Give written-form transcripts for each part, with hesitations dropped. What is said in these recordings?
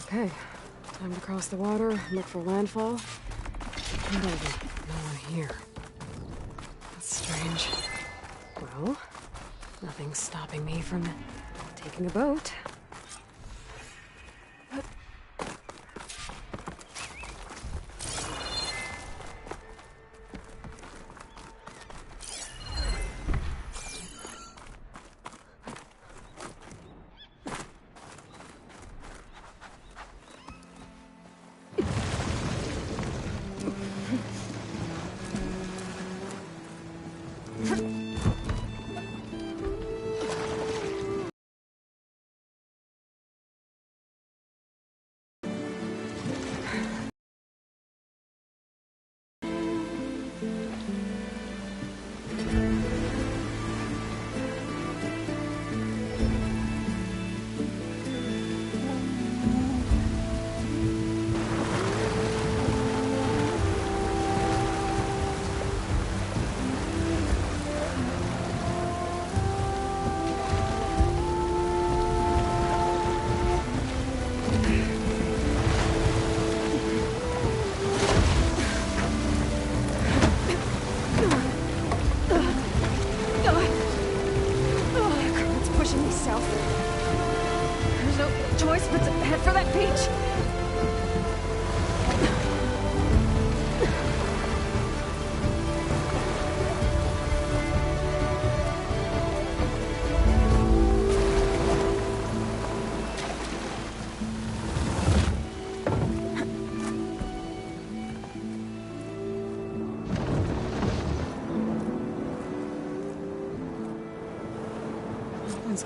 Okay, time to cross the water, look for landfall. No one here. That's strange. Well, nothing's stopping me from taking a boat.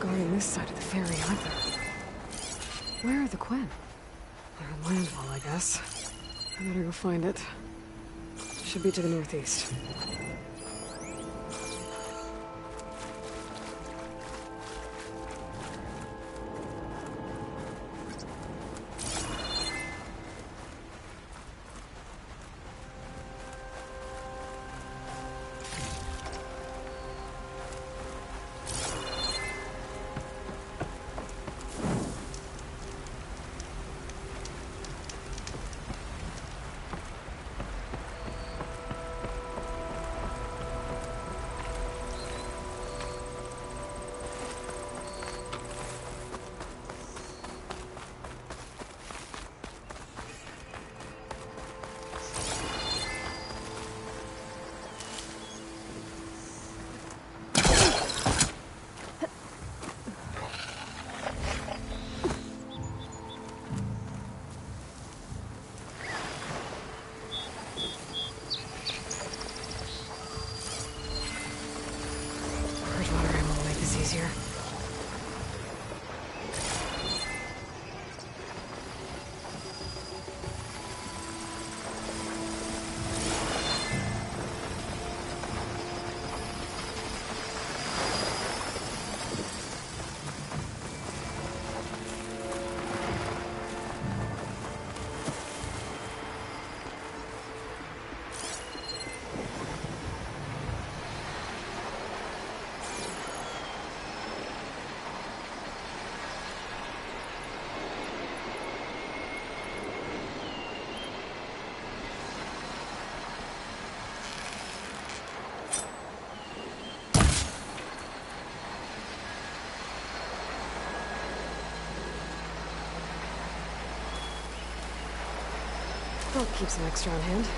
Guarding this side of the ferry either. Where are the Quen? They're on landfall, I guess. I better go find it. Should be to the northeast. Easier. I'll keep some extra on hand.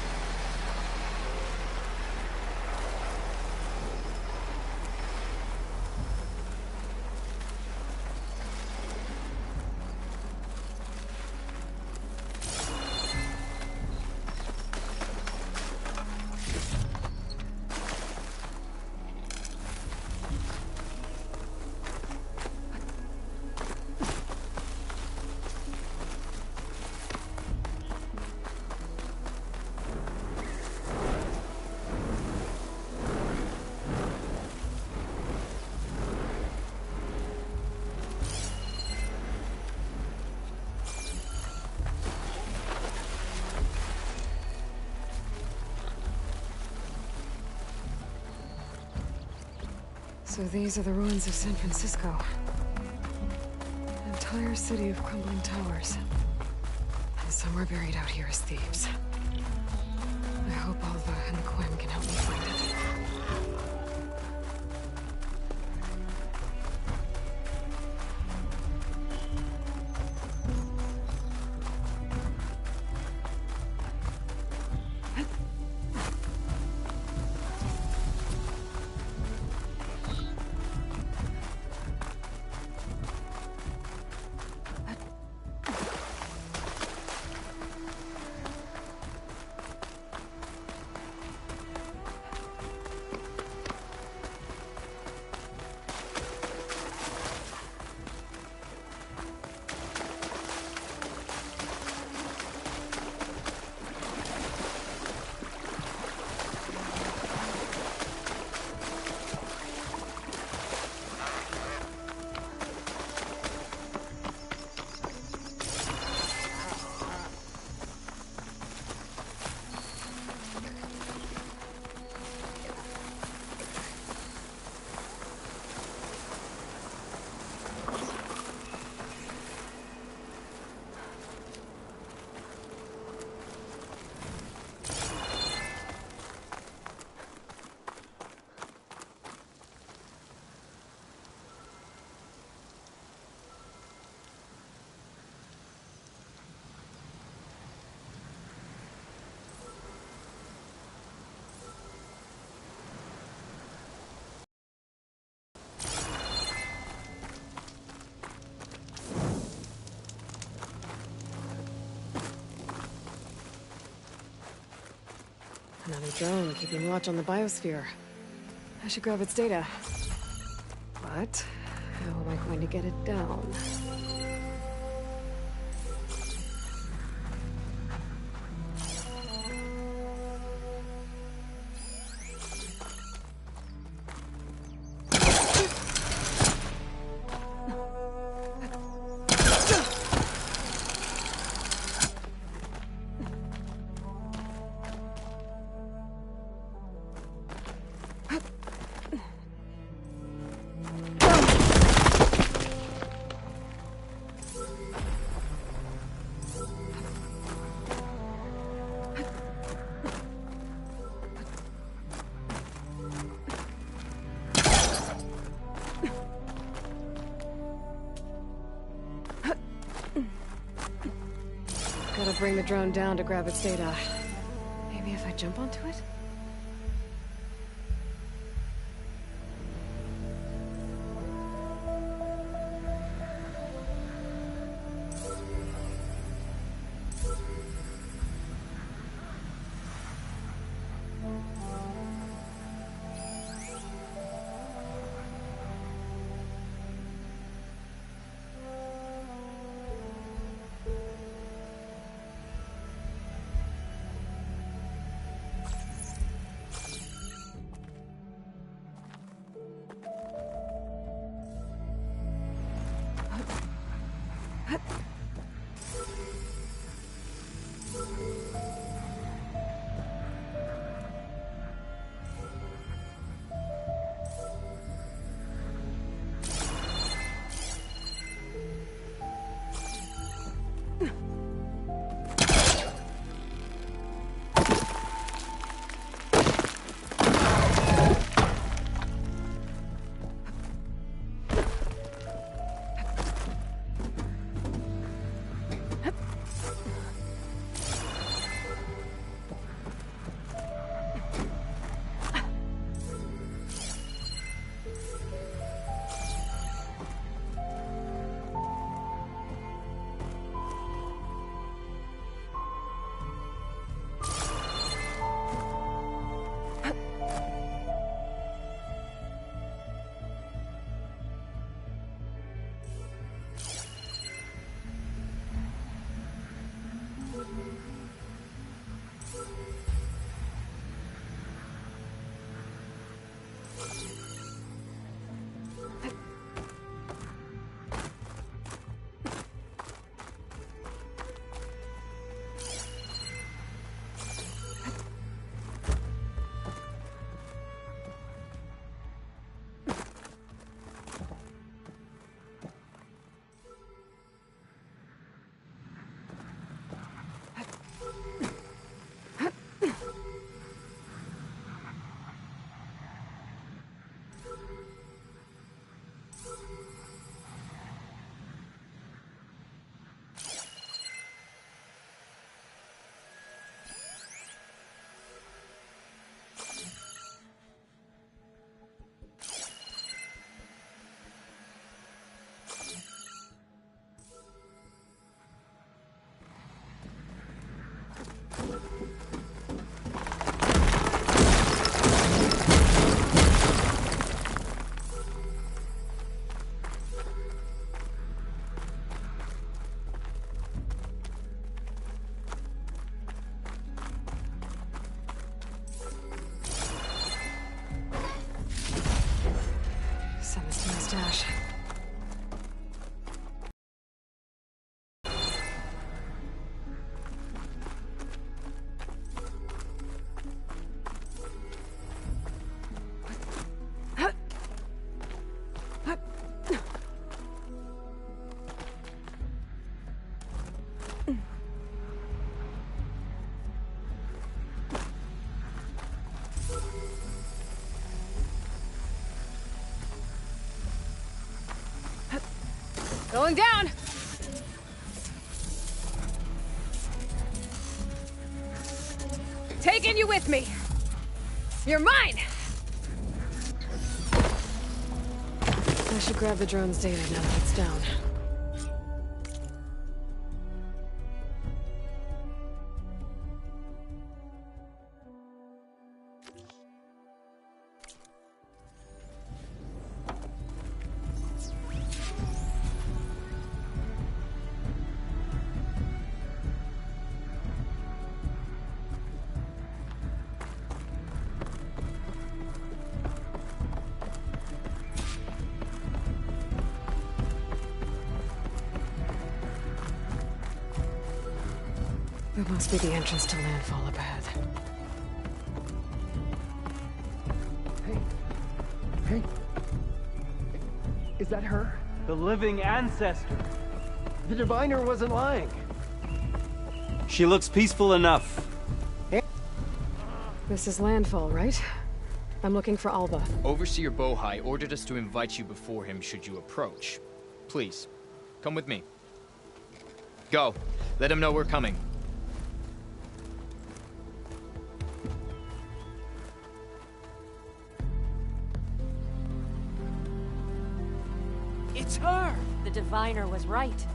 So these are the ruins of San Francisco. An entire city of crumbling towers. Somewhere buried out here is Thebes. I hope Alva and Quinn can help me find it. Another drone keeping watch on the biosphere. I should grab its data. But how am I going to get it down? Gotta bring the drone down to grab its data. Maybe if I jump onto it? Send this to my stash. Going down! Taking you with me! You're mine! I should grab the drone's data now that it's down. That must be the entrance to landfall up ahead. Hey. Is that her? The living ancestor. The diviner wasn't lying. She looks peaceful enough. This is landfall, right? I'm looking for Alva. Overseer Bohai ordered us to invite you before him should you approach. Please, come with me. Go. Let him know we're coming. It's her! The diviner was right.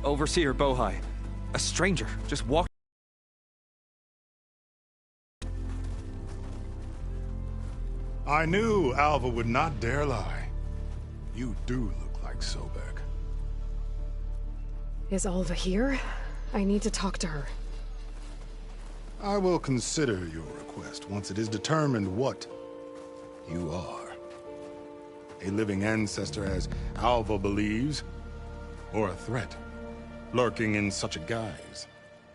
Overseer Bohai. A stranger just walked. I knew Alva would not dare lie. You do look like Sobek. Is Alva here? I need to talk to her. I will consider your request once it is determined what you are. A living ancestor, as Alva believes, or a threat, lurking in such a guise.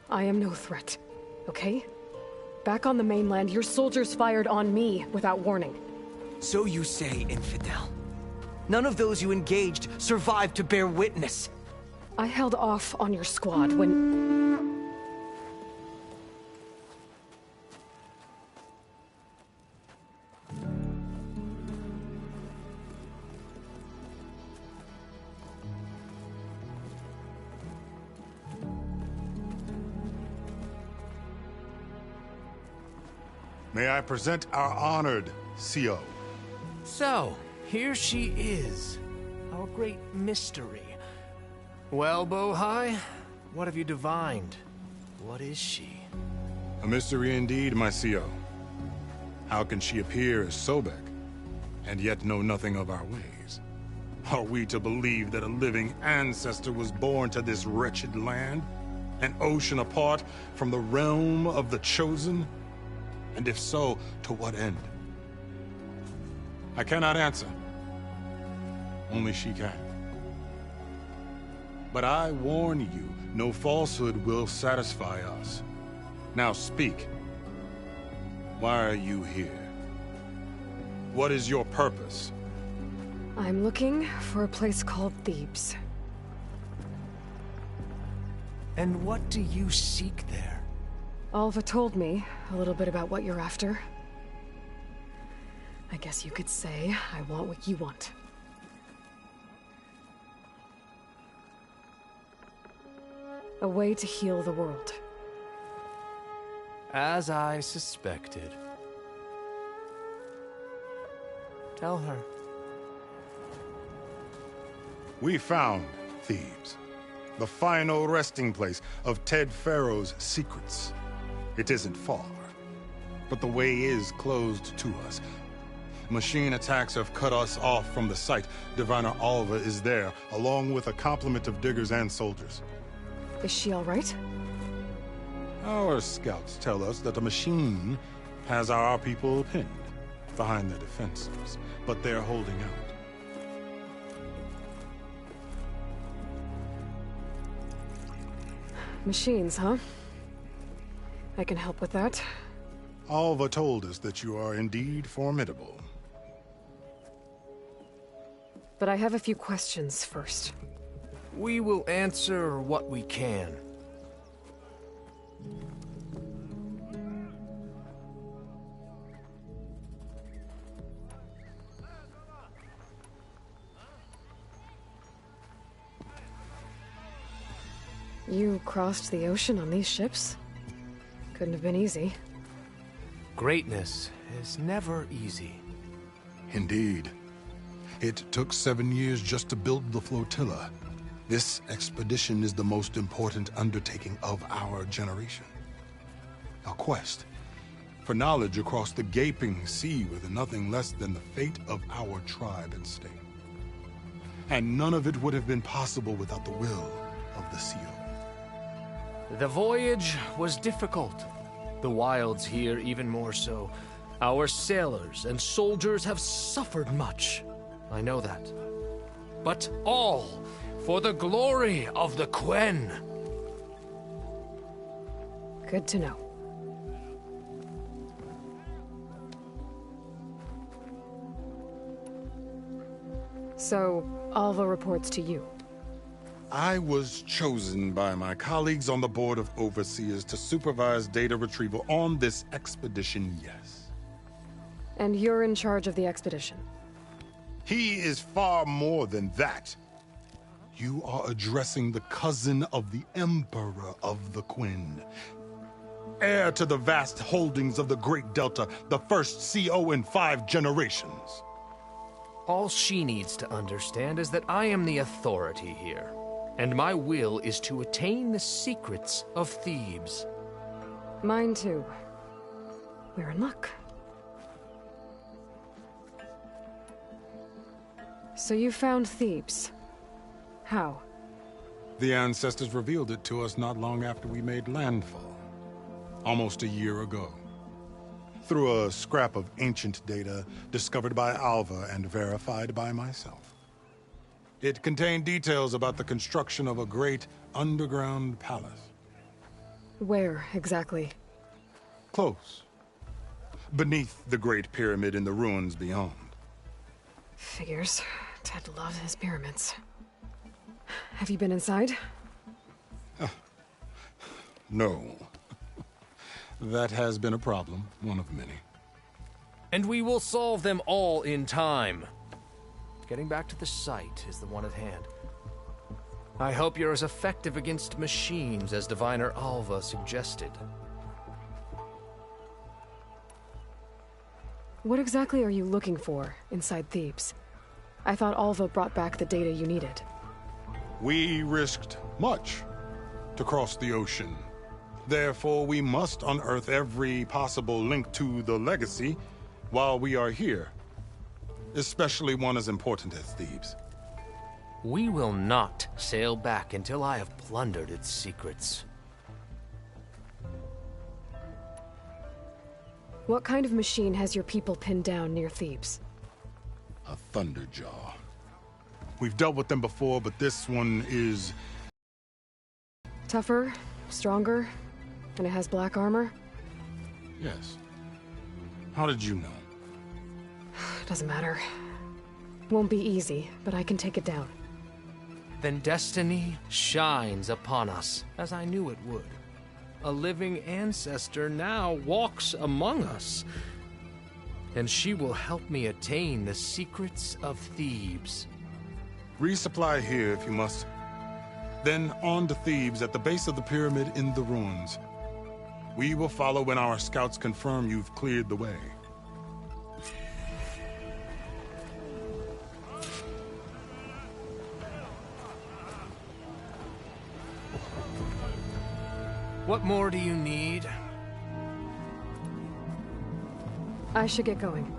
I am no threat, okay? Back on the mainland, your soldiers fired on me without warning. So you say, infidel. None of those you engaged survived to bear witness. I held off on your squad when... May I present our honored CO. So, here she is. Our great mystery. Well, Bohai, what have you divined? What is she? A mystery indeed, my CO. How can she appear as Sobek, and yet know nothing of our ways? Are we to believe that a living ancestor was born to this wretched land? An ocean apart from the realm of the Chosen? And if so, to what end? I cannot answer. Only she can. But I warn you, no falsehood will satisfy us. Now speak. Why are you here? What is your purpose? I'm looking for a place called Thebes. And what do you seek there? Alva told me a little bit about what you're after. I guess you could say I want what you want. A way to heal the world. As I suspected. Tell her. We found Thebes, the final resting place of Ted Pharaoh's secrets. It isn't far, but the way is closed to us. Machine attacks have cut us off from the site. Diviner Alva is there, along with a complement of diggers and soldiers. Is she all right? Our scouts tell us that the machine has our people pinned behind their defenses, but they're holding out. Machines, huh? I can help with that. Alva told us that you are indeed formidable. But I have a few questions first. We will answer what we can. You crossed the ocean on these ships? Couldn't have been easy. Greatness is never easy. Indeed. It took 7 years just to build the flotilla. This expedition is the most important undertaking of our generation. A quest for knowledge across the gaping sea with nothing less than the fate of our tribe and state. And none of it would have been possible without the will of the CO. The voyage was difficult. The wilds here even more so. Our sailors and soldiers have suffered much. I know that. But all for the glory of the Quen. Good to know. So, Alva reports to you. I was chosen by my colleagues on the Board of Overseers to supervise data retrieval on this expedition, yes. And you're in charge of the expedition? He is far more than that. You are addressing the cousin of the Emperor of the Quen. Heir to the vast holdings of the Great Delta, the first CO in 5 generations. All she needs to understand is that I am the authority here, and my will is to attain the secrets of Thebes. Mine too. We're in luck. So you found Thebes. How? The ancestors revealed it to us not long after we made landfall. Almost a year ago. Through a scrap of ancient data discovered by Alva and verified by myself. It contained details about the construction of a great underground palace. Where, exactly? Close. Beneath the Great Pyramid in the ruins beyond. Figures. Ted loved his pyramids. Have you been inside? No. That has been a problem, one of many. And we will solve them all in time. Getting back to the site is the one at hand. I hope you're as effective against machines as Diviner Alva suggested. What exactly are you looking for inside Thebes? I thought Alva brought back the data you needed. We risked much to cross the ocean. Therefore, we must unearth every possible link to the legacy while we are here. Especially one as important as Thebes. We will not sail back until I have plundered its secrets. What kind of machine has your people pinned down near Thebes? A Thunderjaw. We've dealt with them before, but this one is... Tougher, stronger, and it has black armor? Yes. How did you know? Doesn't matter. Won't be easy, but I can take it down. Then destiny shines upon us, as I knew it would. A living ancestor now walks among us. And she will help me attain the secrets of Thebes. Resupply here if you must. Then on to Thebes at the base of the pyramid in the ruins. We will follow when our scouts confirm you've cleared the way. What more do you need? I should get going.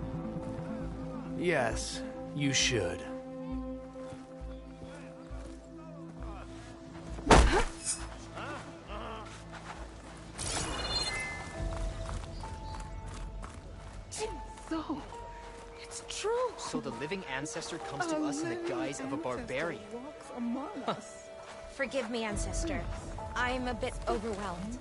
Yes, you should. So, it's true. So the living ancestor comes to us in the guise of a barbarian. Walks among us. Forgive me, Ancestor. I'm a bit overwhelmed.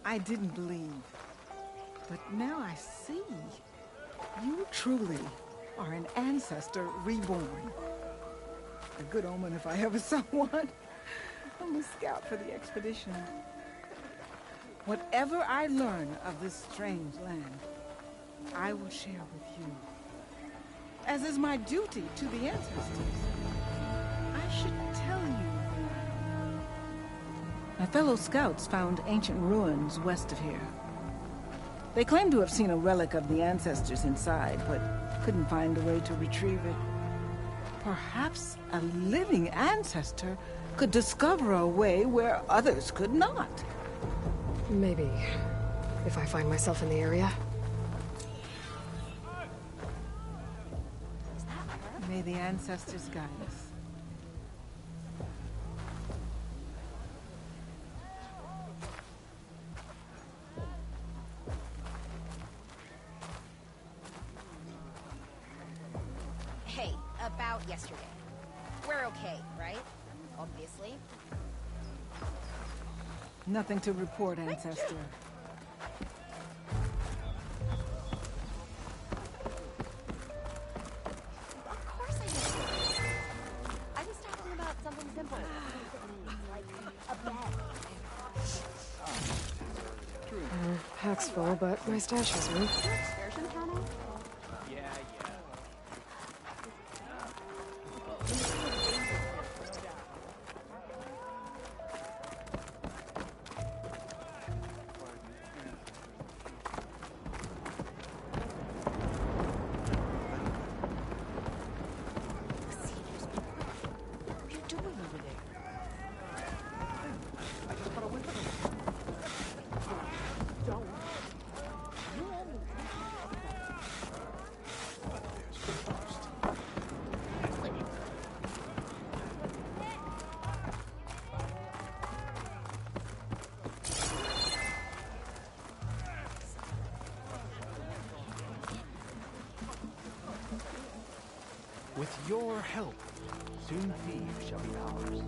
I didn't believe, but now I see. You truly are an ancestor reborn. A good omen if I ever saw one. I'm a scout for the expedition. Whatever I learn of this strange land, I will share with you. As is my duty to the ancestors. I should tell you. My fellow scouts found ancient ruins west of here. They claim to have seen a relic of the ancestors inside, but couldn't find a way to retrieve it. Perhaps a living ancestor could discover a way where others could not. Maybe. If I find myself in the area. May the ancestors guide us. Hey, about yesterday. We're okay, right? Obviously. Nothing to report, ancestor. Of course I know. I was talking about something simple. Like a bed. Pack's full, but my stash has room. Excursion panel? With your help, soon Thebes shall be ours.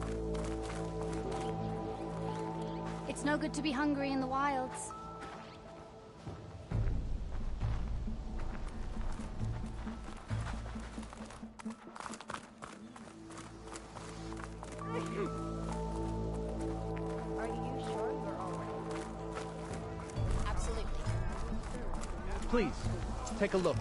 It's no good to be hungry in the wilds. Are you sure you're all right? Absolutely. Please, take a look.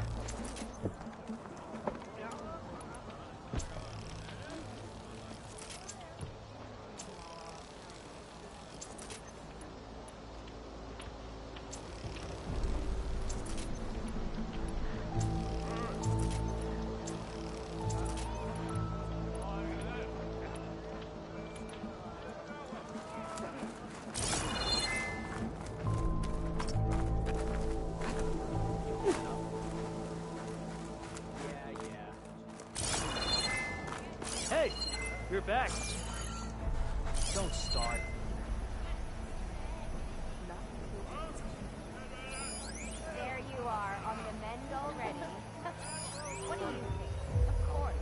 Hey, you're back. Don't start. There you are, on the mend already. What do you think? Of course.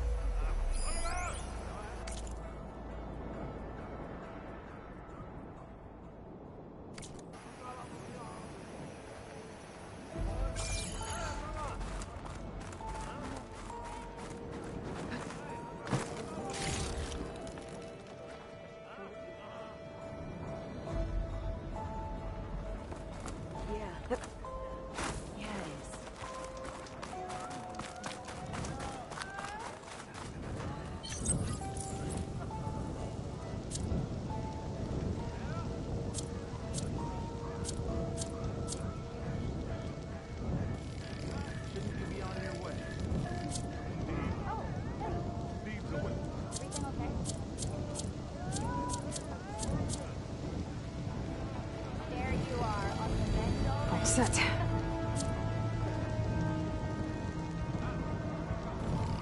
set.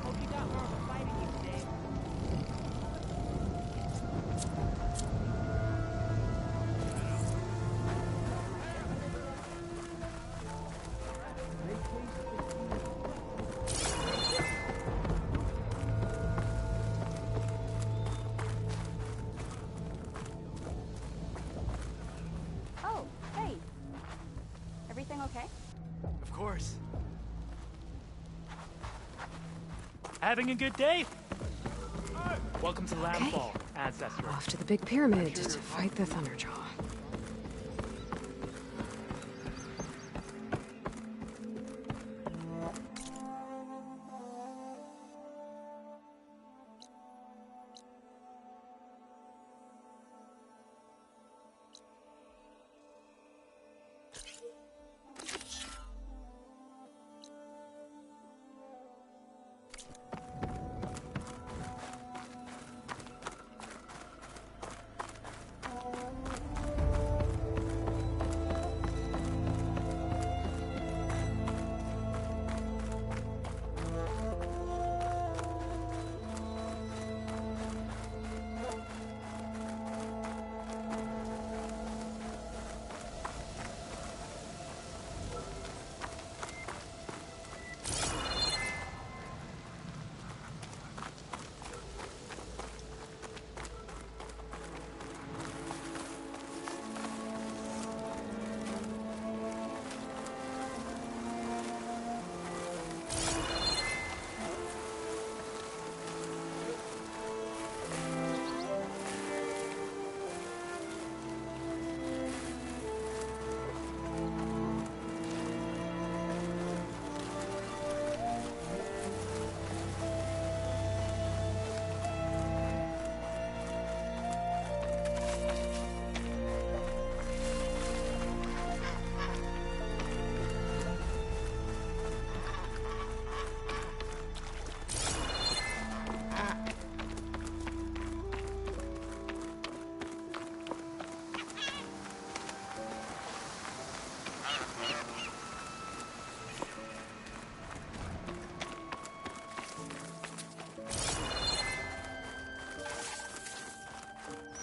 Hope you got more of a fight in you today. Oh, hey. Everything okay? Of course. Having a good day? Welcome to Landfall, Ancestor. Off to the big pyramid to fight the Thunderjaw.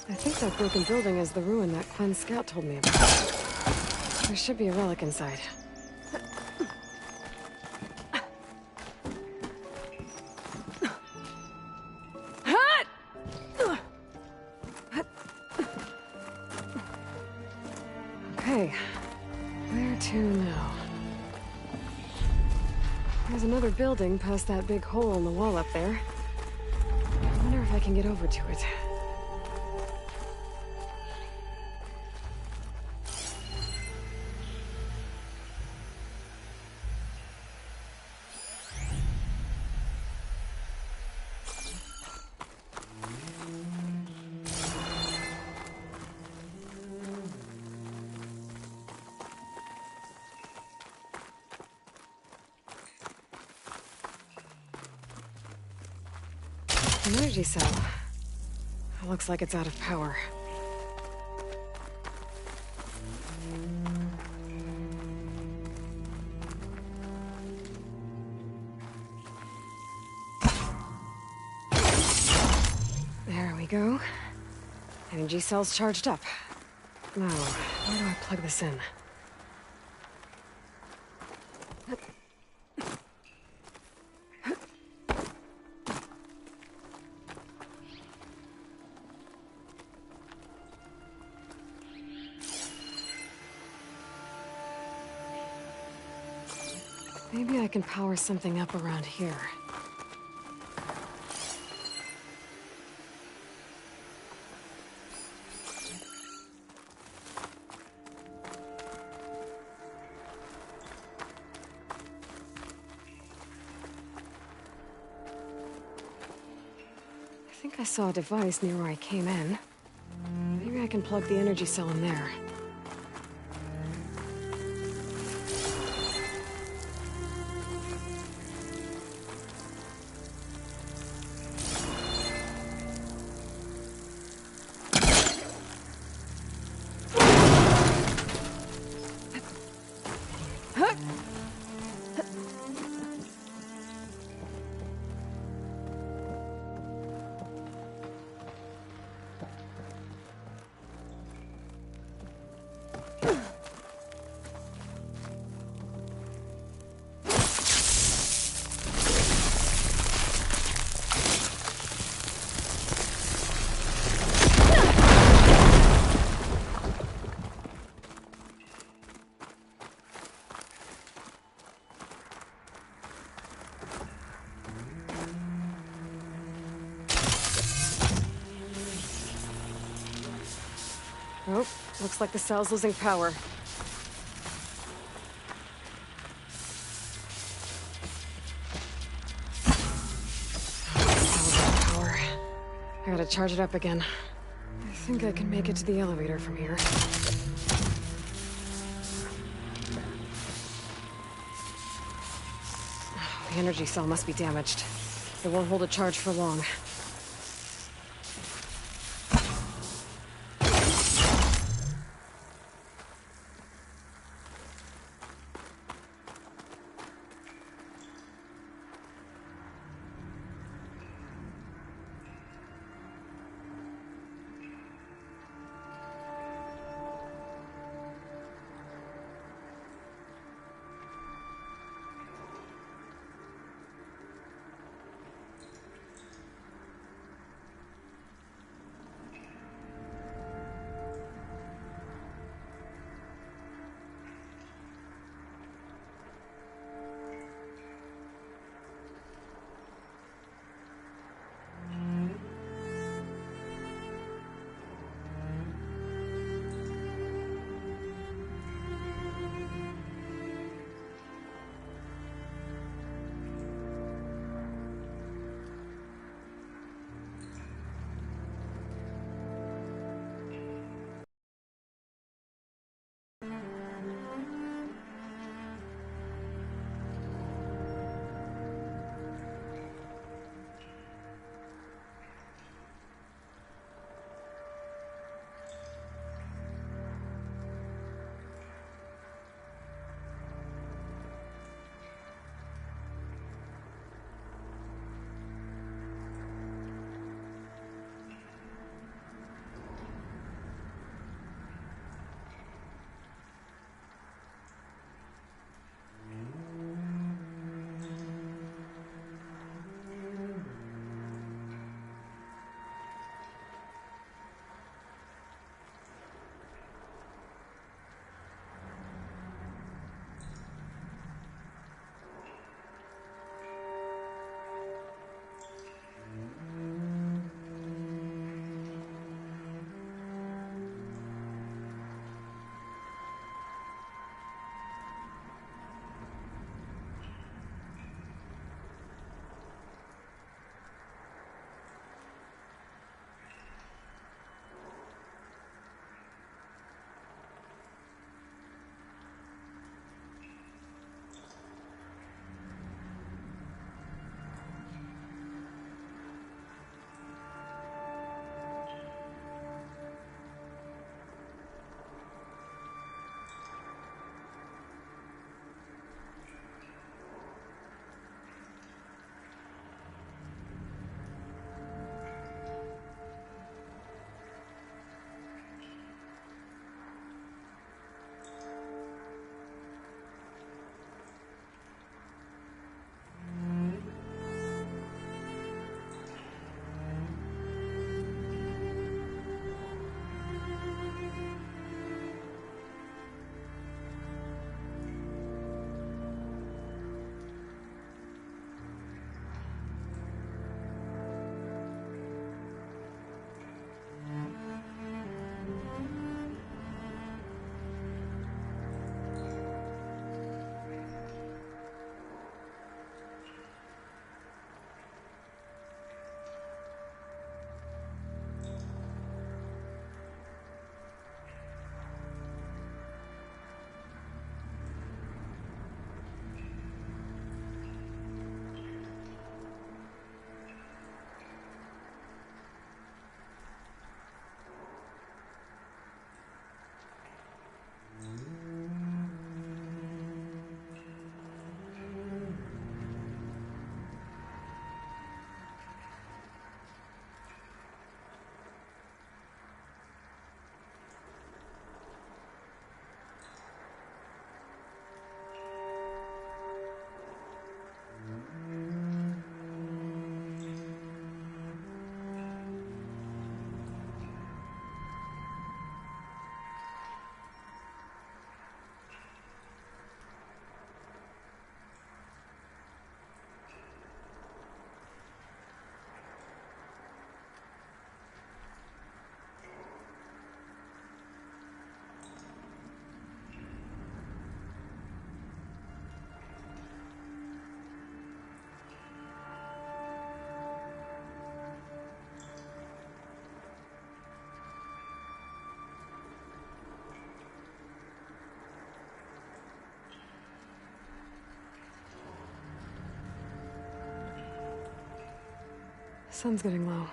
I think that broken building is the ruin that Quen Scout told me about. There should be a relic inside. Okay, where to now? There's another building past that big hole in the wall up there. I wonder if I can get over to it. An energy cell. It looks like it's out of power. There we go. Energy cell's charged up. Now, where do I plug this in? Maybe I can power something up around here. I think I saw a device near where I came in. Maybe I can plug the energy cell in there. Oh, looks like the cell's losing power. Power. I gotta charge it up again. I think I can make it to the elevator from here. The energy cell must be damaged. It won't hold a charge for long. Sun's getting low.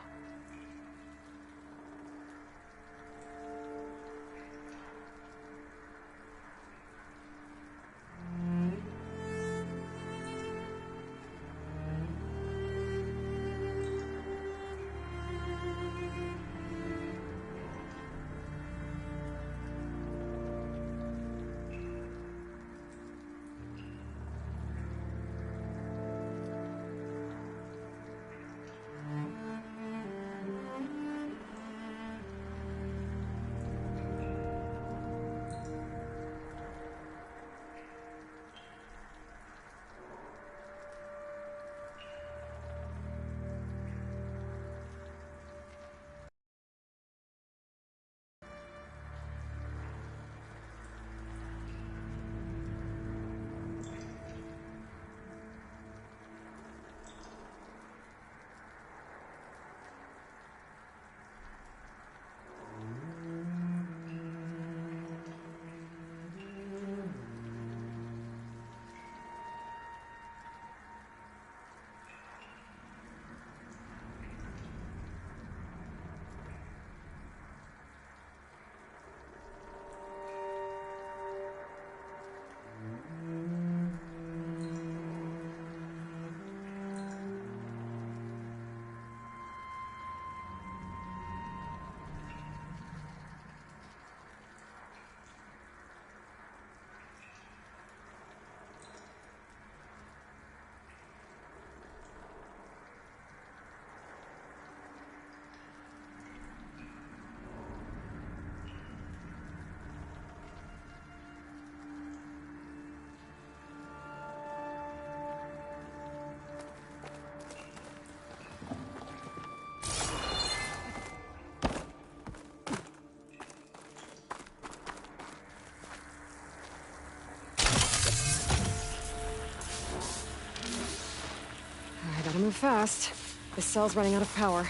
I gotta move fast. This cell's running out of power.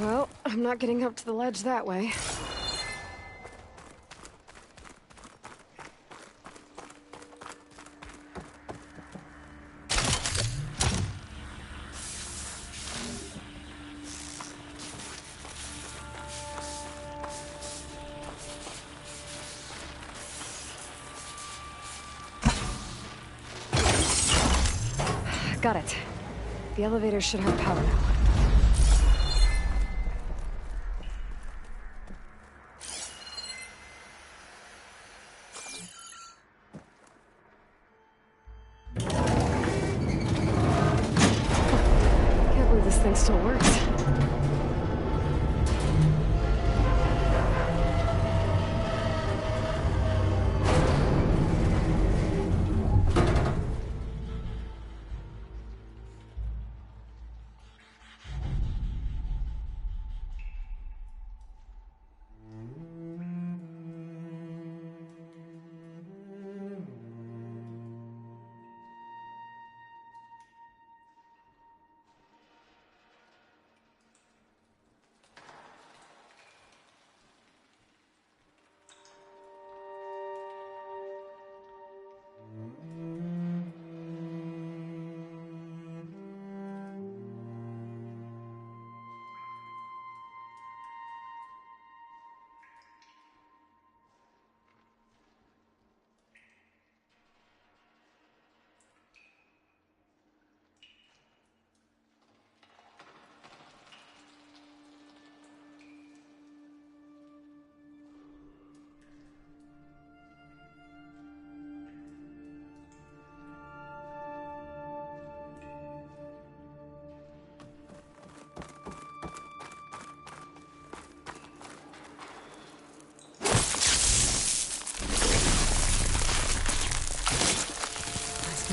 Well, I'm not getting up to the ledge that way. Got it. The elevator should have power now. Can't believe this thing still works.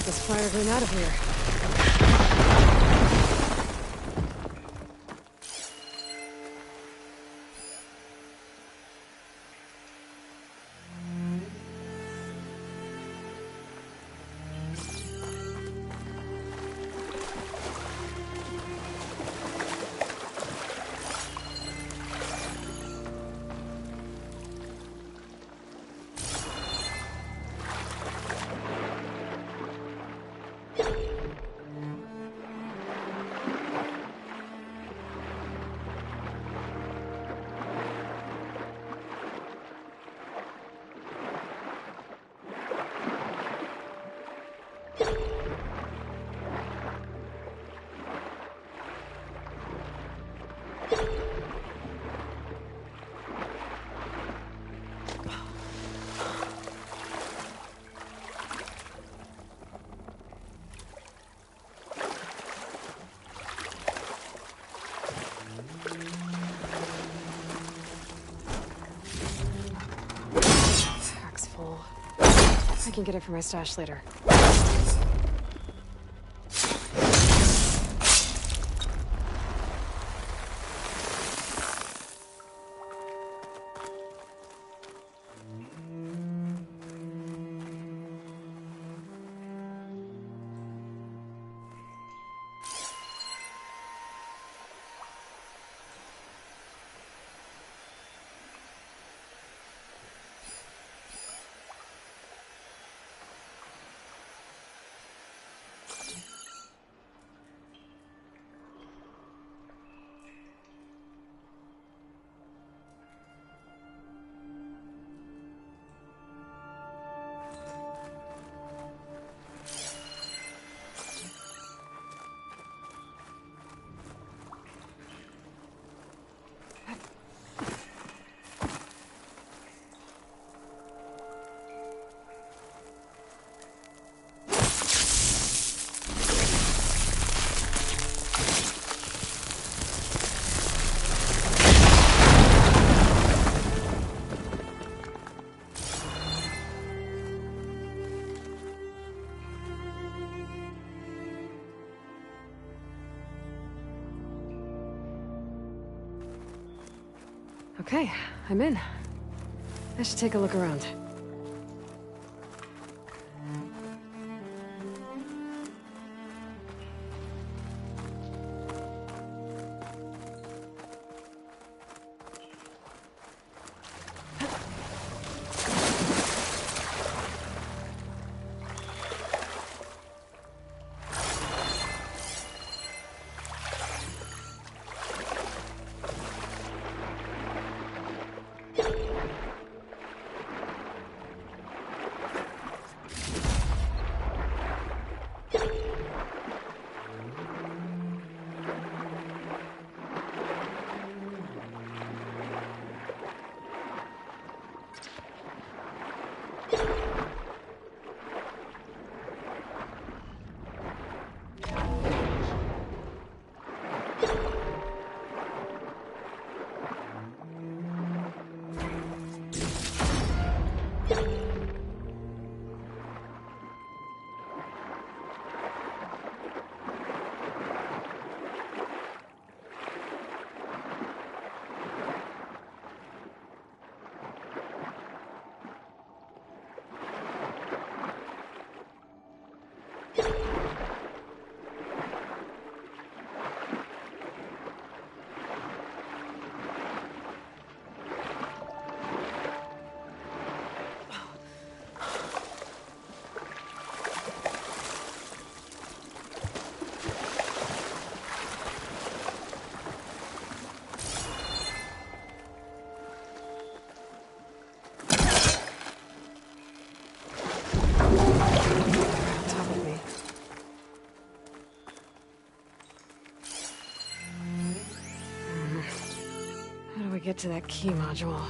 this fire going out of here. Pack's full. I can get it from my stash later. Okay, I'm in. I should take a look around. Get to that key module.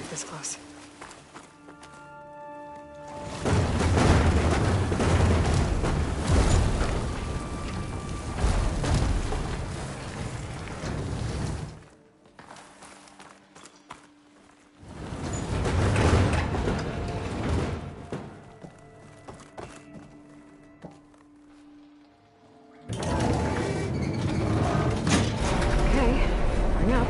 This close. Okay, bring up.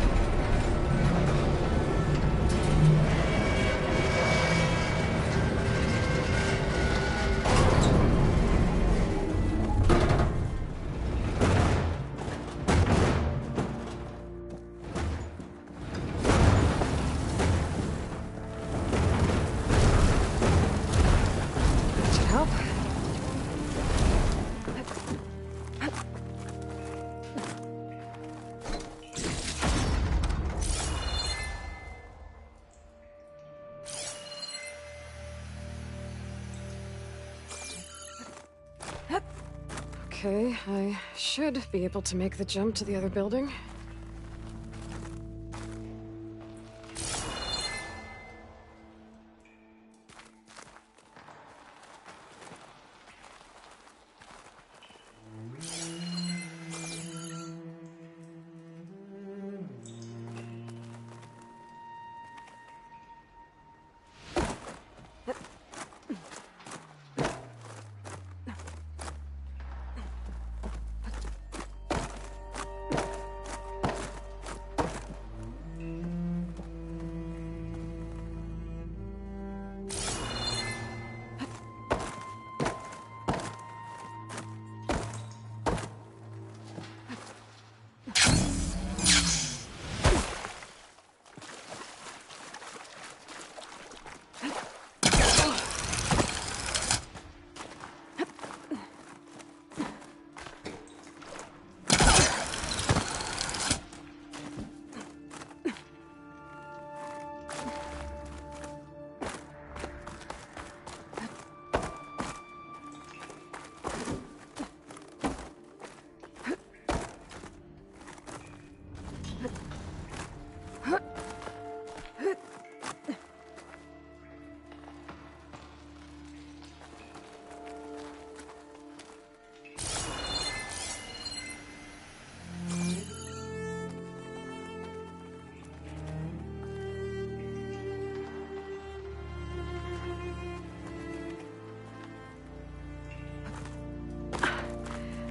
That should help. Okay, I should be able to make the jump to the other building.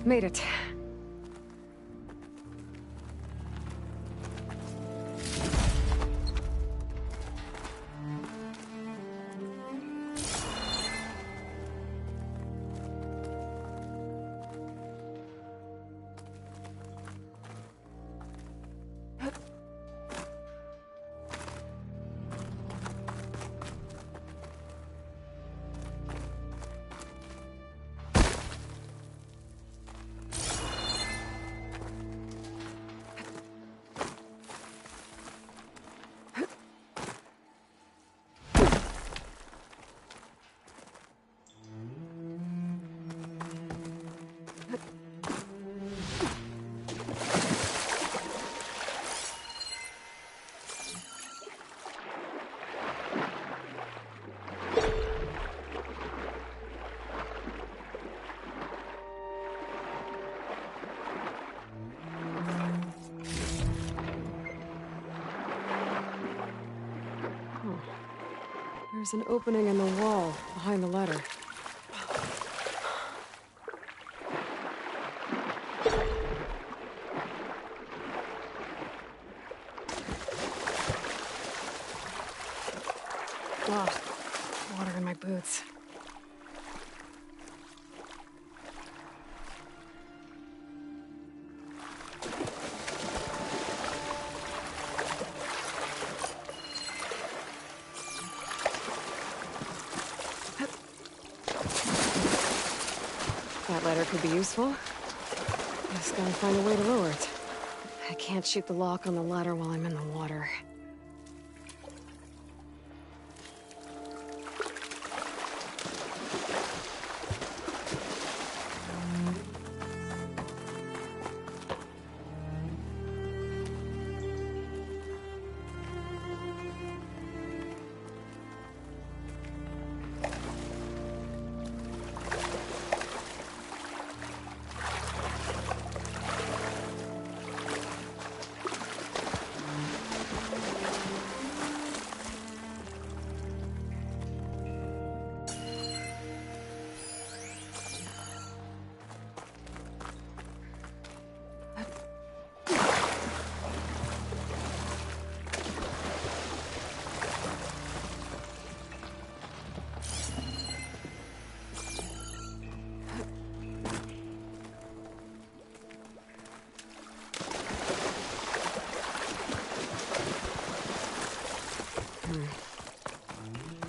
Made it. There's an opening in the wall behind the ladder. Ah, water in my boots. That ladder could be useful. Just gotta find a way to lower it. I can't shoot the lock on the ladder while I'm in the water.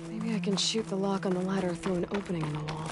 Maybe I can shoot the lock on the ladder through an opening in the wall.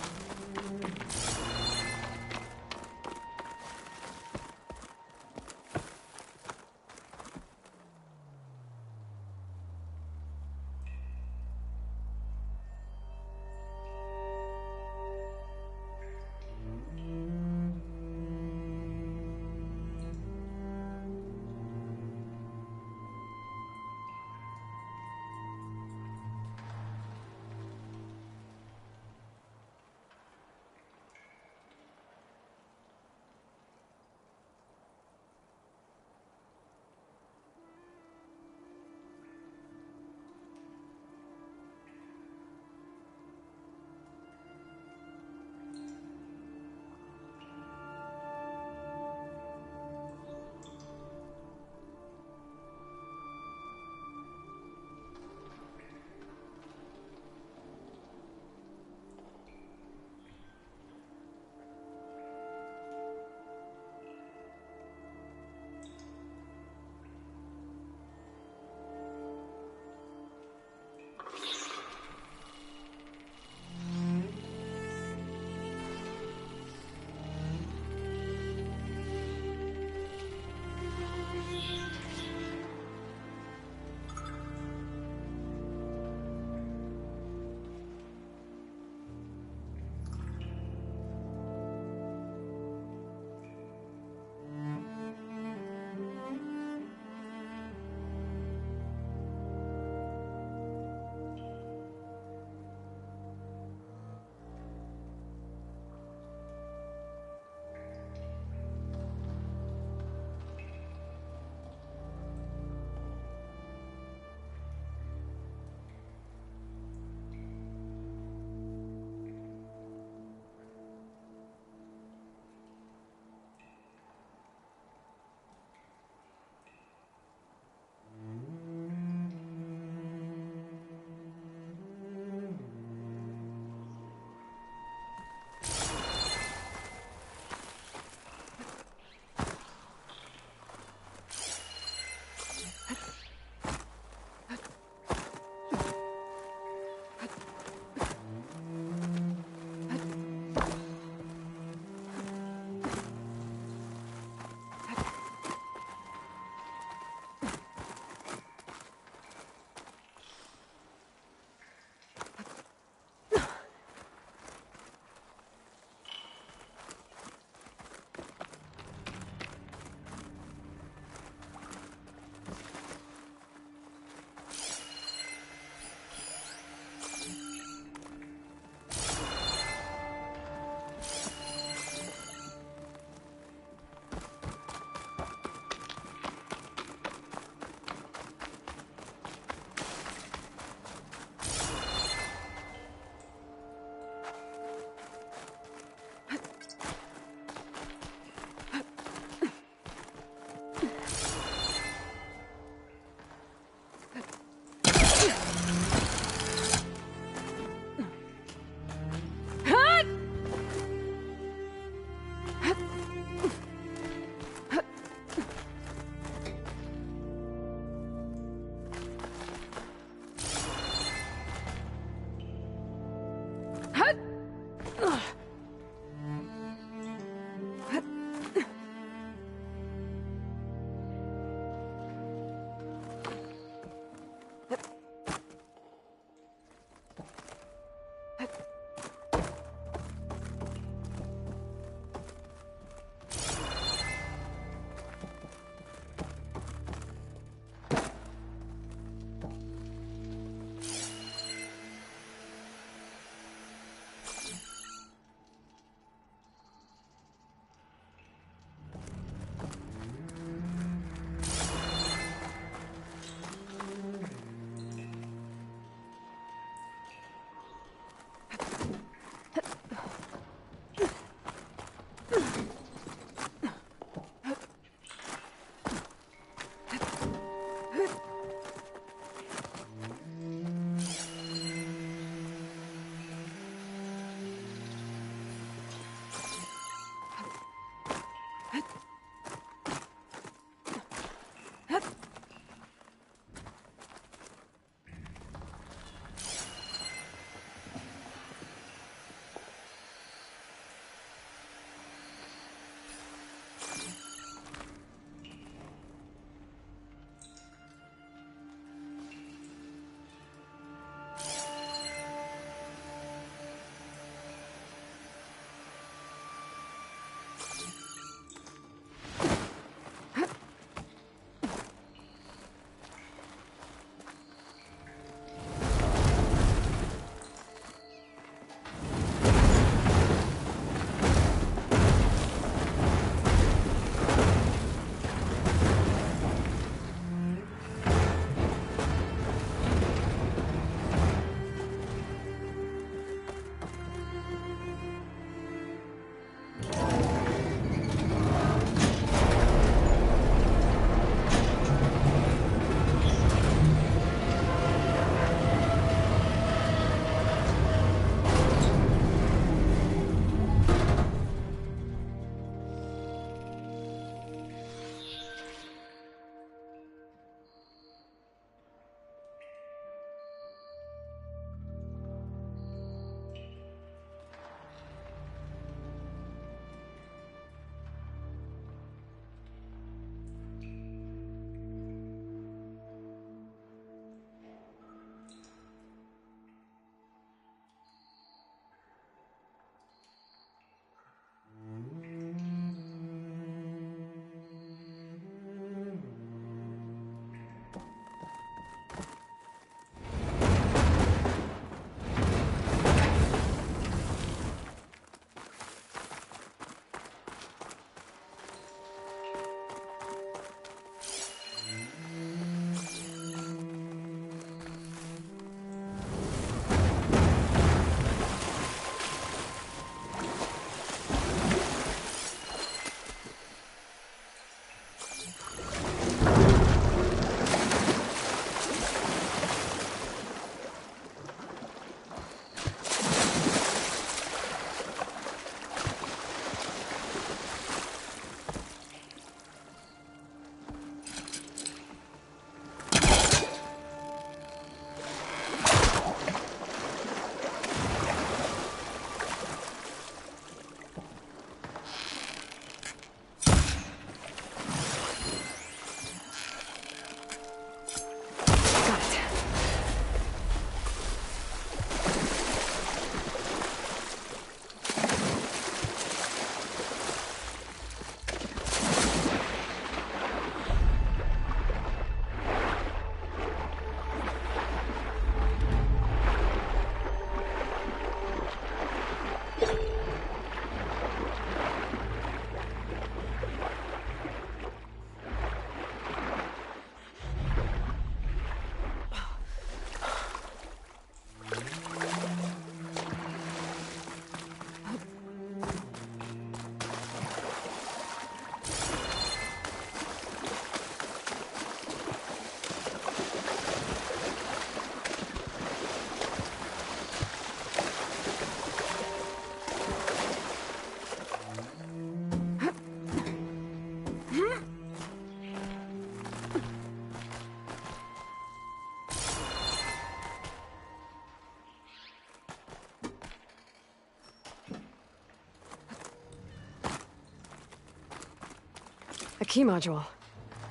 A key module.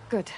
Good.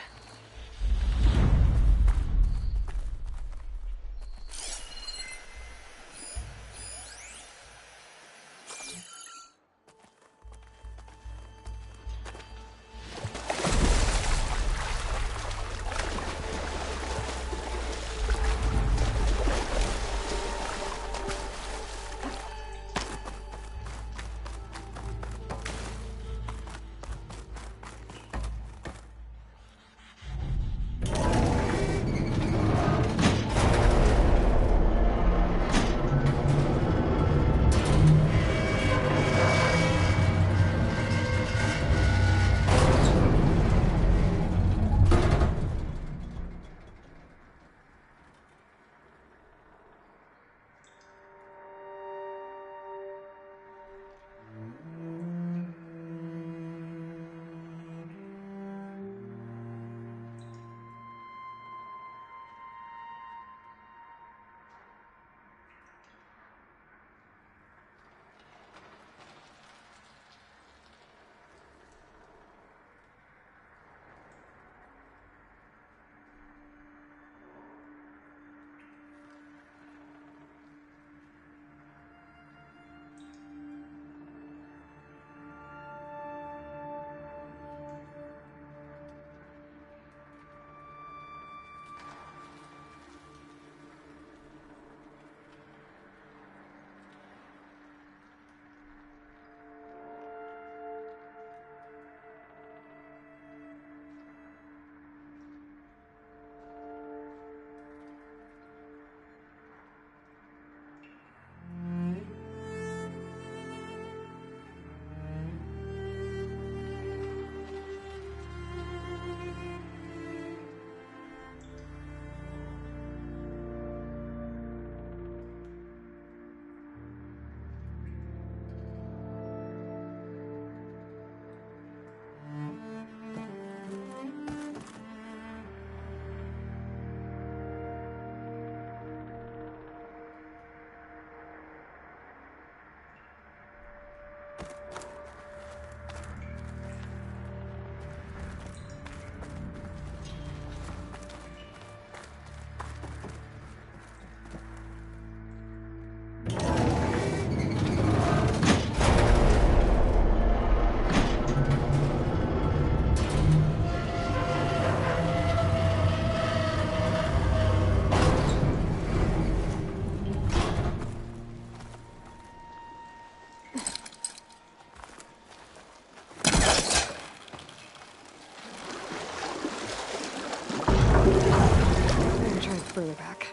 Further back.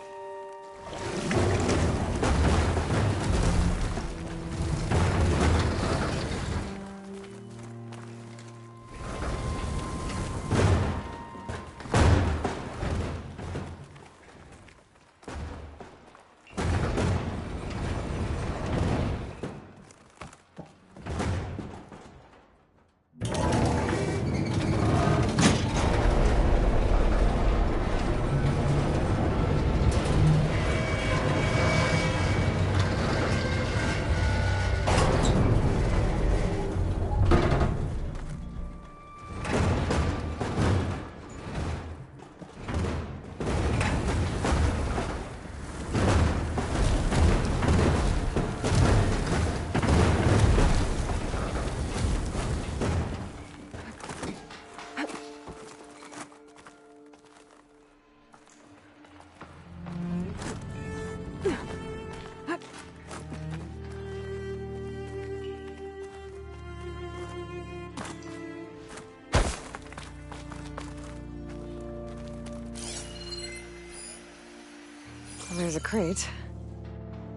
There's a crate,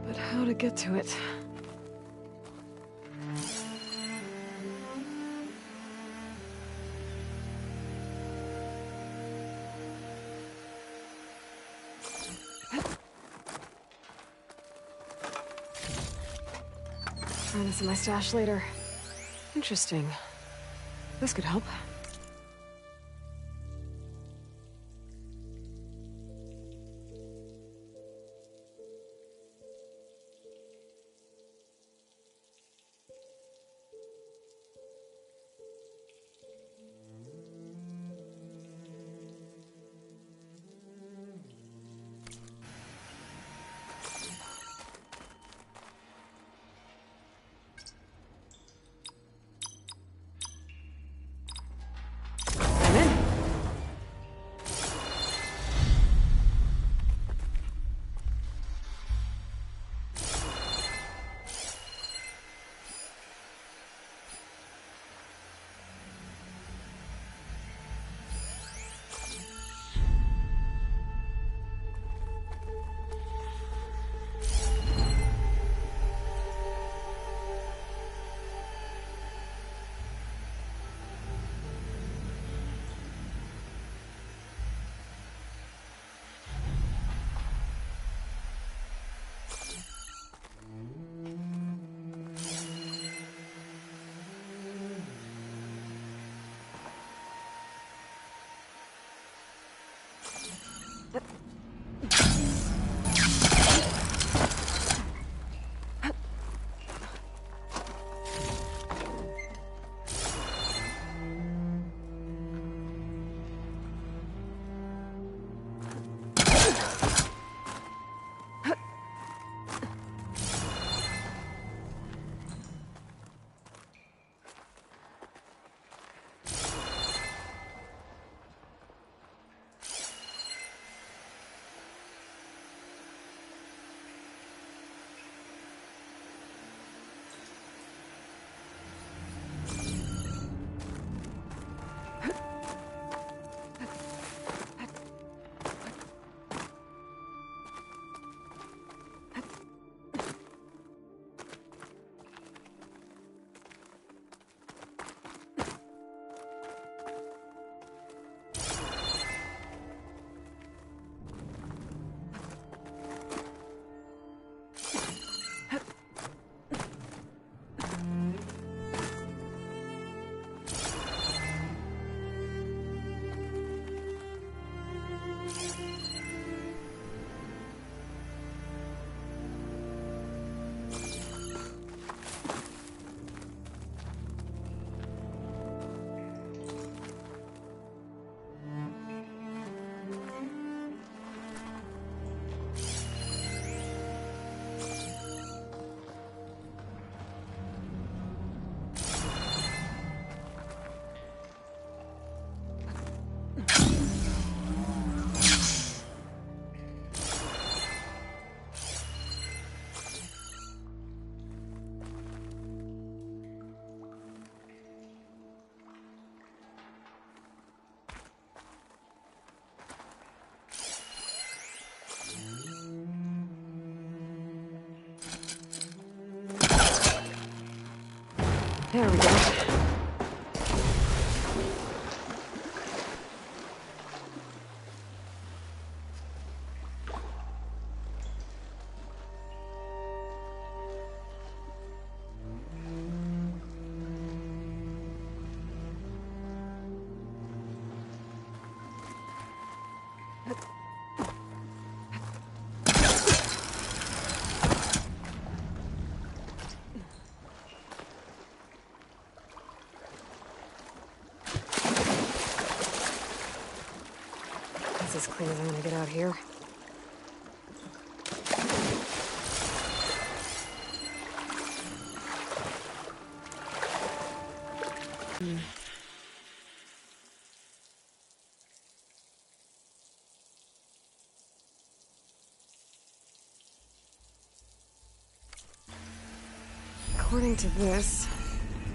but how to get to it? Find this in my stash later. Interesting. This could help. There we go. That's as clean as I'm gonna get out here. According to this,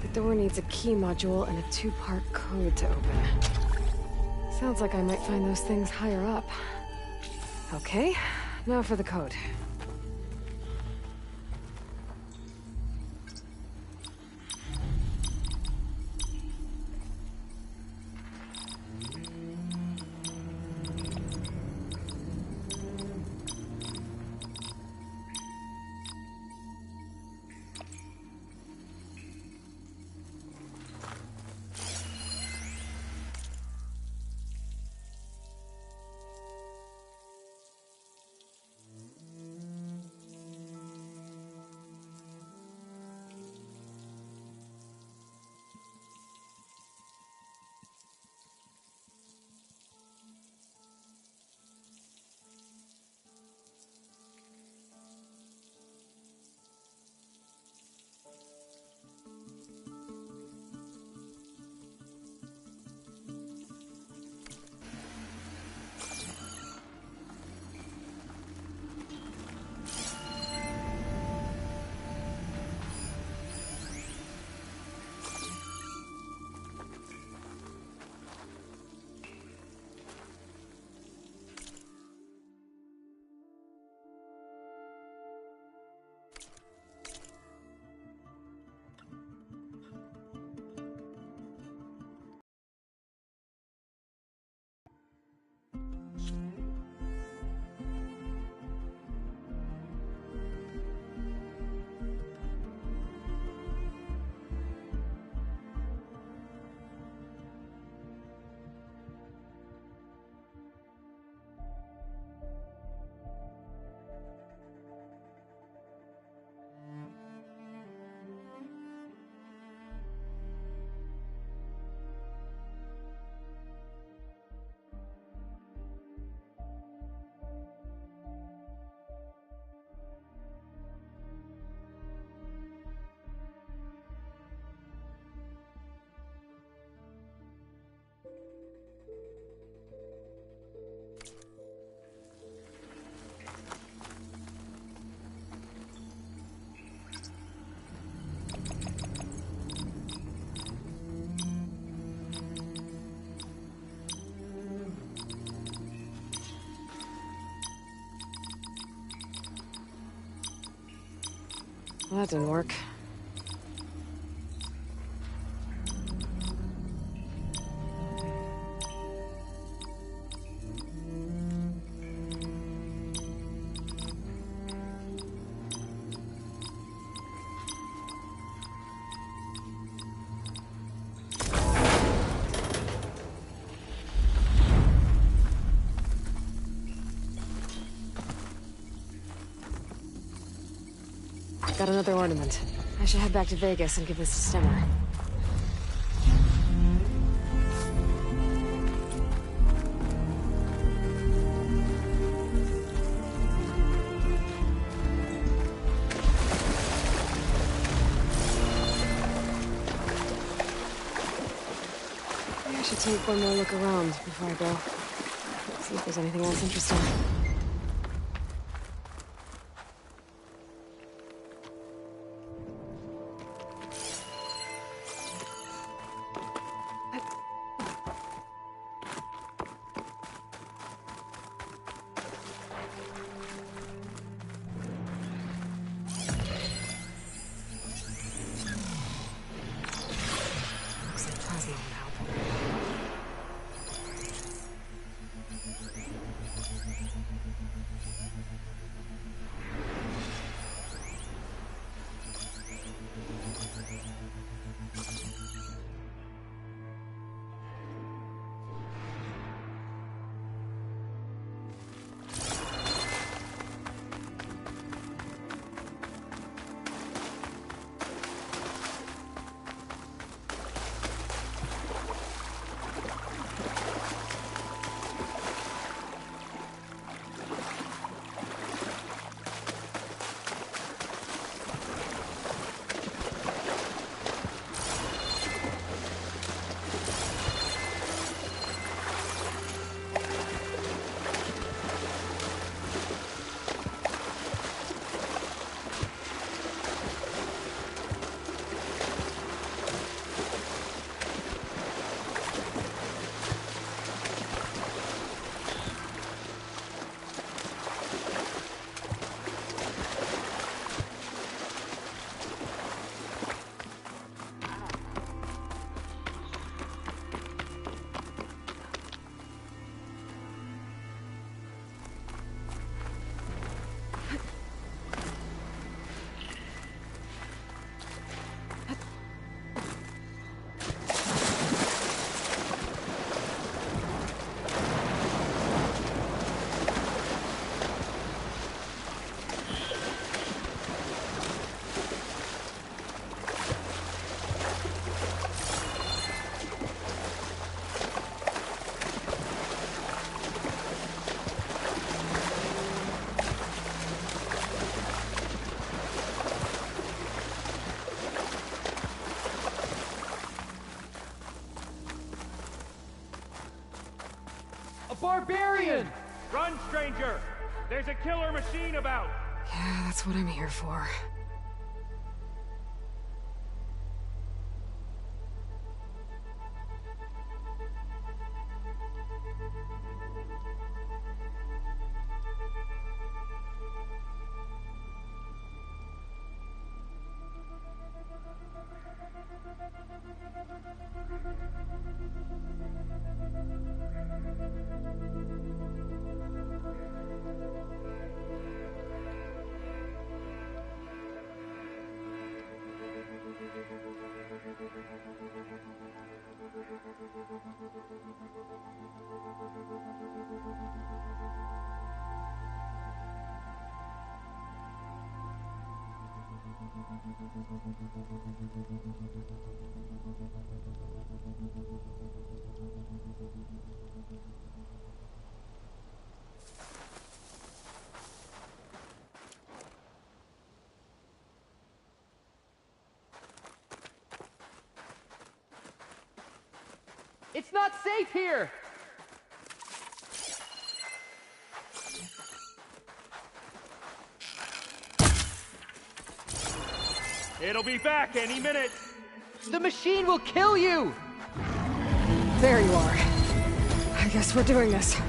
the door needs a key module and a two-part code to open. Sounds like I might find those things higher up. Okay, now for the code. Well, that didn't work. Got another ornament. I should head back to Vegas and give this to Stemmer. Maybe I should take one more look around before I go. See if there's anything else interesting. stranger! There's a killer machine about! Yeah, that's what I'm here for. It's not safe here! It'll be back any minute! The machine will kill you! There you are. I guess we're doing this.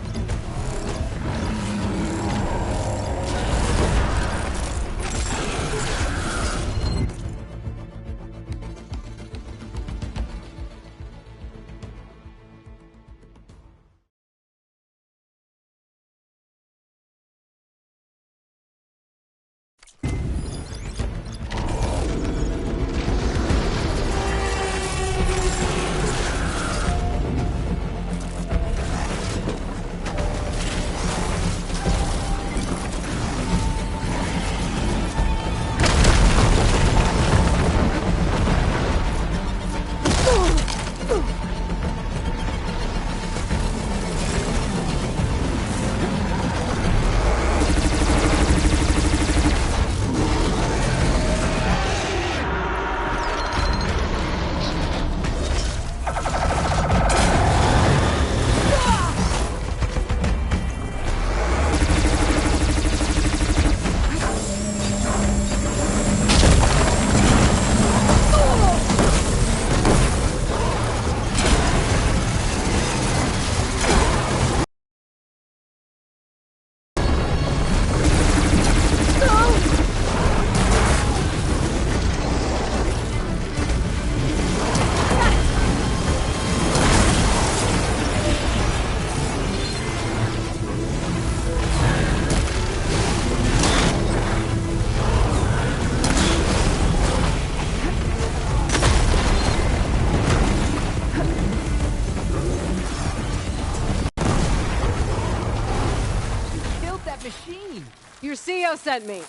Your CEO sent me.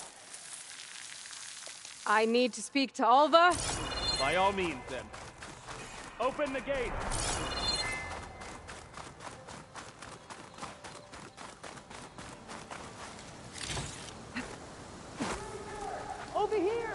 I need to speak to Alva. By all means, then. Open the gate! Over here!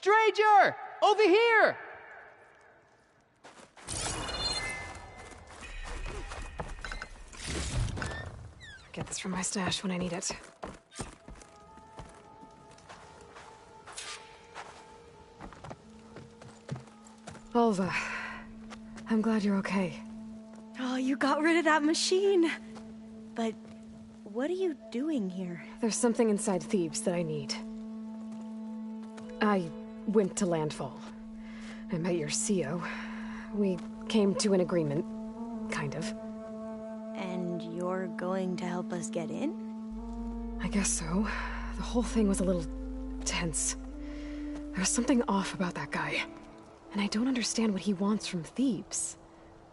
Stranger! Over here! Get this from my stash when I need it. Alva, I'm glad you're okay. Oh, you got rid of that machine. But what are you doing here? There's something inside Thebes that I need. I went to Landfall. I met your CEO. We came to an agreement. kind of. And you're going to help us get in? I guess so. The whole thing was a little tense. There was something off about that guy. And I don't understand what he wants from Thebes.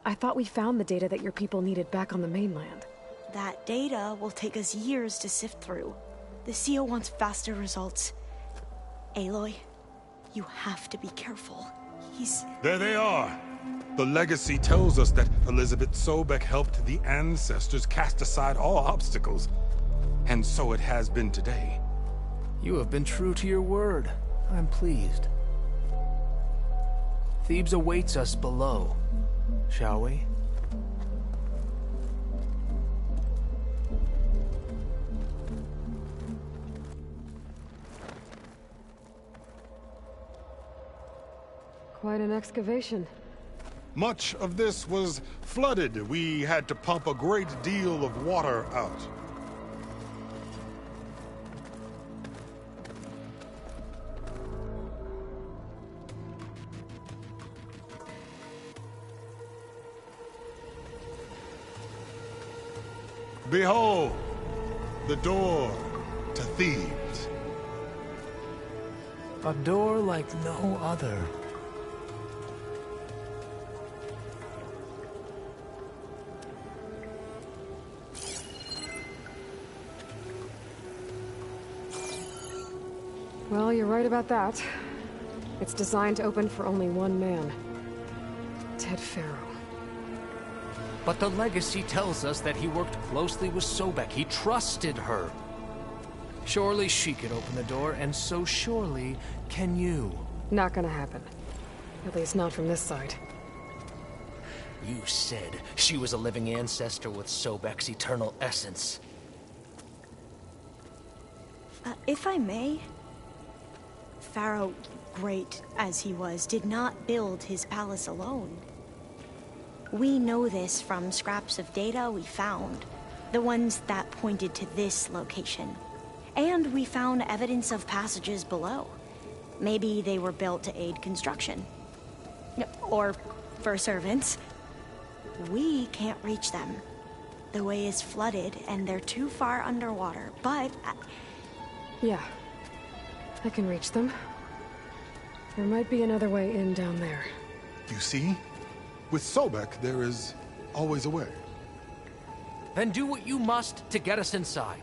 I thought we found the data that your people needed back on the mainland. That data will take us years to sift through. The CO wants faster results. Aloy, you have to be careful. There they are! The legacy tells us that Elizabeth Sobek helped the ancestors cast aside all obstacles. And so it has been today. You have been true to your word. I'm pleased. Thebes awaits us below. Shall we? Quite an excavation. Much of this was flooded. We had to pump a great deal of water out. Behold, the door to Thebes. A door like no other. Well, you're right about that. It's designed to open for only one man. Ted Faro. But the legacy tells us that he worked closely with Sobek. He trusted her. Surely she could open the door, and so surely can you. Not gonna happen. At least not from this side. You said she was a living ancestor with Sobek's eternal essence. If I may, Pharaoh, great as he was, did not build his palace alone. We know this from scraps of data we found, the ones that pointed to this location. And we found evidence of passages below. Maybe they were built to aid construction. Or for servants. We can't reach them. The way is flooded and they're too far underwater, but... Yeah. I can reach them. There might be another way in down there. You see? With Sobek, there is always a way. Then do what you must to get us inside.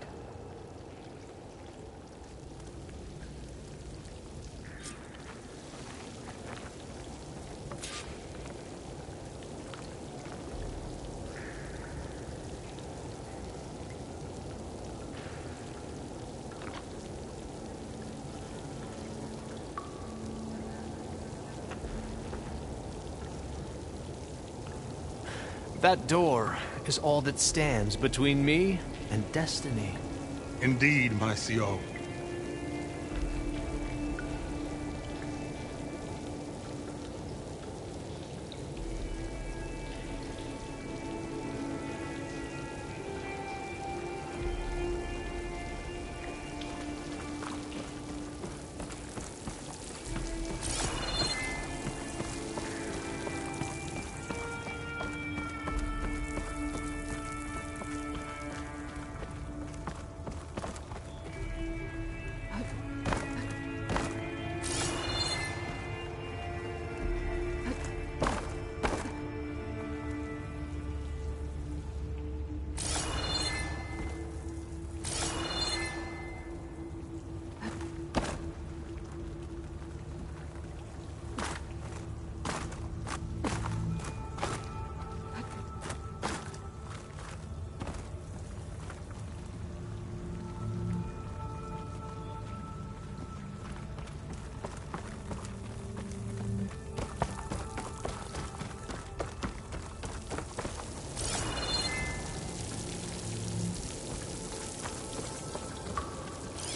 That door is all that stands between me and destiny. Indeed, my CO.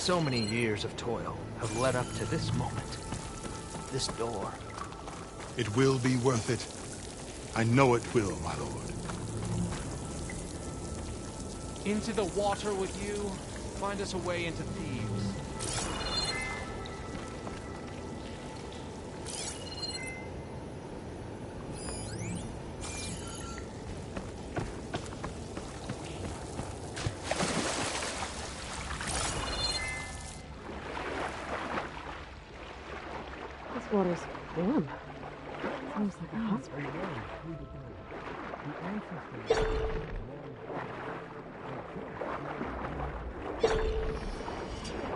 So many years of toil have led up to this moment. This door. It will be worth it. I know it will, my lord. Into the water with you. Find us a way into Thebes. quarters. Damn. Sounds like a hospital.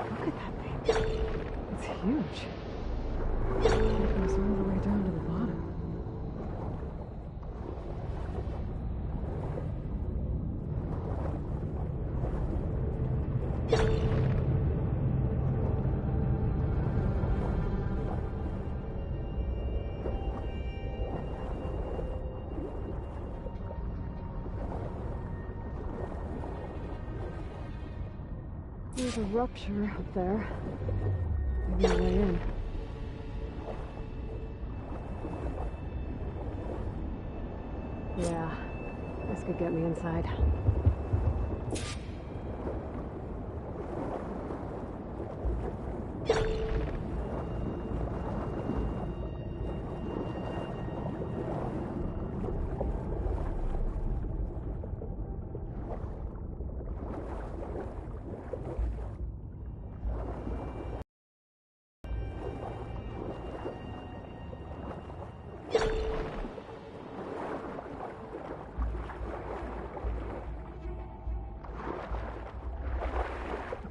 Look at that thing. It's huge. It goes all the way down to the bottom. There's a rupture up there. Maybe a way in. Yeah, this could get me inside.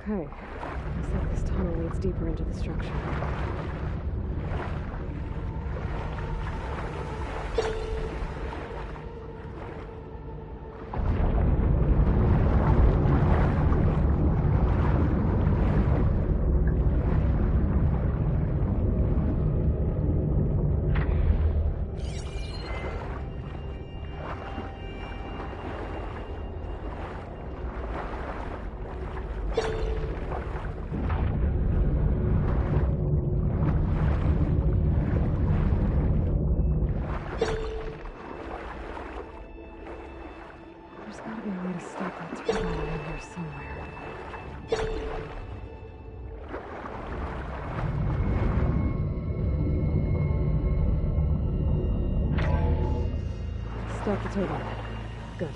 Okay, looks like this tunnel leads deeper into the structure. There's gotta be a way to stop that turbine in here somewhere. Stop the turbine. Good.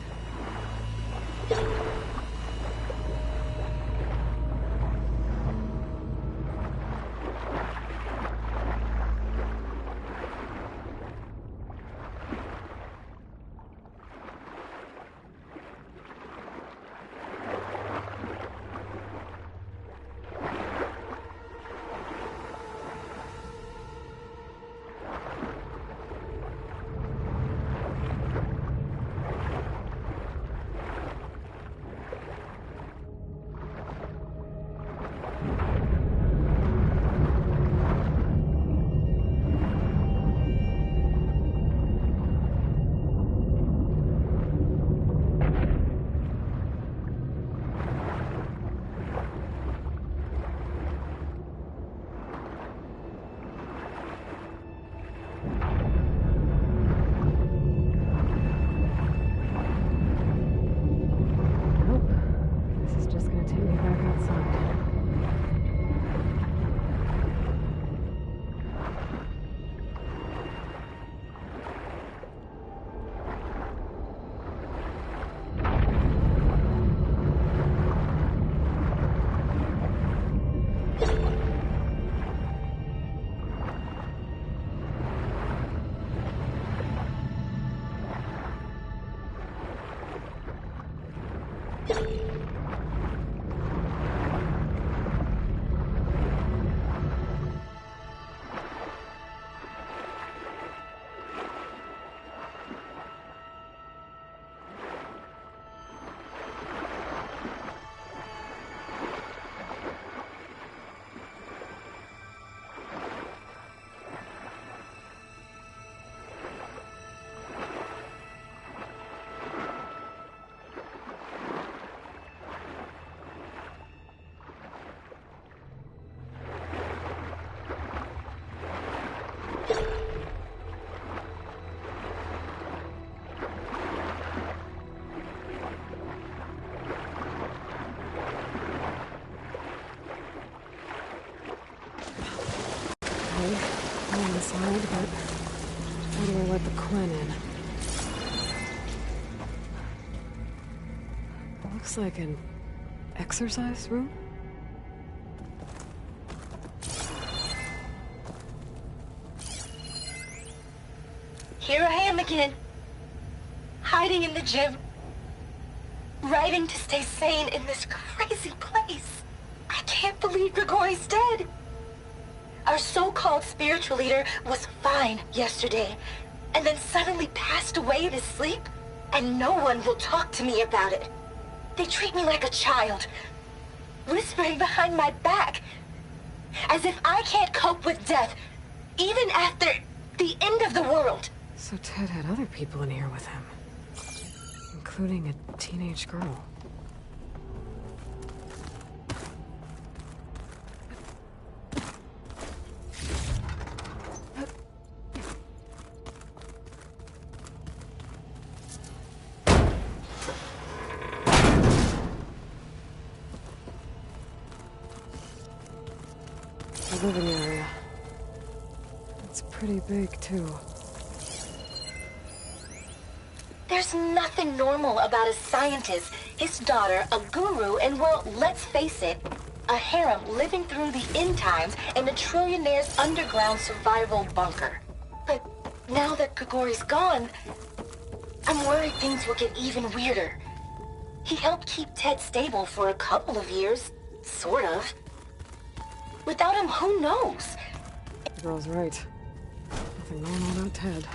Inside, but how do I let the Quen in? It looks like an exercise room? Here I am again. Hiding in the gym. Writing to stay sane in this crazy place. I can't believe Grigori's dead. Our so-called spiritual leader was fine yesterday, and then suddenly passed away in his sleep, and no one will talk to me about it. They treat me like a child, whispering behind my back, as if I can't cope with death, even after the end of the world. So Ted had other people in here with him, including a teenage girl. The living area. It's pretty big, too. There's nothing normal about a scientist, his daughter, a guru, and well, let's face it, a harem living through the end times in a trillionaire's underground survival bunker. But now that Grigori's gone, I'm worried things will get even weirder. He helped keep Ted stable for a couple of years, sort of. Without him, who knows? The girl's right. Nothing normal about Ted.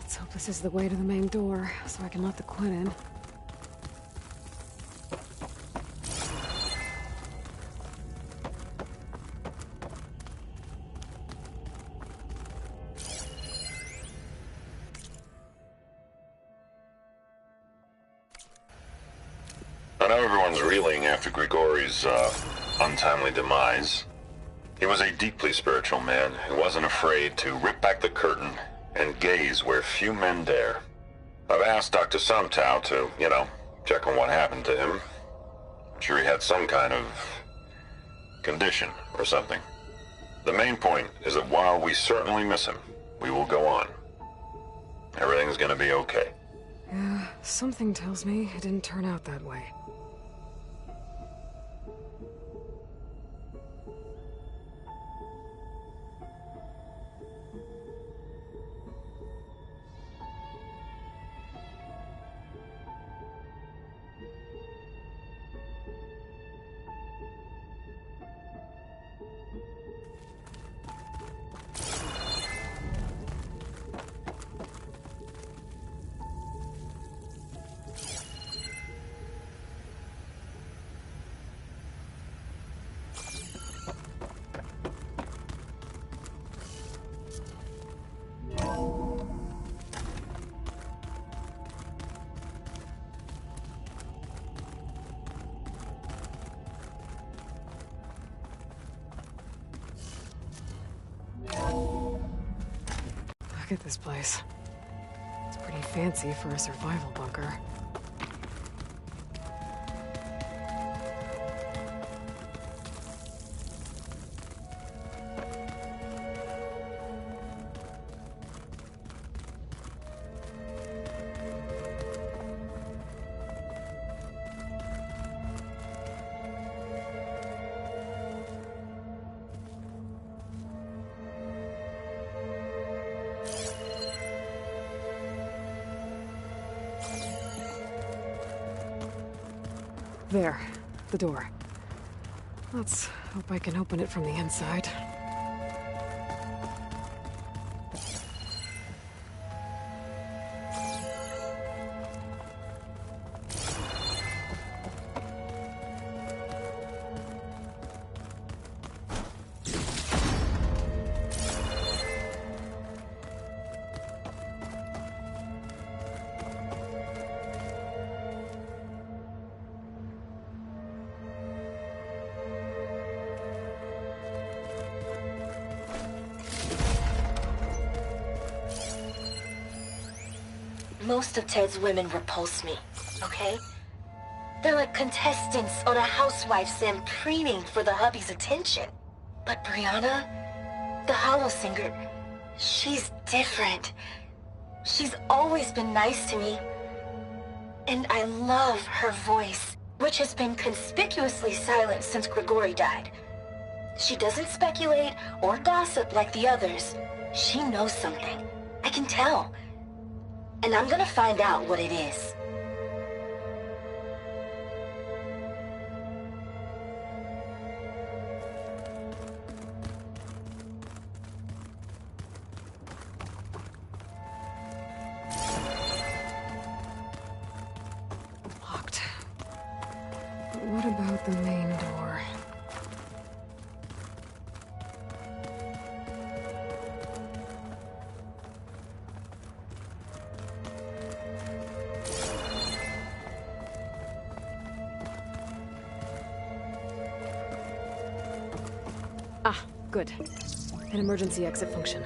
Let's hope this is the way to the main door, so I can let the Quinn in. I know everyone's reeling after Grigori's untimely demise. He was a deeply spiritual man who wasn't afraid to rip back the curtain and gaze where few men dare. I've asked Dr. Sumtow to, check on what happened to him. I'm sure he had some kind of condition or something. The main point is that while we certainly miss him, we will go on. Everything's gonna be okay. Yeah, something tells me it didn't turn out that way. Look at this place. It's pretty fancy for a survival bunker. There, the door. Let's hope I can open it from the inside. Most of Ted's women repulse me, okay? They're like contestants on a housewife sim preening for the hubby's attention. But Brianna, the Hollow Singer, she's different. She's always been nice to me. And I love her voice, which has been conspicuously silent since Grigori died. She doesn't speculate or gossip like the others. She knows something. I can tell. And I'm gonna find out what it is. Locked. But what about the main door? Ah, good. An emergency exit function.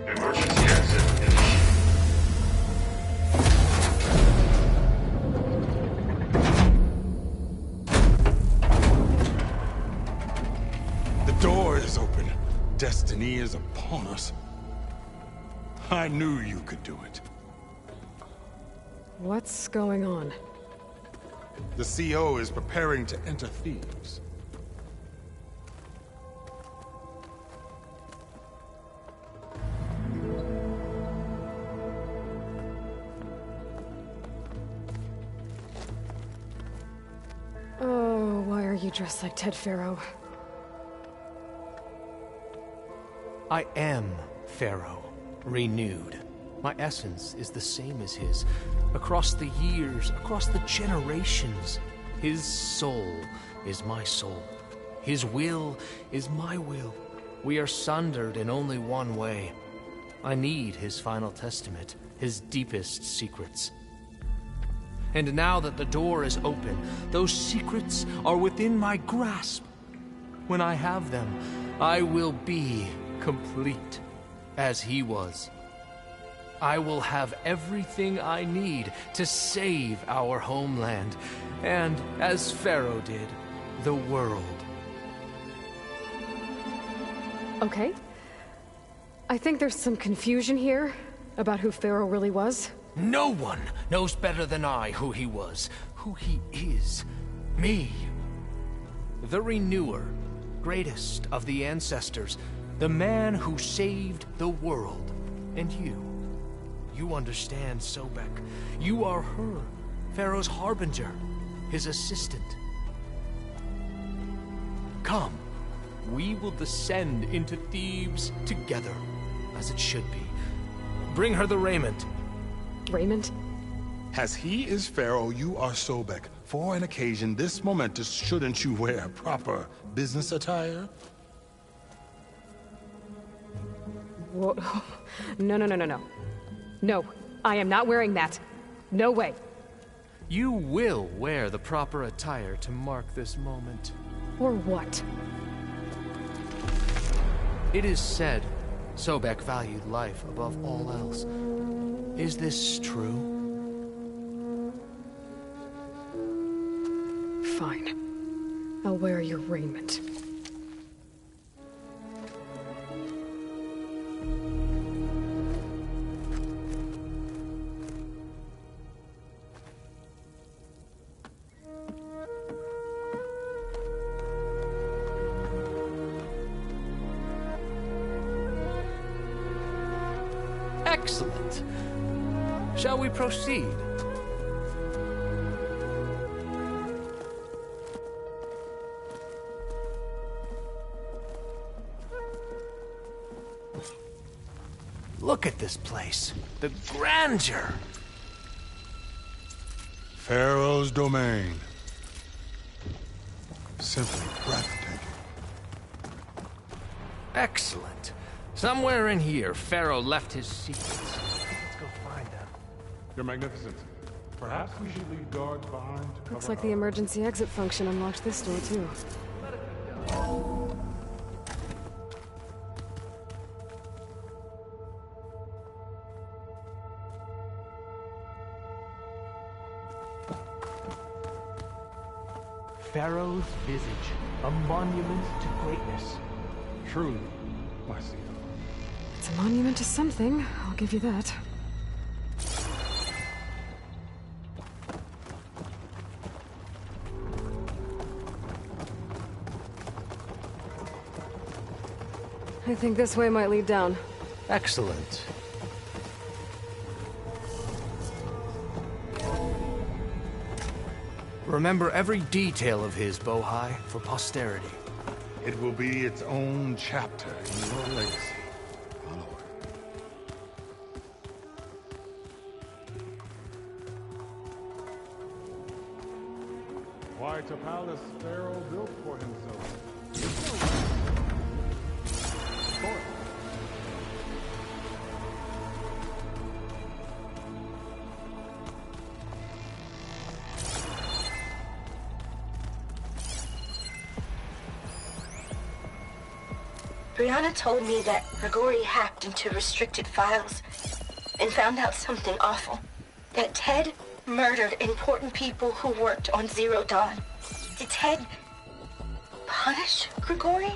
Emergency exit. The door is open. Destiny is upon us. I knew you could do it. What's going on? The CO is preparing to enter Thebes. Oh, why are you dressed like Ted Faro? I am Pharaoh, renewed. My essence is the same as his. Across the years, across the generations, his soul is my soul. His will is my will. We are sundered in only one way. I need his final testament, his deepest secrets. And now that the door is open, those secrets are within my grasp. When I have them, I will be complete, as he was. I will have everything I need to save our homeland, and, as Pharaoh did, the world. Okay. I think there's some confusion here about who Pharaoh really was. No one knows better than I who he was, who he is. Me. The Renewer, greatest of the ancestors, the man who saved the world. And you. You understand, Sobek. You are her, Pharaoh's harbinger, his assistant. Come, we will descend into Thebes together, as it should be. Bring her the raiment. Raiment? As he is Pharaoh, you are Sobek. For an occasion this momentous, shouldn't you wear proper business attire? Whoa. No. No, I am not wearing that. No way. You will wear the proper attire to mark this moment. Or what? It is said Sobek valued life above all else. Is this true? Fine. I'll wear your raiment. Excellent. Shall we proceed? Look at this place. The grandeur. Pharaoh's domain. Simply breathtaking. Excellent. Somewhere in here, Pharaoh left his secrets. Let's go find them. Your Magnificence, perhaps we should leave guards behind to cover Looks like the emergency exit function unlocked this door, too. Pharaoh's visage, a monument to greatness. Truly, my seal. It's a monument to something, I'll give you that. I think this way might lead down. Excellent. Remember every detail of his, Bohai, for posterity. It will be its own chapter in your legacy, my lord. Quite a palace Pharaoh built for himself. Brianna told me that Grigori hacked into restricted files and found out something awful. That Ted murdered important people who worked on Zero Dawn. Did Ted punish Grigori?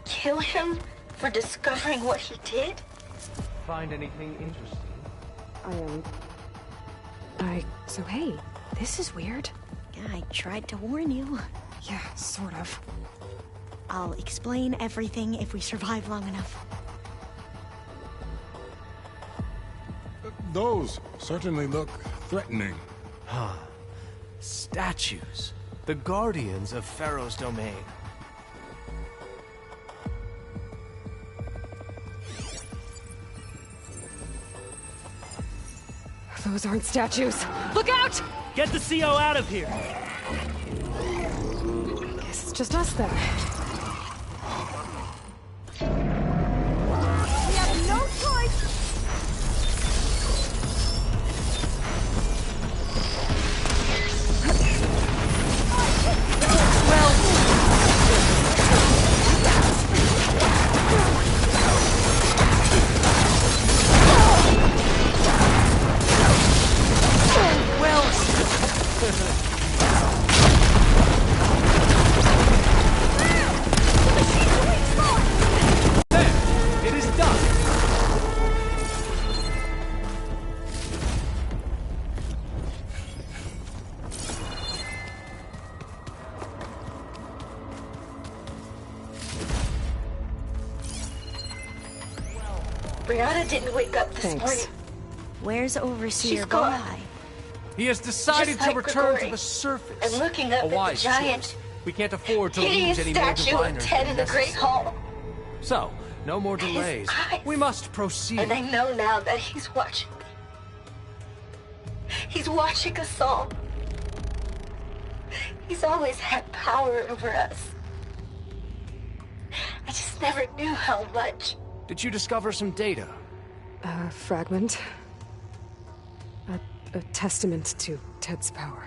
Kill him for discovering what he did? Find anything interesting? So hey, this is weird. Yeah, I tried to warn you. Yeah, sort of. I'll explain everything if we survive long enough. Those certainly look threatening. Huh. Statues. The guardians of Pharaoh's domain. Those aren't statues. Look out! Get the CO out of here! Guess it's just us then. We have no choice! Brianna didn't wake up this Thanks. morning. Where's Overseer She's gone. Bohai? He has decided Just like to return Grigori. to the surface. And looking up A at the wise giant, choice. We can't afford to lose hideous any more statue of diviners Ted than in the Great necessary. Hall. So, no more His delays. eyes. We must proceed. And I know now that he's watching. He's watching us all. He's always had power over us. I just never knew how much. Did you discover some data? A fragment. A testament to Ted's power.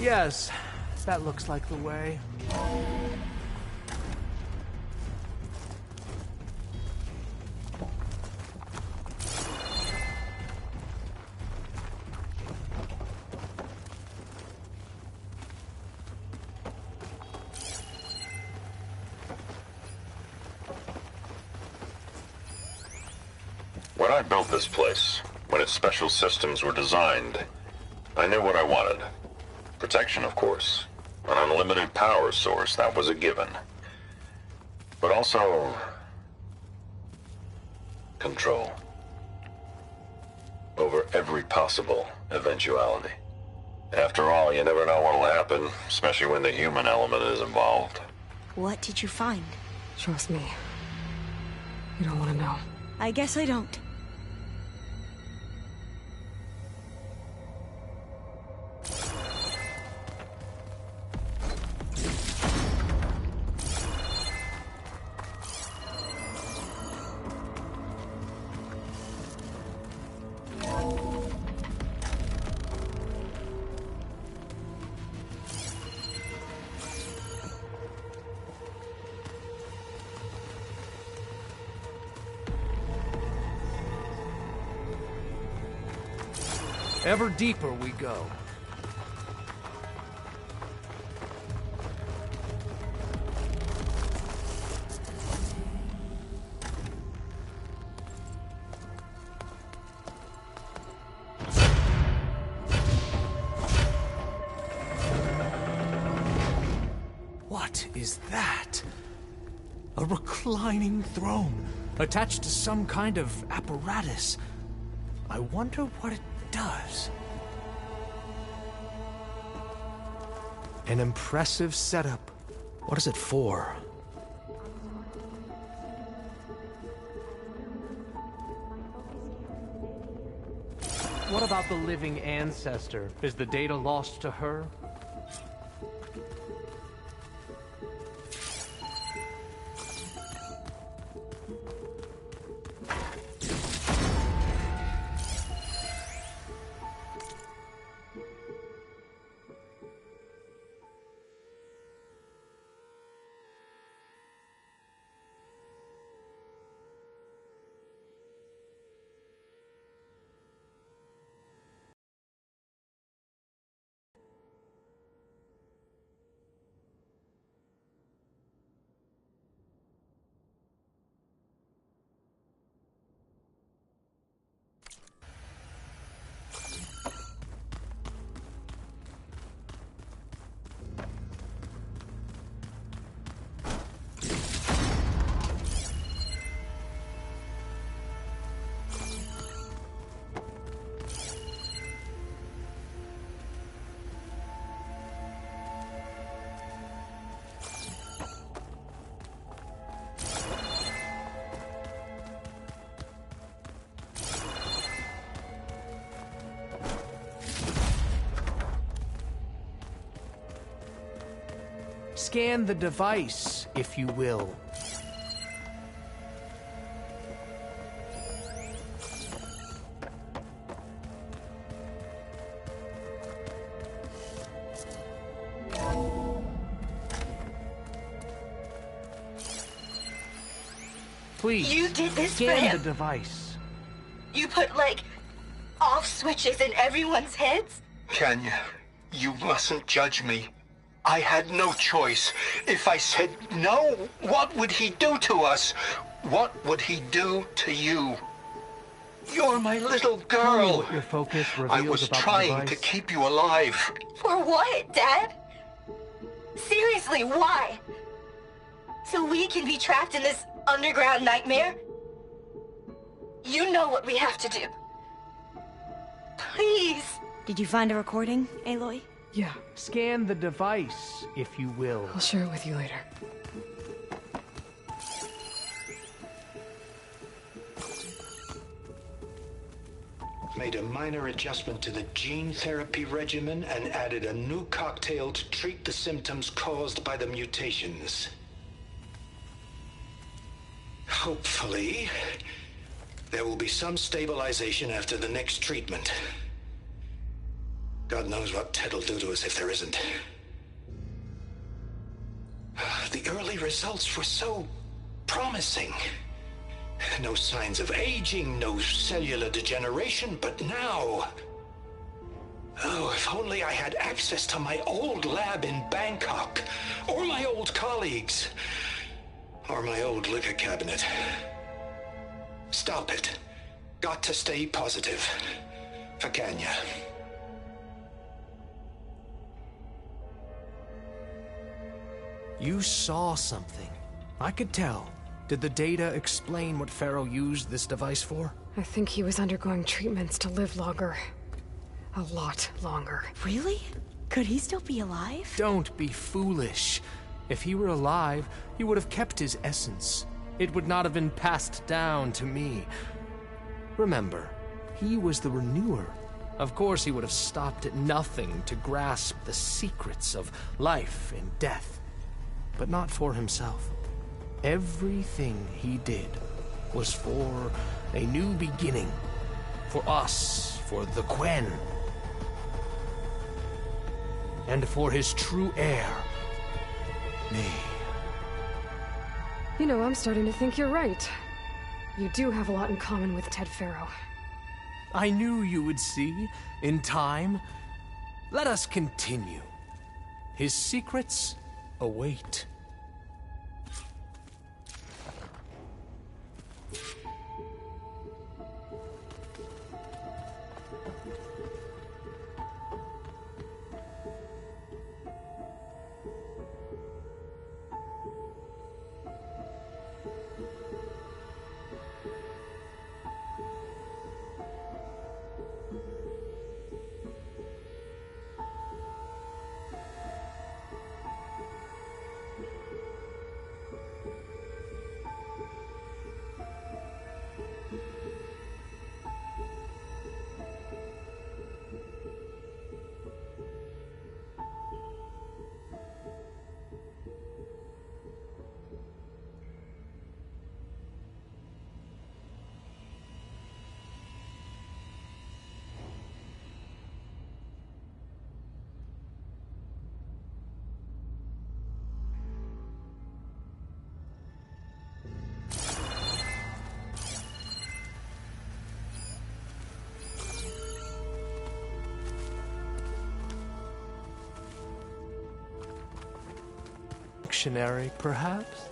Yes, that looks like the way. When I built this place, when its special systems were designed, I knew what I wanted. Protection, of course. An unlimited power source, that was a given. But also... control. Over every possible eventuality. After all, you never know what'll happen, especially when the human element is involved. What did you find? Trust me. You don't want to know. I guess I don't. Ever deeper we go. What is that? A reclining throne, attached to some kind of apparatus. I wonder what it does. An impressive setup. What is it for? What about the living ancestor? Is the data lost to her? Scan the device, if you will. Please, you did this for scan him. the device. You put, like, off switches in everyone's heads? Kenya, you mustn't judge me. I had no choice. If I said no, what would he do to us? What would he do to you? You're my little Tell me girl. what your focus I reveals was about the trying to device. keep you alive. For what, Dad? Seriously, why? So we can be trapped in this underground nightmare? You know what we have to do. Please. Did you find a recording, Aloy? Yeah. Scan the device, if you will. I'll share it with you later. Made a minor adjustment to the gene therapy regimen and added a new cocktail to treat the symptoms caused by the mutations. Hopefully, there will be some stabilization after the next treatment. God knows what Ted will do to us if there isn't. The early results were so promising. No signs of aging, no cellular degeneration, but now... Oh, if only I had access to my old lab in Bangkok, or my old colleagues, or my old liquor cabinet. Stop it. Got to stay positive. For Kenya. You saw something. I could tell. Did the data explain what Pharaoh used this device for? I think he was undergoing treatments to live longer. A lot longer. Really? Could he still be alive? Don't be foolish. If he were alive, he would have kept his essence. It would not have been passed down to me. Remember, he was the renewer. Of course he would have stopped at nothing to grasp the secrets of life and death. But not for himself. Everything he did was for a new beginning. For us, for the Quen. And for his true heir, me. You know, I'm starting to think you're right. You do have a lot in common with Ted Pharaoh. I knew you would see, in time. Let us continue. His secrets await. Dictionary, perhaps?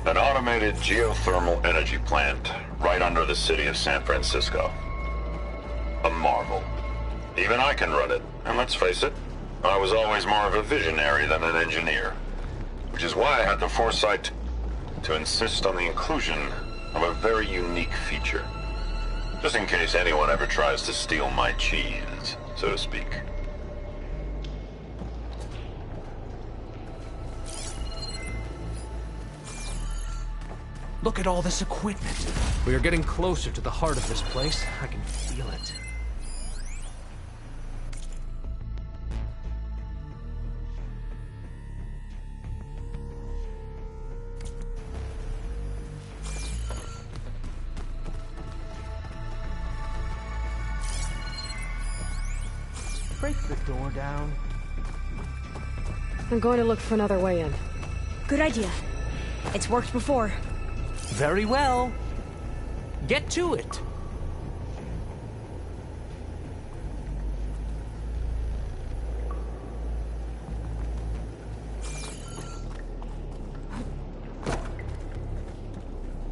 An automated geothermal energy plant right under the city of San Francisco. A marvel. Even I can run it, and let's face it, I was always more of a visionary than an engineer. Which is why I had the foresight to insist on the inclusion of a very unique feature. Just in case anyone ever tries to steal my cheese, so to speak. Look at all this equipment. We are getting closer to the heart of this place. I can feel it. Break the door down. I'm going to look for another way in. Good idea. It's worked before. Very well. Get to it.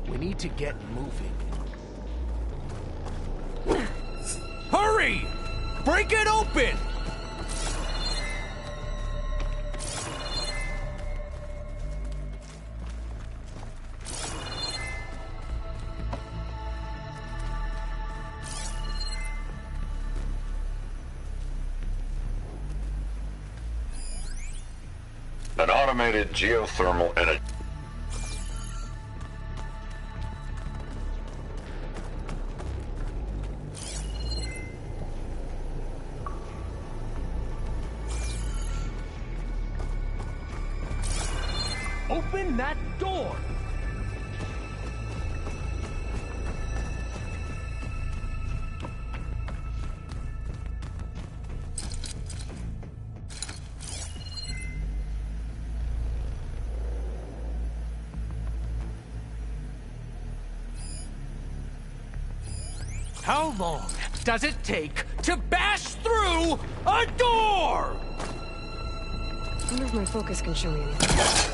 We need to get moving. Hurry! Break it open! An automated geothermal energy. Open that door! How long does it take to bash through a door? I wonder if my focus can show me anything.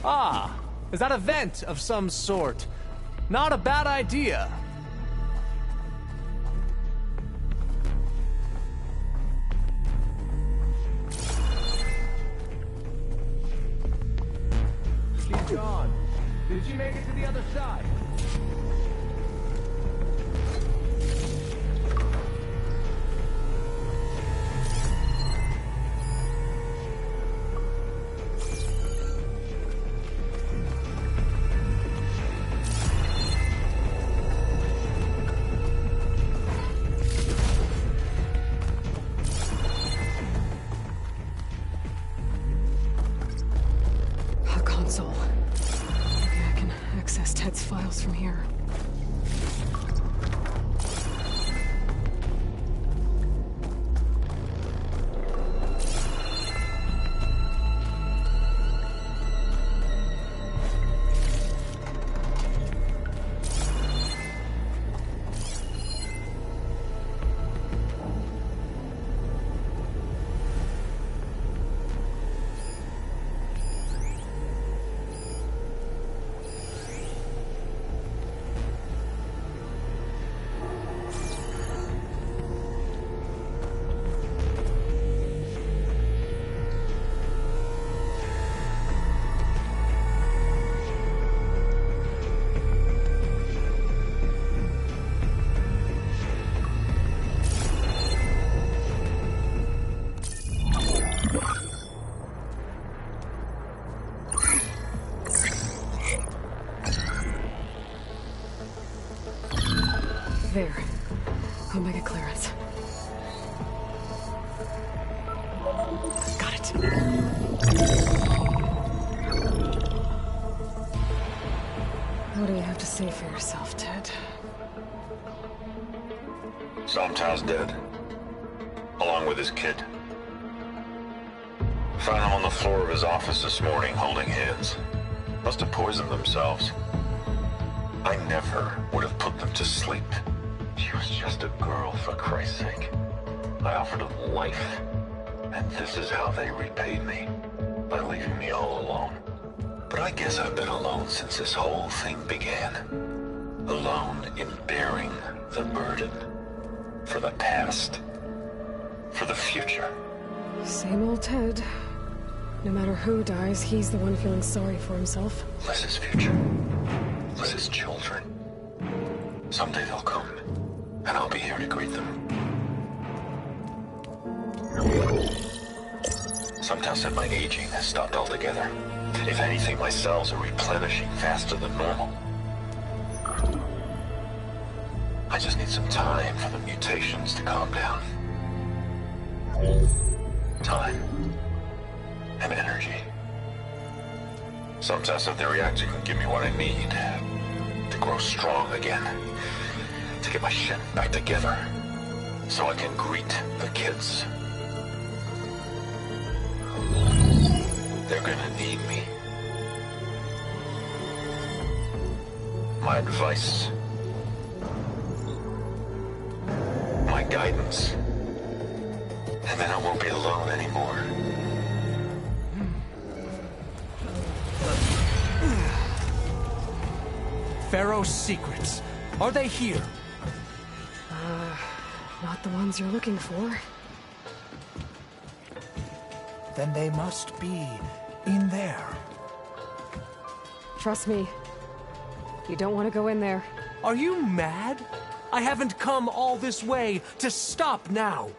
Ah, is that a vent of some sort? Not a bad idea. She's gone. Did she make it to the other side? A console. Maybe I can access Ted's files from here. There. Omega clearance. Got it. What do you have to say for yourself, Ted? Somtow's dead. Along with his kid. Found them on the floor of his office this morning, holding hands. Must have poisoned themselves. I never would have put them to sleep. She was just a girl, for Christ's sake. I offered them life, and this is how they repaid me, by leaving me all alone. But I guess I've been alone since this whole thing began. Alone in bearing the burden. For the past. For the future. Same old Ted. No matter who dies, he's the one feeling sorry for himself. Liz's future. Liz's children. Someday they'll come, and I'll be here to greet them. Somtow said my aging has stopped altogether. If anything, my cells are replenishing faster than normal. I just need some time for the mutations to calm down. Time. And energy. Somtow said the reactor can give me what I need to grow strong again. To get my shit back together. So I can greet the kids. They're gonna need me. My advice. My guidance. And then I won't be alone anymore. Pharaoh's secrets. Are they here? Not the ones you're looking for. Then they must be in there. Trust me. You don't want to go in there. Are you mad? I haven't come all this way to stop now.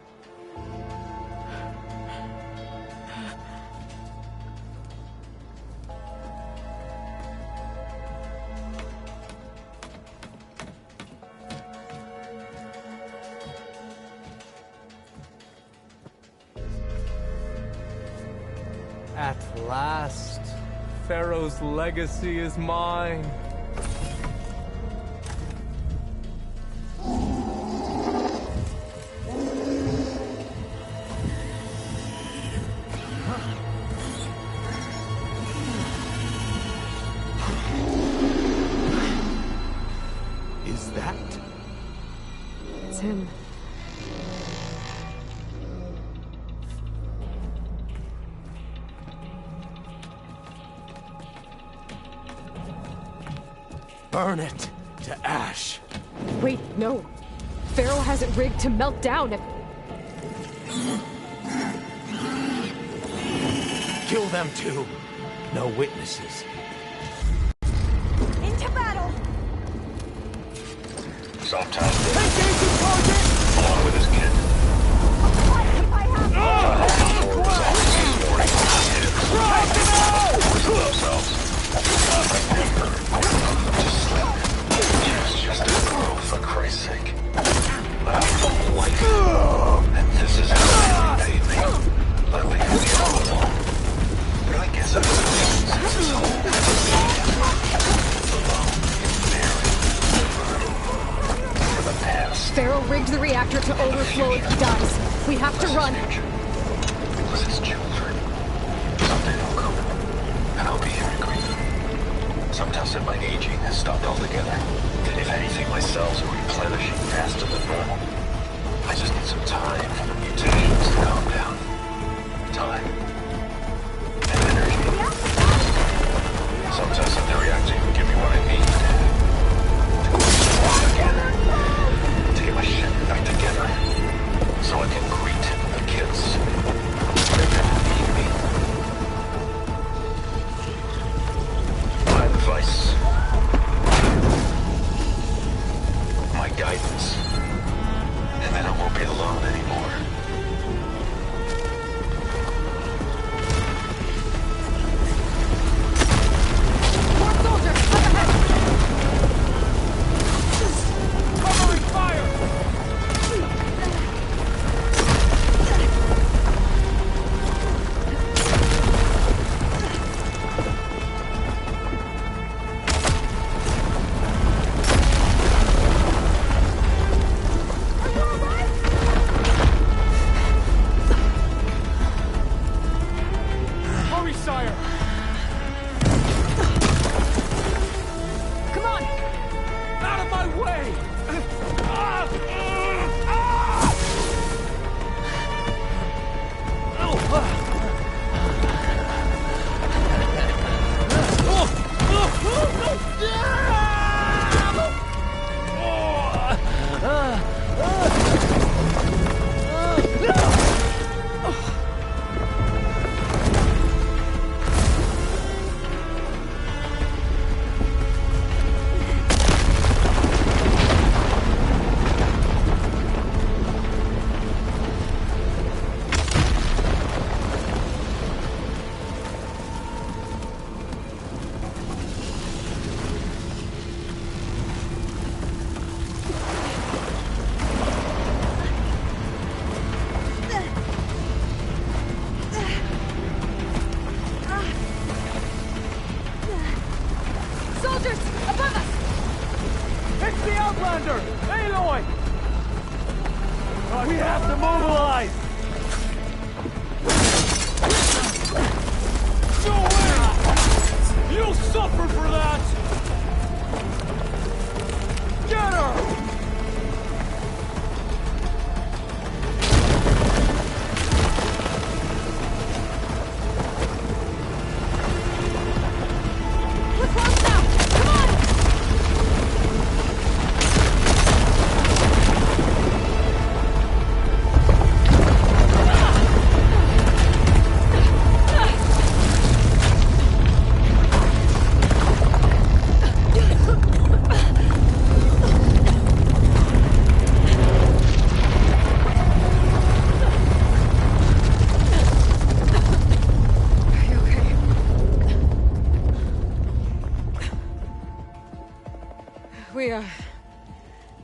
At last, Pharaoh's legacy is mine. Is that? It's him. Burn it to ash. Wait, no. Pharaoh has it rigged to melt down if... Kill them too. No witnesses. Into battle! Sometimes along with his kid. Just a girl, for Christ's sake. My whole life. And this is how they repaid me. By leaving me all alone. But I guess I was since his whole for the past. Pharaoh rigged the reactor to overflow if he dies. We have to run. It was his children. Someday they'll come. And I'll be here to greet them. Sometimes my aging has stopped altogether. If anything, my cells are replenishing faster than normal. I just need some time for the mutations to calm down. Time. And energy. Sometimes the reactor can give me what I need. To go strong again. To get my shit back together. So I can greet the kids. They're gonna need me. My advice. My guidance. And then I won't be alone anymore. More soldiers! Up ahead! Covering fire! Hurry, sire! Come on! Out of my way! Soldiers! Above us! It's the Outlander! Aloy! We have to mobilize! No way! You'll suffer for that! Get her! We're close now! Come on!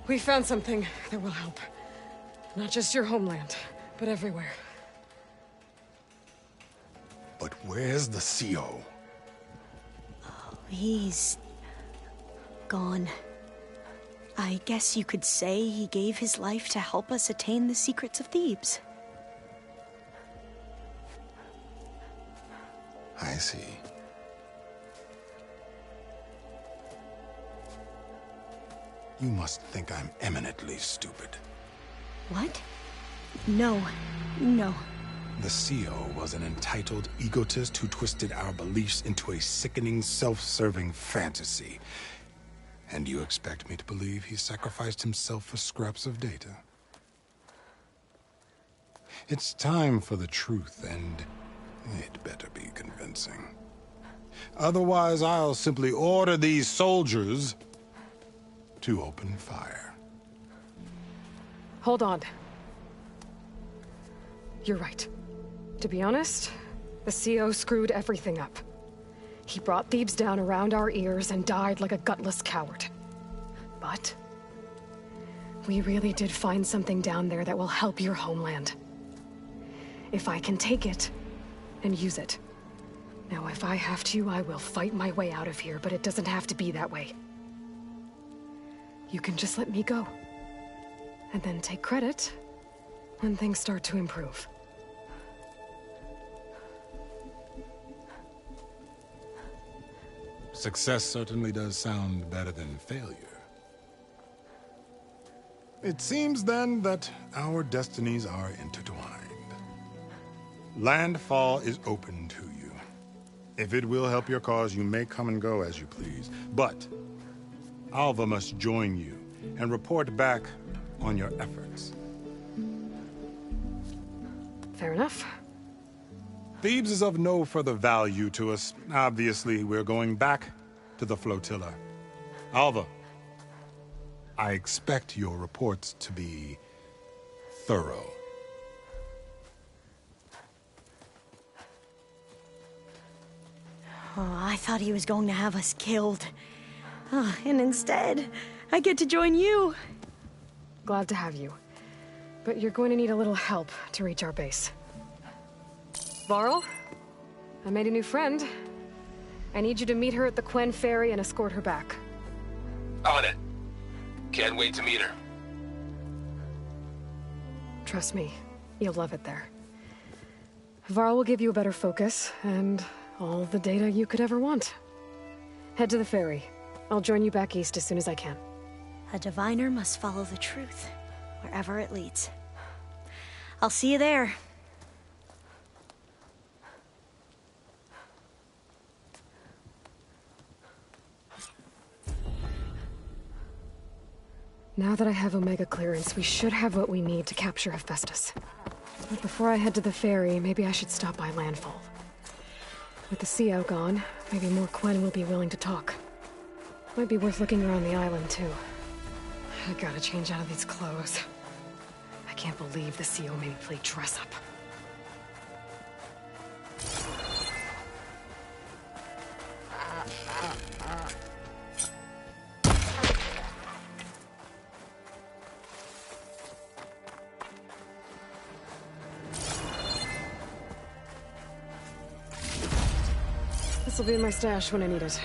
We found something that will help. Not just your homeland, but everywhere. But where's the CO? He's gone. I guess you could say he gave his life to help us attain the secrets of Thebes. I see. You must think I'm eminently stupid. What? No. No. The CO was an entitled egotist who twisted our beliefs into a sickening, self-serving fantasy. And you expect me to believe he sacrificed himself for scraps of data? It's time for the truth, and it better be convincing. Otherwise, I'll simply order these soldiers to open fire. Hold on. You're right. To be honest, the CO screwed everything up. He brought Thebes down around our ears and died like a gutless coward. But we really did find something down there that will help your homeland. If I can take it and use it. Now, if I have to, I will fight my way out of here, but it doesn't have to be that way. You can just let me go. And then take credit when things start to improve. Success certainly does sound better than failure. It seems then that our destinies are intertwined. Landfall is open to you. If it will help your cause, you may come and go as you please. But Alva must join you and report back on your efforts. Fair enough. Thebes is of no further value to us. Obviously, we're going back to the flotilla. Alva, I expect your reports to be thorough. Oh, I thought he was going to have us killed. Oh, and instead, I get to join you. Glad to have you. But you're going to need a little help to reach our base. Varl, I made a new friend. I need you to meet her at the Quen Ferry and escort her back. On it. Can't wait to meet her. Trust me, you'll love it there. Varl will give you a better focus, and all the data you could ever want. Head to the ferry. I'll join you back east as soon as I can. A diviner must follow the truth, wherever it leads. I'll see you there. Now that I have Omega clearance, we should have what we need to capture Hephaestus. But before I head to the ferry, maybe I should stop by Landfall. With the CO gone, maybe more Quen will be willing to talk. Might be worth looking around the island, too. I gotta change out of these clothes. I can't believe the CO made me play dress up. This'll be in my stash when I need it.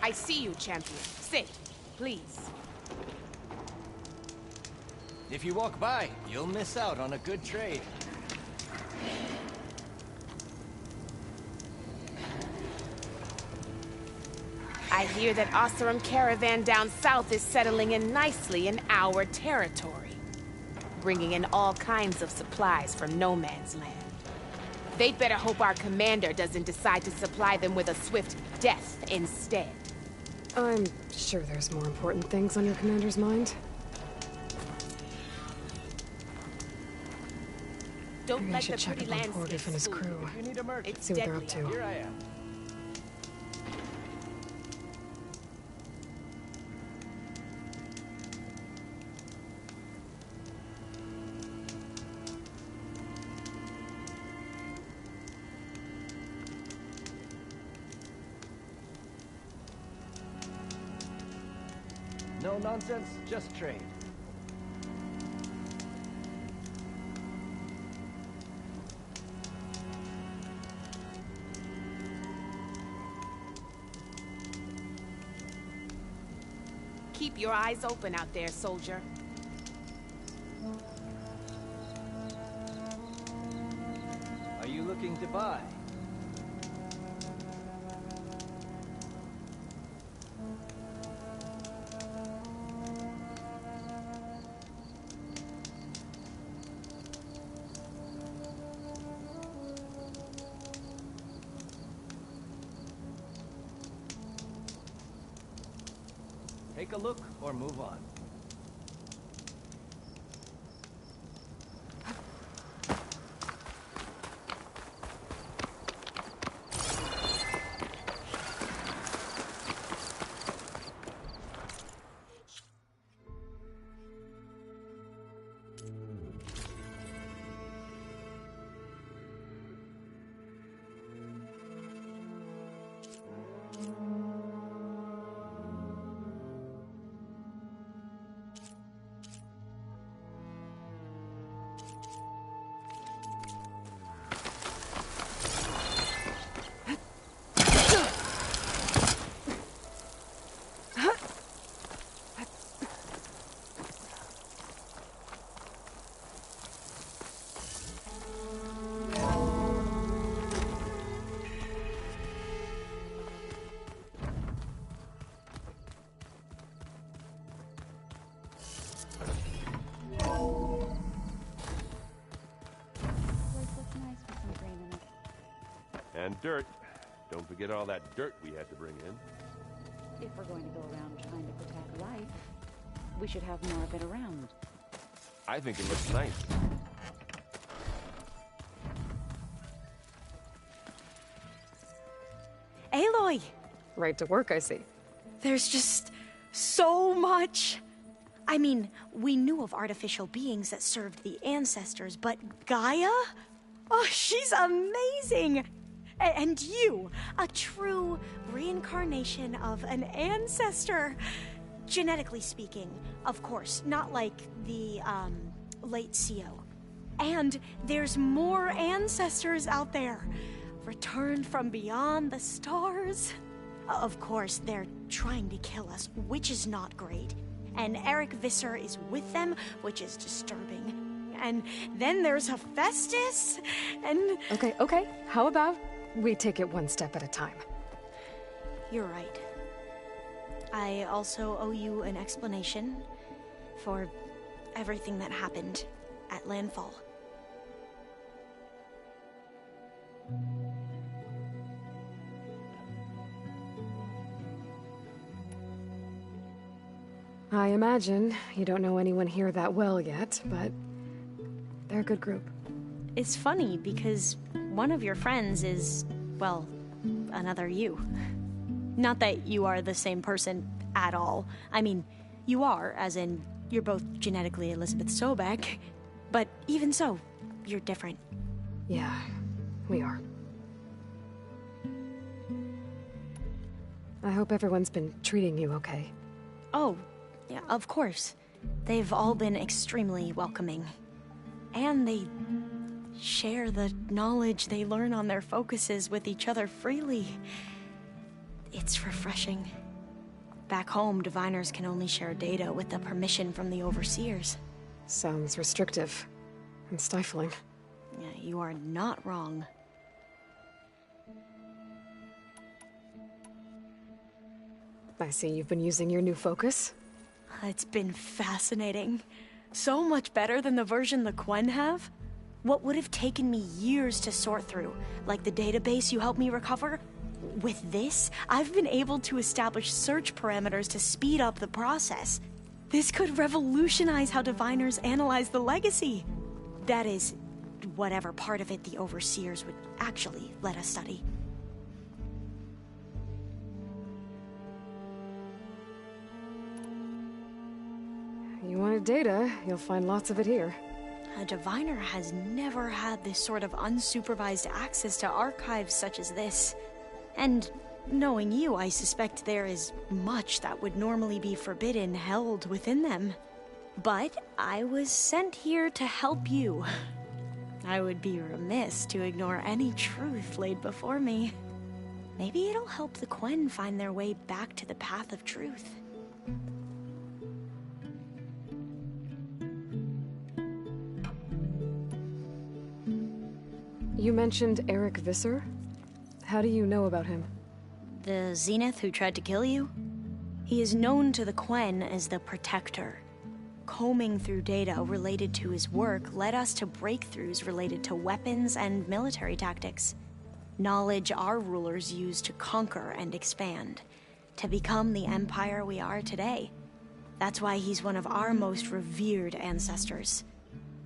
I see you, champion. Sit, please. If you walk by, you'll miss out on a good trade. I hear that Oseram caravan down south is settling in nicely in our territory, bringing in all kinds of supplies from no man's land. They'd better hope our commander doesn't decide to supply them with a swift death instead. I'm sure there's more important things on your commander's mind. Don't Maybe I let should the check pretty up on landscape Porgif and his fool crew. You need a merchant. See what they're up to. Here I am. No nonsense, just trade. Keep your eyes open out there, soldier. Are you looking to buy? Take a look or move on. And dirt. Don't forget all that dirt we had to bring in. If we're going to go around trying to protect life, we should have more of it around. I think it looks nice. Aloy! Right to work, I see. There's just so much. I mean, we knew of artificial beings that served the ancestors, but Gaia? Oh, she's amazing! And you, a true reincarnation of an ancestor. Genetically speaking, of course, not like the, late CO. And there's more ancestors out there, returned from beyond the stars. Of course, they're trying to kill us, which is not great. And Eric Visser is with them, which is disturbing. And then there's Hephaestus, and... Okay. How about we take it one step at a time? You're right. I also owe you an explanation for everything that happened at Landfall. I imagine you don't know anyone here that well yet, but they're a good group. It's funny because one of your friends is, well, another you. Not that you are the same person at all. I mean, you are, as in, you're both genetically Elizabeth Sobek, but even so, you're different. Yeah, we are. I hope everyone's been treating you okay. Oh, yeah, of course. They've all been extremely welcoming. And they share the knowledge they learn on their focuses with each other freely. It's refreshing. Back home, diviners can only share data with the permission from the overseers. Sounds restrictive and stifling. Yeah, you are not wrong. I see you've been using your new focus. It's been fascinating. So much better than the version the Quen have. What would have taken me years to sort through, like the database you helped me recover, with this, I've been able to establish search parameters to speed up the process. This could revolutionize how diviners analyze the legacy. That is, whatever part of it the overseers would actually let us study. You wanted data, you'll find lots of it here. A diviner has never had this sort of unsupervised access to archives such as this. And knowing you, I suspect there is much that would normally be forbidden held within them. But I was sent here to help you. I would be remiss to ignore any truth laid before me. Maybe it'll help the Quen find their way back to the path of truth. You mentioned Eric Visser? How do you know about him? The Zenith who tried to kill you? He is known to the Quen as the Protector. Combing through data related to his work led us to breakthroughs related to weapons and military tactics. Knowledge our rulers used to conquer and expand, to become the empire we are today. That's why he's one of our most revered ancestors.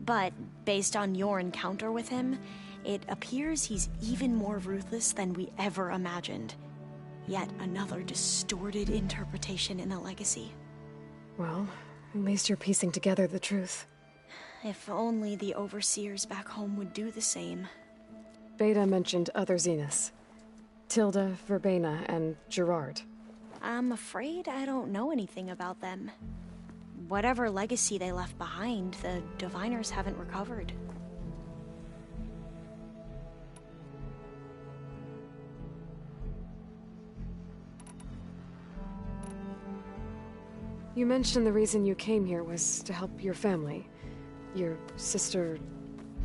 But, based on your encounter with him, it appears he's even more ruthless than we ever imagined. Yet another distorted interpretation in the legacy. Well, at least you're piecing together the truth. If only the overseers back home would do the same. Beta mentioned other Zeniths. Tilda, Verbena, and Gerard. I'm afraid I don't know anything about them. Whatever legacy they left behind, the diviners haven't recovered. You mentioned the reason you came here was to help your family. Your sister...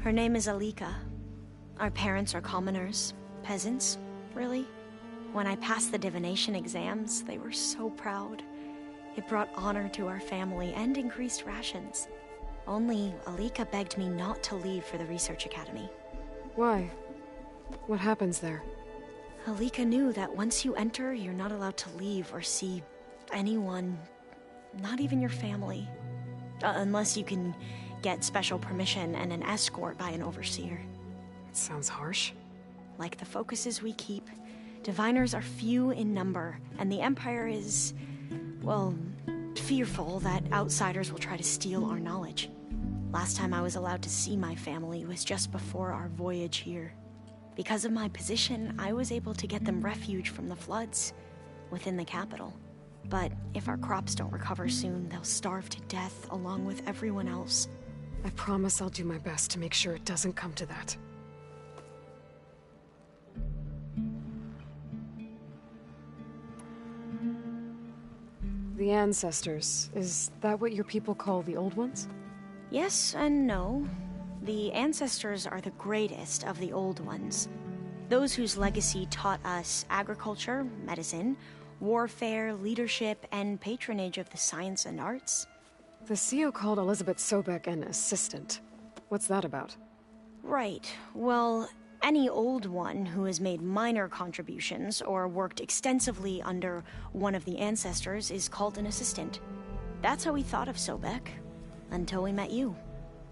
Her name is Alika. Our parents are commoners. Peasants, really. When I passed the divination exams, they were so proud. It brought honor to our family and increased rations. Only Alika begged me not to leave for the research academy. Why? What happens there? Alika knew that once you enter, you're not allowed to leave or see anyone, not even your family. Unless you can get special permission and an escort by an overseer. It sounds harsh. Like the focuses we keep, diviners are few in number, and the Empire is, well, fearful that outsiders will try to steal our knowledge. Last time I was allowed to see my family was just before our voyage here. Because of my position, I was able to get them refuge from the floods within the capital. But if our crops don't recover soon, they'll starve to death along with everyone else. I promise I'll do my best to make sure it doesn't come to that. The Ancestors, is that what your people call the Old Ones? Yes and no. The Ancestors are the greatest of the Old Ones. Those whose legacy taught us agriculture, medicine, warfare, leadership, and patronage of the science and arts. The CEO called Elizabeth Sobek an assistant. What's that about? Right. Well, any Old One who has made minor contributions or worked extensively under one of the Ancestors is called an assistant. That's how we thought of Sobek, until we met you.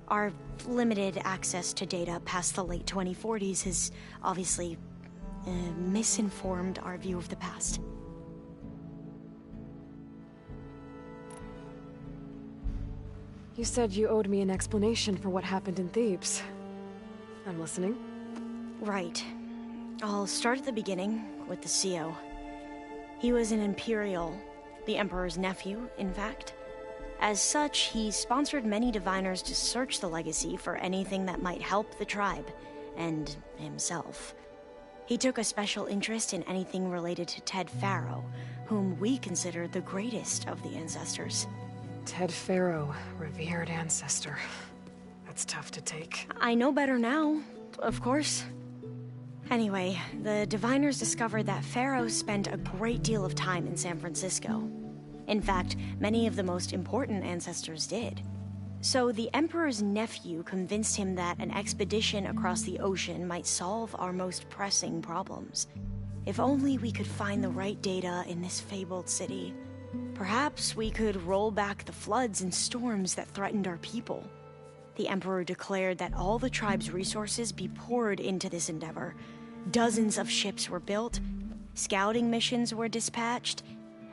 Our limited access to data past the late 2040s has obviously misinformed our view of the past. You said you owed me an explanation for what happened in Thebes. I'm listening. Right. I'll start at the beginning, with the CEO. He was an Imperial, the Emperor's nephew, in fact. As such, he sponsored many diviners to search the legacy for anything that might help the tribe, and himself. He took a special interest in anything related to Ted Faro, whom we consider the greatest of the ancestors. Ted Faro, revered ancestor. That's tough to take. I know better now, of course. Anyway, the diviners discovered that Faro spent a great deal of time in San Francisco. In fact, many of the most important ancestors did. So the Emperor's nephew convinced him that an expedition across the ocean might solve our most pressing problems. If only we could find the right data in this fabled city. Perhaps we could roll back the floods and storms that threatened our people. The Emperor declared that all the tribe's resources be poured into this endeavor. Dozens of ships were built, scouting missions were dispatched,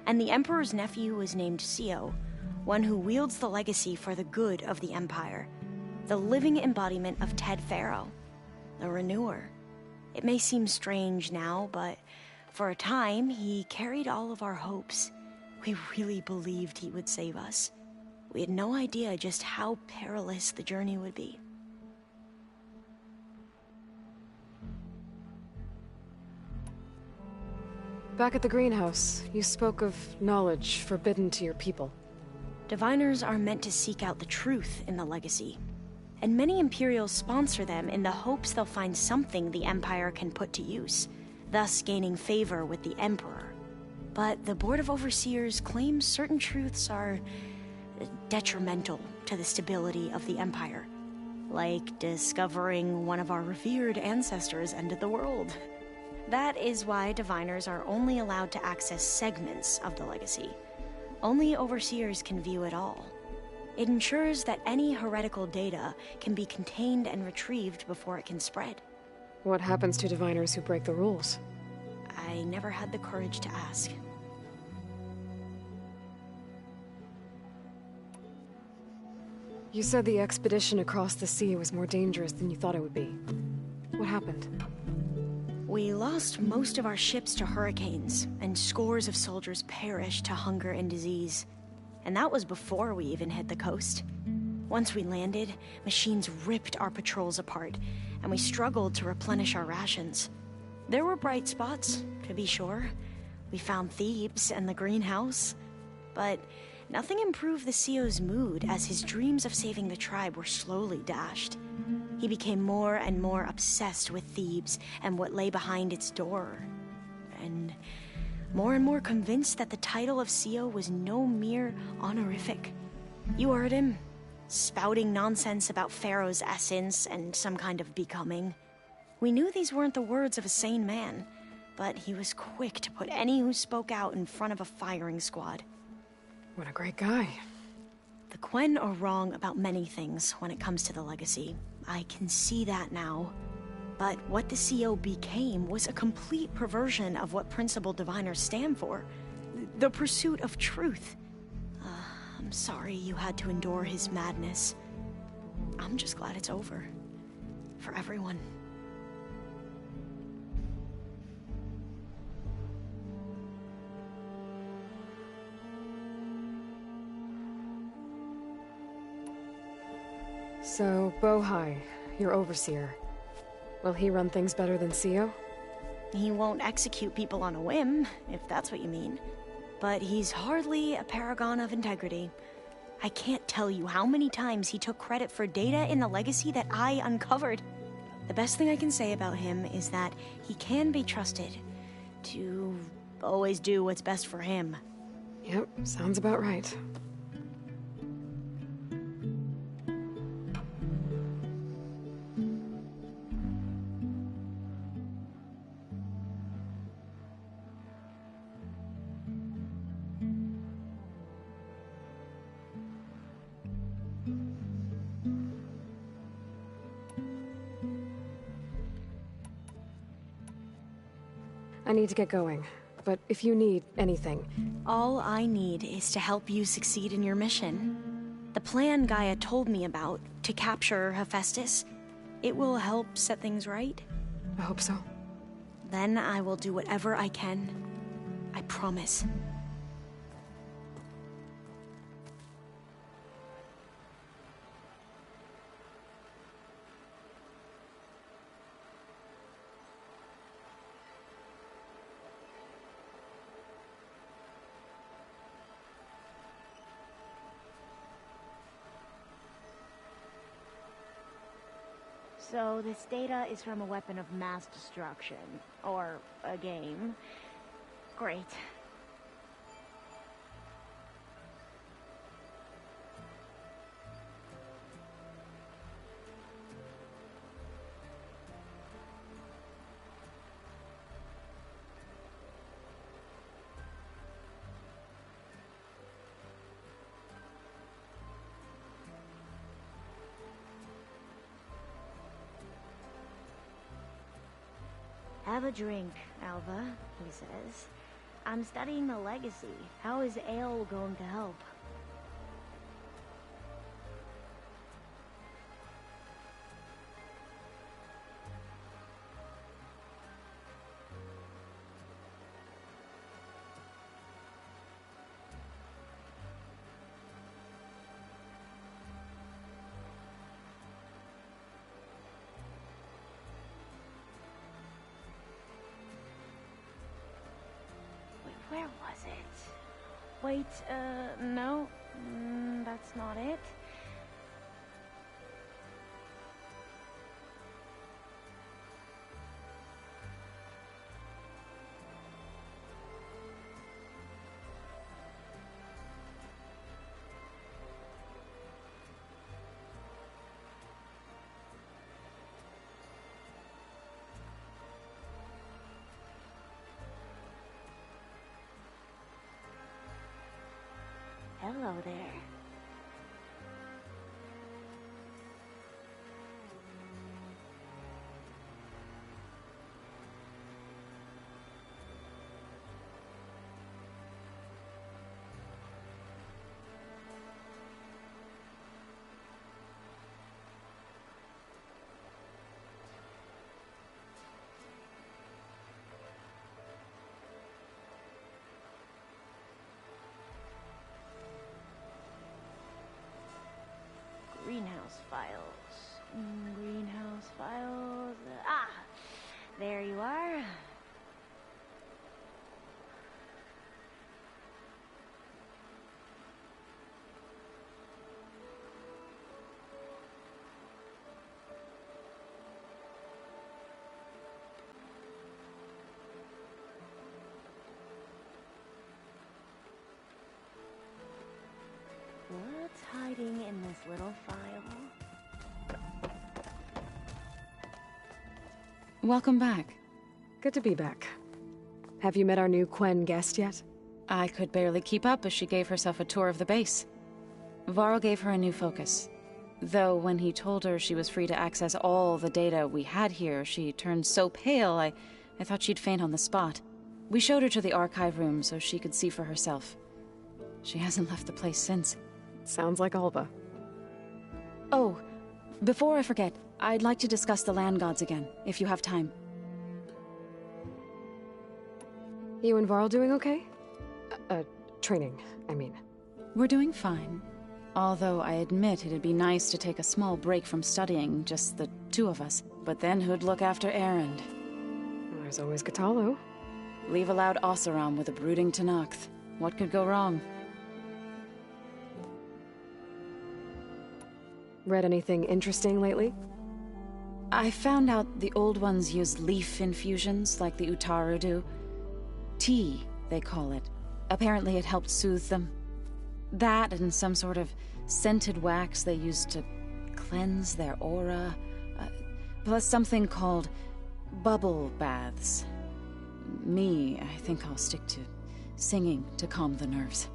and the Emperor's nephew was named Sio, one who wields the legacy for the good of the Empire, the living embodiment of Ted Faro, the Renewer. It may seem strange now, but for a time, he carried all of our hopes. We really believed he would save us. We had no idea just how perilous the journey would be. Back at the greenhouse, you spoke of knowledge forbidden to your people. Diviners are meant to seek out the truth in the legacy, and many Imperials sponsor them in the hopes they'll find something the Empire can put to use, thus gaining favor with the Emperor. But the Board of Overseers claims certain truths are detrimental to the stability of the Empire, like discovering one of our revered ancestors ended the world. That is why Diviners are only allowed to access segments of the legacy. Only Overseers can view it all. It ensures that any heretical data can be contained and retrieved before it can spread. What happens to Diviners who break the rules? I never had the courage to ask. You said the expedition across the sea was more dangerous than you thought it would be. What happened? We lost most of our ships to hurricanes, and scores of soldiers perished to hunger and disease. And that was before we even hit the coast. Once we landed, machines ripped our patrols apart, and we struggled to replenish our rations. There were bright spots, to be sure. We found Thebes and the greenhouse, but nothing improved the CEO's mood as his dreams of saving the tribe were slowly dashed. He became more and more obsessed with Thebes and what lay behind its door. And more convinced that the title of CEO was no mere honorific. You heard him, spouting nonsense about Pharaoh's essence and some kind of becoming. We knew these weren't the words of a sane man, but he was quick to put any who spoke out in front of a firing squad. What a great guy. The Quen are wrong about many things when it comes to the legacy. I can see that now. But what the CEO became was a complete perversion of what Principal Diviners stand for. The pursuit of truth. I'm sorry you had to endure his madness. I'm just glad it's over. For everyone. So, Bohai, your overseer. Will he run things better than CEO? He won't execute people on a whim, if that's what you mean. But he's hardly a paragon of integrity. I can't tell you how many times he took credit for data in the legacy that I uncovered. The best thing I can say about him is that he can be trusted to always do what's best for him. Yep, sounds about right. I need to get going, but if you need anything... All I need is to help you succeed in your mission. The plan Gaia told me about, to capture Hephaestus, it will help set things right. I hope so. Then I will do whatever I can. I promise. So this data is from a weapon of mass destruction. Or a game. Great. Have a drink, Alva, he says. I'm studying the legacy. How is ale going to help? Where was it? Wait, no. That's not it. Hello there. Greenhouse files. Greenhouse files. Ah! There you are. What's hiding in this little file? Welcome back. Good to be back. Have you met our new Quen guest yet? I could barely keep up as she gave herself a tour of the base. Varl gave her a new focus. Though when he told her she was free to access all the data we had here, she turned so pale I thought she'd faint on the spot. We showed her to the archive room so she could see for herself. She hasn't left the place since. Sounds like Alva. Oh, before I forget, I'd like to discuss the land gods again, if you have time. You and Varl doing okay? Training, I mean. We're doing fine. Although I admit it'd be nice to take a small break from studying, just the two of us. But then who'd look after Erend? There's always Kotallo. Leave allowed Oseram with a brooding Tenakth. What could go wrong? Read anything interesting lately? I found out the old ones used leaf infusions like the Utaru do. Tea, they call it. Apparently it helped soothe them. That and some sort of scented wax they used to cleanse their aura. Plus something called bubble baths. Me, I think I'll stick to singing to calm the nerves.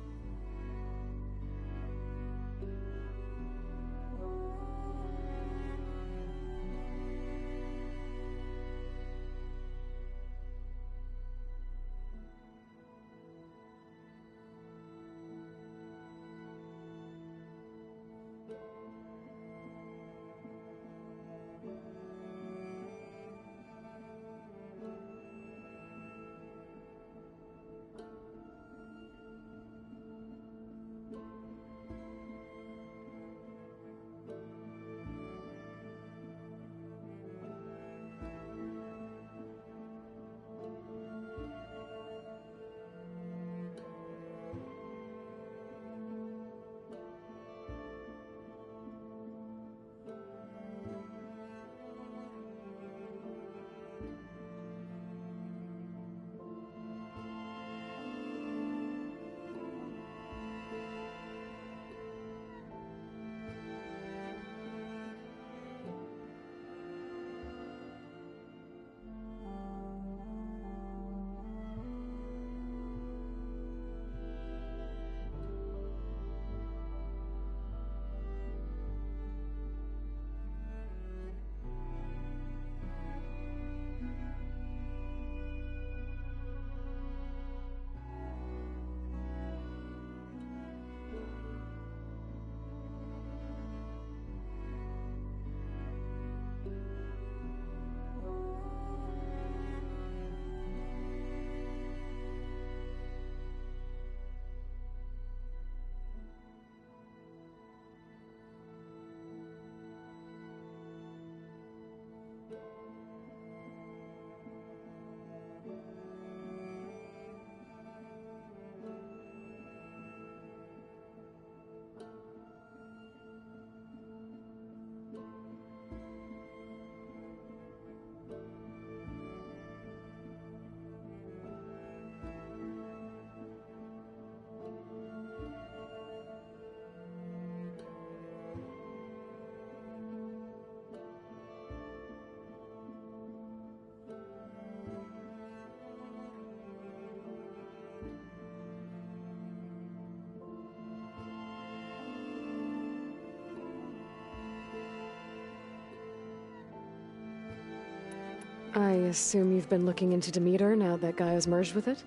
I assume you've been looking into Demeter now that Gaia's merged with it?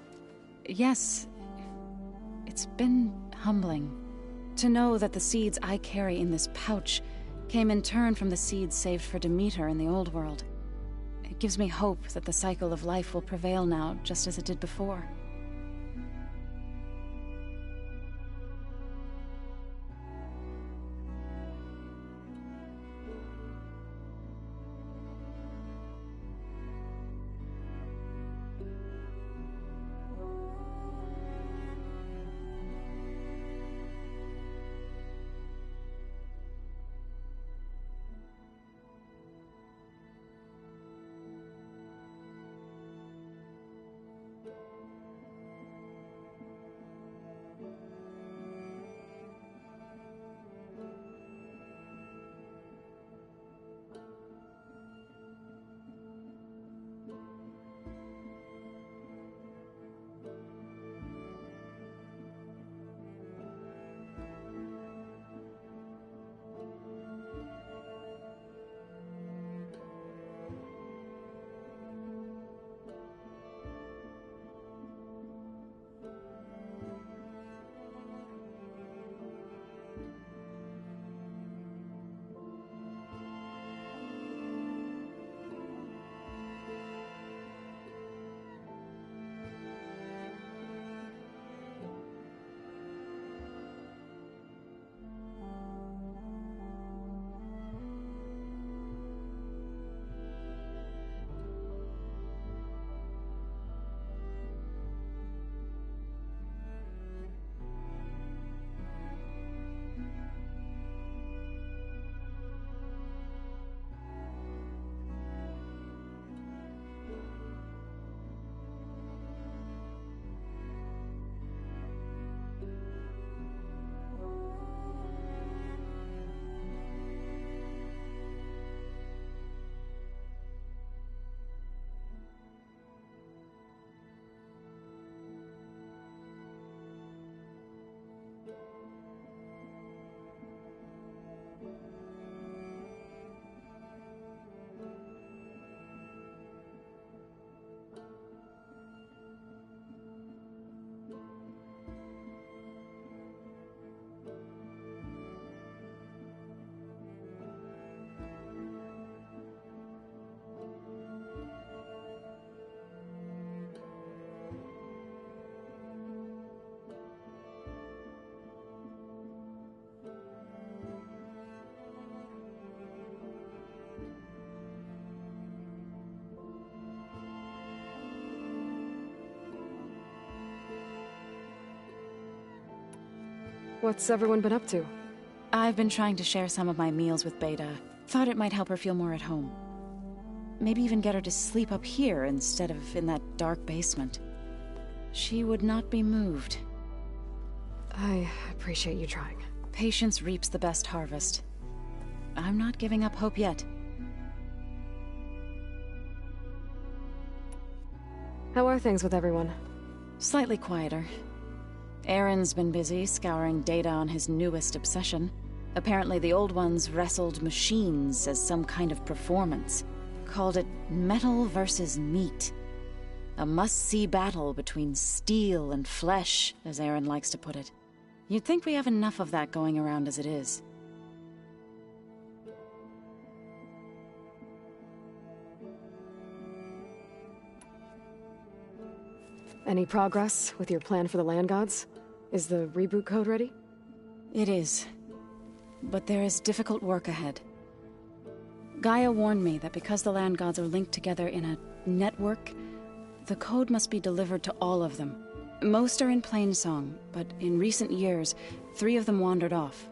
Yes. It's been humbling to know that the seeds I carry in this pouch came in turn from the seeds saved for Demeter in the old world. It gives me hope that the cycle of life will prevail now, just as it did before. What's everyone been up to? I've been trying to share some of my meals with Beta. Thought it might help her feel more at home. Maybe even get her to sleep up here instead of in that dark basement. She would not be moved. I appreciate you trying. Patience reaps the best harvest. I'm not giving up hope yet. How are things with everyone? Slightly quieter. Aaron's been busy scouring data on his newest obsession. Apparently the old ones wrestled machines as some kind of performance. Called it metal versus meat. A must-see battle between steel and flesh, as Aaron likes to put it. You'd think we have enough of that going around as it is. Any progress with your plan for the Land Gods? Is the reboot code ready? It is. But there is difficult work ahead. Gaia warned me that because the Land Gods are linked together in a network, the code must be delivered to all of them. Most are in Plainsong, but in recent years, 3 of them wandered off.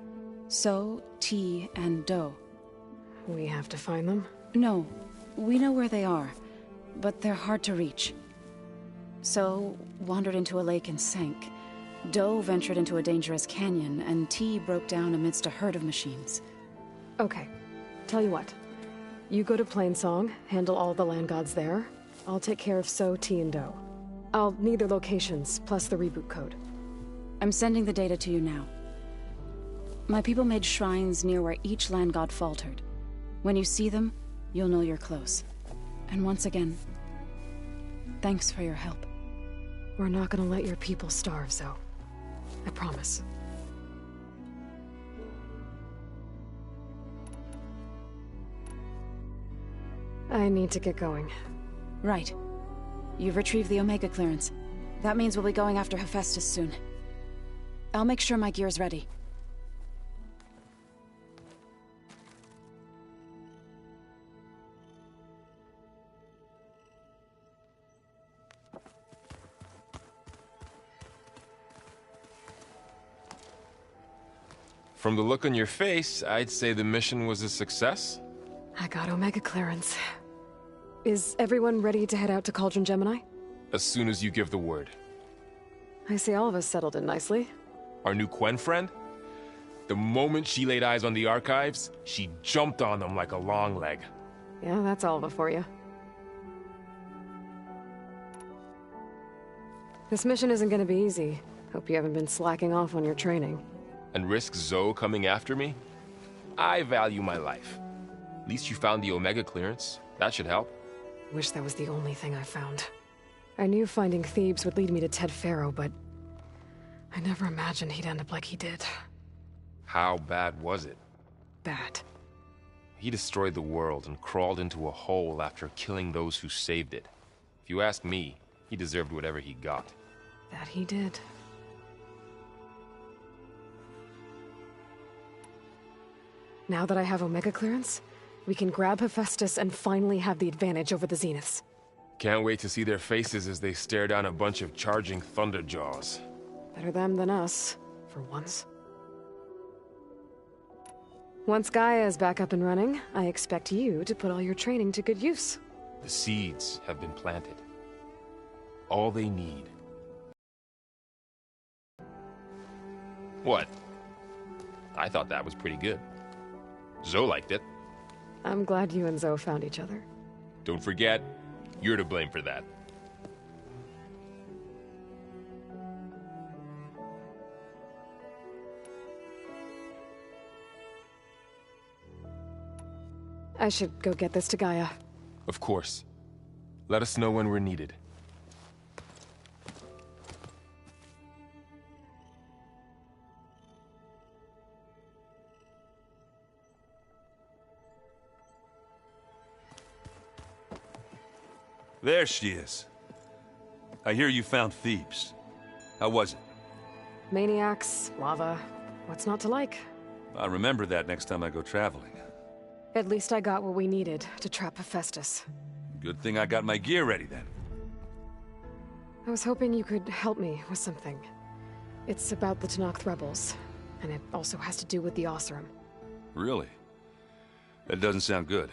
So, T, and Do. We have to find them? No. We know where they are, but they're hard to reach. So, wandered into a lake and sank. Do ventured into a dangerous canyon, and T broke down amidst a herd of machines. Okay. Tell you what. You go to Plainsong, handle all the Land Gods there. I'll take care of So, T, and Do. I'll need their locations, plus the reboot code. I'm sending the data to you now. My people made shrines near where each Land God faltered. When you see them, you'll know you're close. And once again, thanks for your help. We're not gonna let your people starve, Zoe. I promise. I need to get going. Right. You've retrieved the Omega clearance. That means we'll be going after Hephaestus soon. I'll make sure my gear's ready. From the look on your face, I'd say the mission was a success. I got Omega clearance. Is everyone ready to head out to Cauldron Gemini? As soon as you give the word. I see all of us settled in nicely. Our new Quen friend? The moment she laid eyes on the archives, she jumped on them like a long leg. Yeah, that's Alva for you. This mission isn't gonna be easy. Hope you haven't been slacking off on your training. And risk Zoe coming after me? I value my life. At least you found the Omega clearance. That should help. Wish that was the only thing I found. I knew finding Thebes would lead me to Ted Faro, but I never imagined he'd end up like he did. How bad was it? Bad. He destroyed the world and crawled into a hole after killing those who saved it. If you ask me, he deserved whatever he got. That he did. Now that I have Omega clearance, we can grab Hephaestus and finally have the advantage over the Zeniths. Can't wait to see their faces as they stare down a bunch of charging Thunderjaws. Better them than us, for once. Once Gaia is back up and running, I expect you to put all your training to good use. The seeds have been planted. All they need. What? I thought that was pretty good. Zoe liked it. I'm glad you and Zoe found each other. Don't forget, you're to blame for that. I should go get this to Gaia. Of course. Let us know when we're needed. There she is. I hear you found Thebes. How was it? Maniacs, lava, what's not to like? I'll remember that next time I go traveling. At least I got what we needed to trap Hephaestus. Good thing I got my gear ready then. I was hoping you could help me with something. It's about the Tenakth rebels, and it also has to do with the Oseram. Really? That doesn't sound good.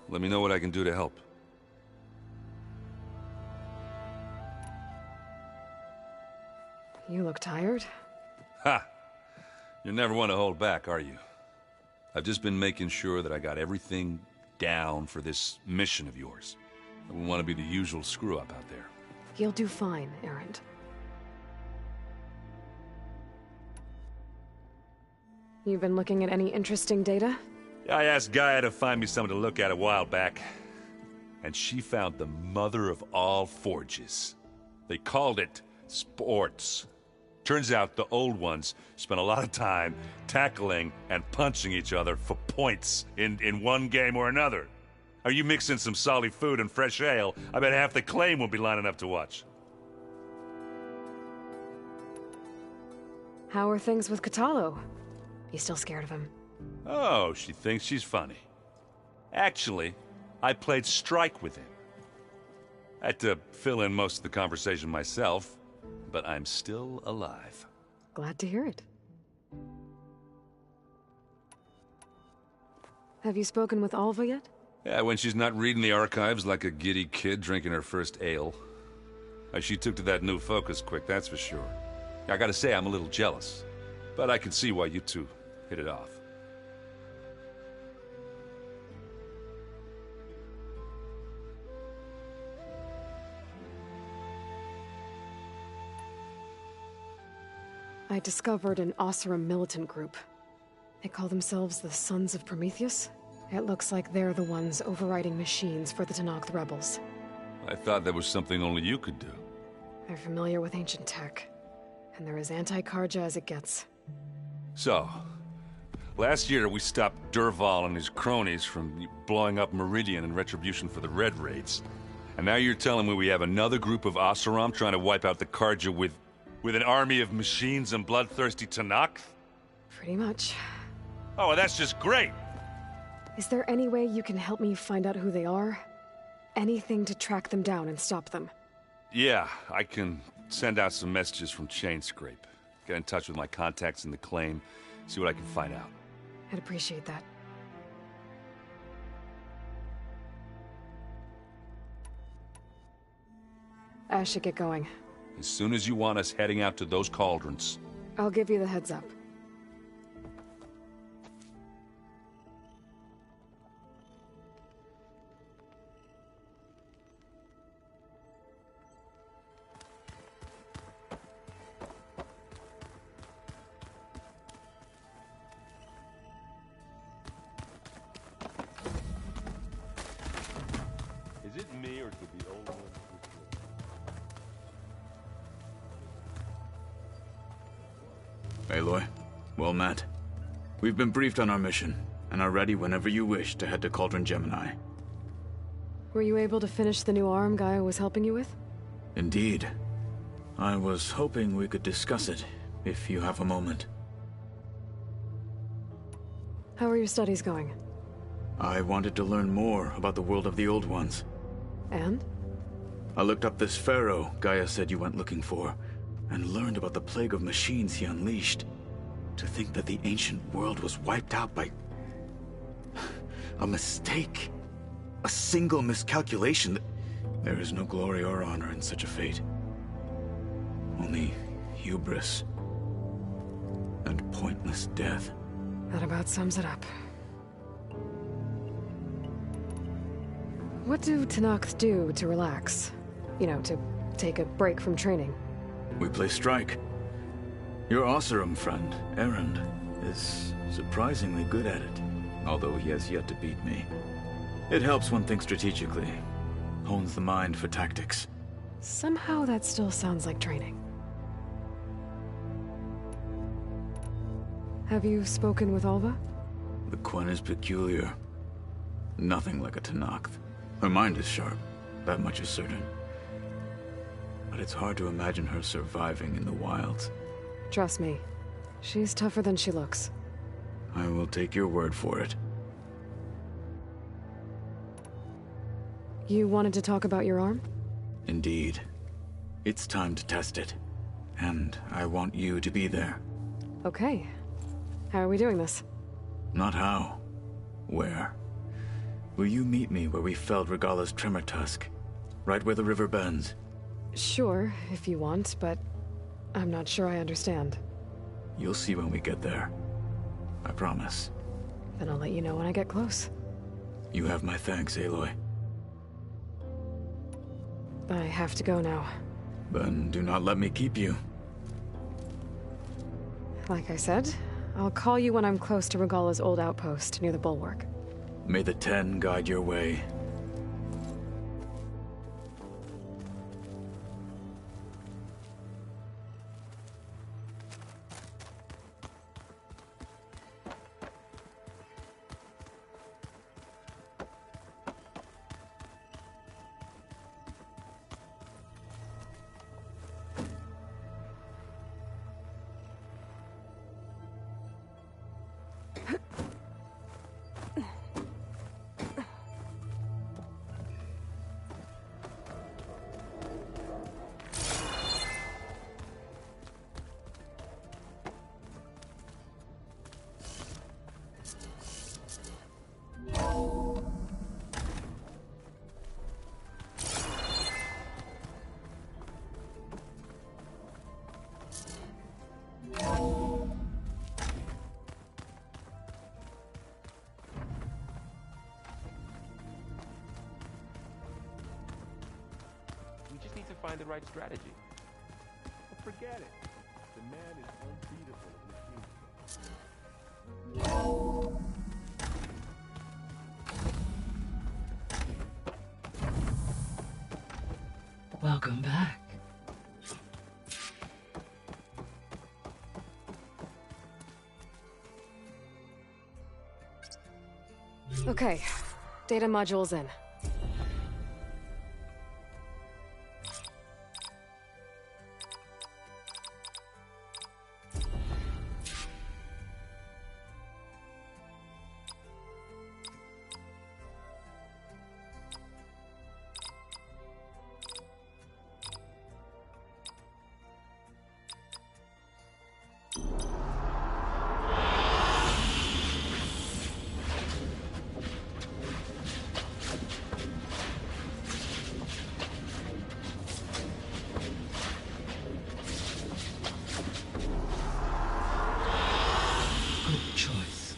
Let me know what I can do to help. You look tired. Ha! You never want to hold back, are you? I've just been making sure that I got everything down for this mission of yours. I wouldn't want to be the usual screw-up out there. You'll do fine, Erend. You've been looking at any interesting data? I asked Gaia to find me something to look at a while back, and she found the mother of all forges. They called it sports. Turns out the old ones spent a lot of time tackling and punching each other for points in one game or another. Are you mixing some solid food and fresh ale? I bet half the claim will be lining up to watch. How are things with Kotallo? You still scared of him? Oh, she thinks she's funny. Actually, I played strike with him. I had to fill in most of the conversation myself, but I'm still alive. Glad to hear it. Have you spoken with Alva yet? Yeah, when she's not reading the archives like a giddy kid drinking her first ale. She took to that new focus quick, that's for sure. I gotta say, I'm a little jealous. But I can see why you two hit it off. I discovered an Oseram militant group. They call themselves the Sons of Prometheus. It looks like they're the ones overriding machines for the Tenakth rebels. I thought that was something only you could do. They're familiar with ancient tech, and they're as anti-Karja as it gets. So, last year we stopped Durval and his cronies from blowing up Meridian in retribution for the Red Raids. And now you're telling me we have another group of Oseram trying to wipe out the Karja with an army of machines and bloodthirsty Tenakth? Pretty much. Oh, well, that's just great! Is there any way you can help me find out who they are? Anything to track them down and stop them? Yeah, I can send out some messages from Chainscrape. Get in touch with my contacts in the claim, see what I can find out. I'd appreciate that. I should get going. As soon as you want us heading out to those cauldrons. I'll give you the heads up. Is it me or did the old one? Aloy, well met. We've been briefed on our mission, and are ready whenever you wish to head to Cauldron Gemini. Were you able to finish the new arm Gaia was helping you with? Indeed. I was hoping we could discuss it, if you have a moment. How are your studies going? I wanted to learn more about the world of the Old Ones. And? I looked up this pharaoh Gaia said you went looking for, and learned about the plague of machines he unleashed. To think that the ancient world was wiped out by a mistake. A single miscalculation. There is no glory or honor in such a fate. Only hubris and pointless death. That about sums it up. What do Tenakth do to relax? You know, to take a break from training? We play strike. Your Oseram friend, Erend, is surprisingly good at it, although he has yet to beat me. It helps one think strategically, hones the mind for tactics. Somehow that still sounds like training. Have you spoken with Alva? The Quen is peculiar. Nothing like a Tenakth. Her mind is sharp, that much is certain. But it's hard to imagine her surviving in the wilds. Trust me, she's tougher than she looks. I will take your word for it. You wanted to talk about your arm? Indeed. It's time to test it. And I want you to be there. Okay. How are we doing this? Not how. Where? Will you meet me where we felled Regalla's tremor tusk? Right where the river bends? Sure, if you want, but I'm not sure I understand. You'll see when we get there. I promise. Then I'll let you know when I get close. You have my thanks, Aloy. I have to go now. Then do not let me keep you. Like I said, I'll call you when I'm close to Regalla's old outpost near the bulwark. May the Ten guide your way. We just need to find the right strategy. Well, forget it. The man is unbeatable at machine. Welcome back. Okay, data module's in. Good choice.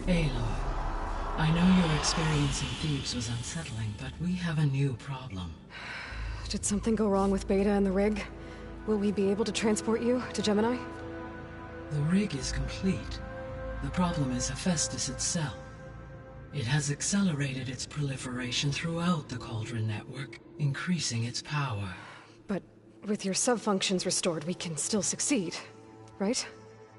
Aloy, I know your experience in Thebes was unsettling, but we have a new problem. Did something go wrong with Beta and the rig? Will we be able to transport you to Gemini? The rig is complete. The problem is Hephaestus itself. It has accelerated its proliferation throughout the Cauldron network, increasing its power. But with your sub-functions restored, we can still succeed, right?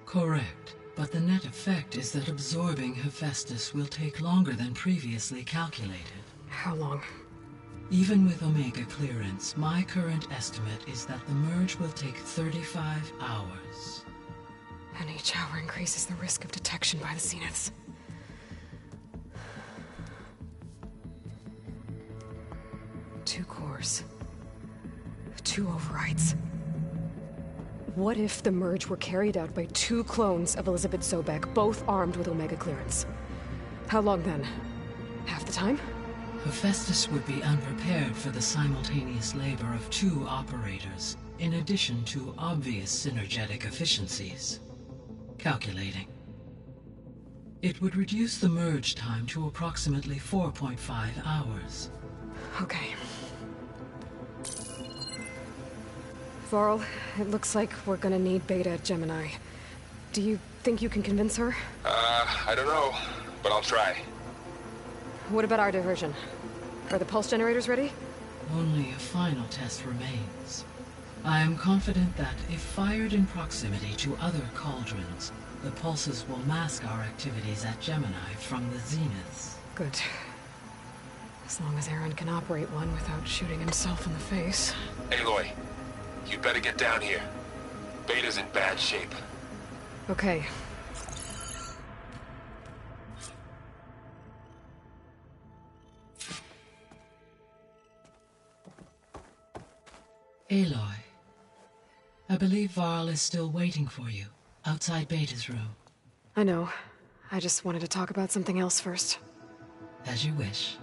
Correct. But the net effect is that absorbing Hephaestus will take longer than previously calculated. How long? Even with Omega clearance, my current estimate is that the merge will take 35 hours. And each hour increases the risk of detection by the Zeniths. Two cores. 2 overrides. What if the merge were carried out by 2 clones of Elizabeth Sobek, both armed with Omega clearance? How long then? Half the time? Hephaestus would be unprepared for the simultaneous labor of 2 operators, in addition to obvious synergetic efficiencies. Calculating. It would reduce the merge time to approximately 4.5 hours. Okay. Varl, it looks like we're gonna need Beta at Gemini. Do you think you can convince her? I don't know, but I'll try. What about our diversion? Are the pulse generators ready? Only a final test remains. I am confident that if fired in proximity to other cauldrons, the pulses will mask our activities at Gemini from the Zeniths. Good. As long as Aaron can operate one without shooting himself in the face. Aloy, you better get down here. Beta's in bad shape. Okay. Aloy, I believe Varl is still waiting for you, outside Beta's room. I know. I just wanted to talk about something else first. As you wish.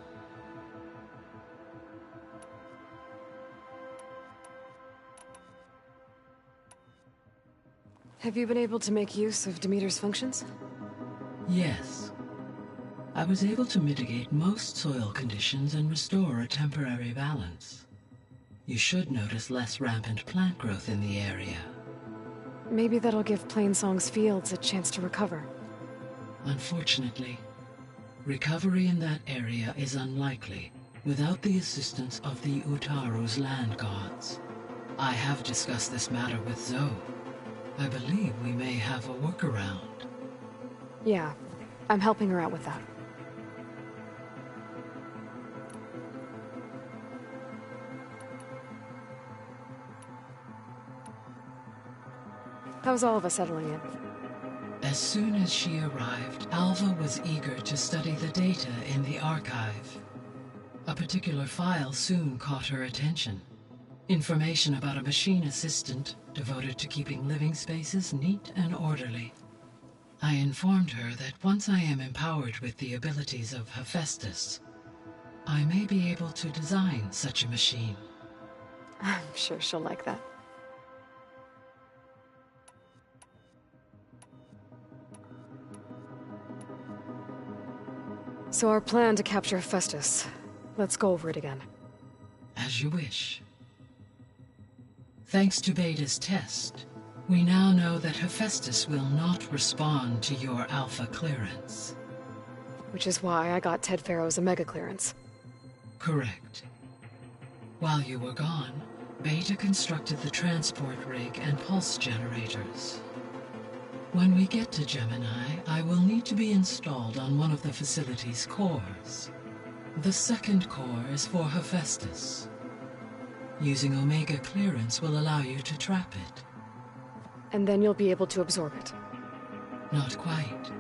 Have you been able to make use of Demeter's functions? Yes. I was able to mitigate most soil conditions and restore a temporary balance. You should notice less rampant plant growth in the area. Maybe that'll give Plainsong's fields a chance to recover. Unfortunately, recovery in that area is unlikely without the assistance of the Utaru's land gods. I have discussed this matter with Zoe. I believe we may have a workaround. Yeah, I'm helping her out with that. How's Alva settling in? As soon as she arrived, Alva was eager to study the data in the archive. A particular file soon caught her attention. Information about a machine assistant devoted to keeping living spaces neat and orderly. I informed her that once I am empowered with the abilities of Hephaestus, I may be able to design such a machine. I'm sure she'll like that. So our plan to capture Hephaestus. Let's go over it again. As you wish. Thanks to Beta's test, we now know that Hephaestus will not respond to your Alpha clearance. Which is why I got Ted Farrow's Omega clearance. Correct. While you were gone, Beta constructed the transport rig and pulse generators. When we get to Gemini, I will need to be installed on one of the facility's cores. The second core is for Hephaestus. Using Omega clearance will allow you to trap it. And then you'll be able to absorb it. Not quite.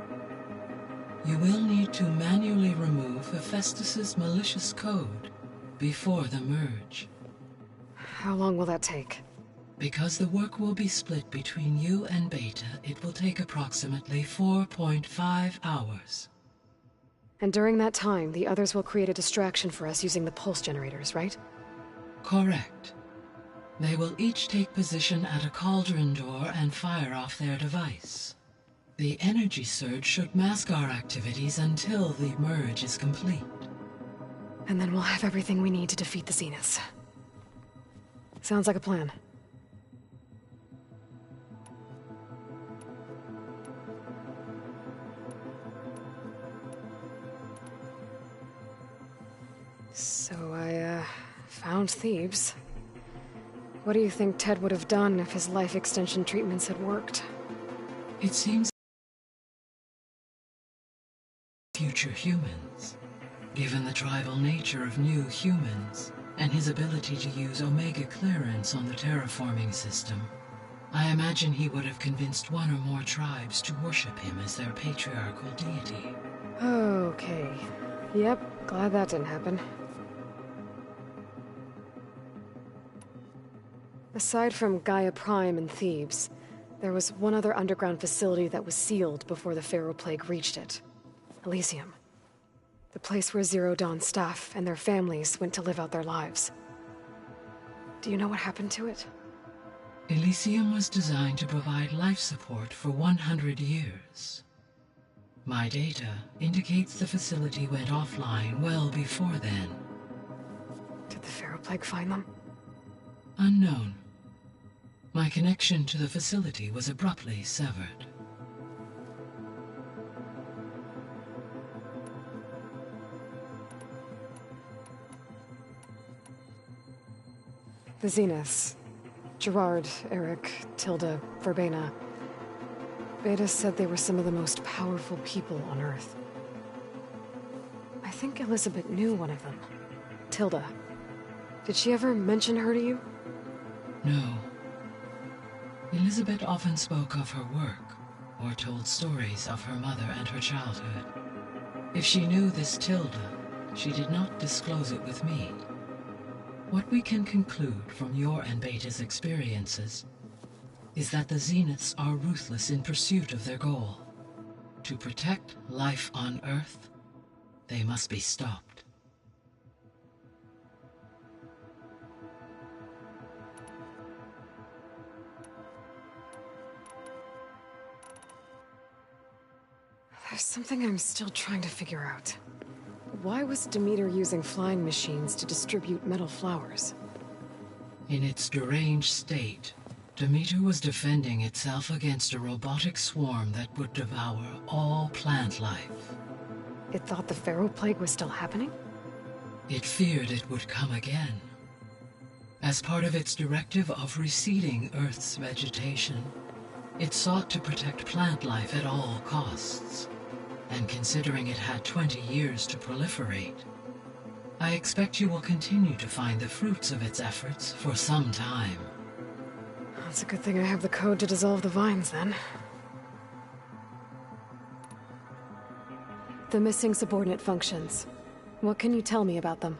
You will need to manually remove Hephaestus's malicious code before the merge. How long will that take? Because the work will be split between you and Beta, it will take approximately 4.5 hours. And during that time, the others will create a distraction for us using the pulse generators, right? Correct. They will each take position at a cauldron door and fire off their device. The energy surge should mask our activities until the merge is complete. And then we'll have everything we need to defeat the Zeniths. Sounds like a plan. So I, found Thebes. What do you think Ted would have done if his life extension treatments had worked? It seems future humans, given the tribal nature of new humans, and his ability to use Omega clearance on the terraforming system, I imagine he would have convinced one or more tribes to worship him as their patriarchal deity. Okay. Yep, glad that didn't happen. Aside from Gaia Prime and Thebes, there was one other underground facility that was sealed before the Pharaoh Plague reached it. Elysium. The place where Zero Dawn staff and their families went to live out their lives. Do you know what happened to it? Elysium was designed to provide life support for 100 years. My data indicates the facility went offline well before then. Did the Pharaoh Plague find them? Unknown. My connection to the facility was abruptly severed. The Zeniths. Gerard, Eric, Tilda, Verbena. Beta said they were some of the most powerful people on Earth. I think Elizabeth knew one of them. Tilda. Did she ever mention her to you? No. Elizabeth often spoke of her work, or told stories of her mother and her childhood. If she knew this Tilda, she did not disclose it with me. What we can conclude from your and Beta's experiences is that the Zeniths are ruthless in pursuit of their goal. To protect life on Earth, they must be stopped. There's something I'm still trying to figure out. Why was Demeter using flying machines to distribute metal flowers? In its deranged state, Demeter was defending itself against a robotic swarm that would devour all plant life. It thought the Pharaoh Plague was still happening? It feared it would come again. As part of its directive of reseeding Earth's vegetation, it sought to protect plant life at all costs. And considering it had 20 years to proliferate, I expect you will continue to find the fruits of its efforts for some time. That's a good thing I have the code to dissolve the vines, then. The missing subordinate functions. What can you tell me about them?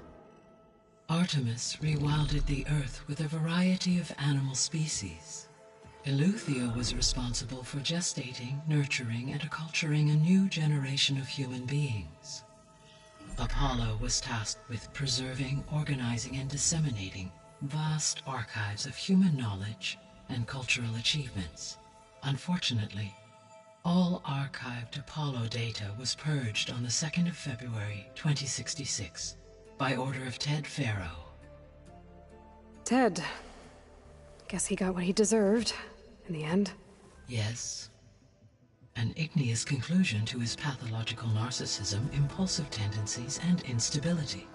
Artemis rewilded the Earth with a variety of animal species. Eleuthia was responsible for gestating, nurturing, and acculturating a new generation of human beings. Apollo was tasked with preserving, organizing, and disseminating vast archives of human knowledge and cultural achievements. Unfortunately, all archived Apollo data was purged on the 2nd of February, 2066, by order of Ted Faro. Ted. Guess he got what he deserved, in the end. Yes. An igneous conclusion to his pathological narcissism, impulsive tendencies, and instability.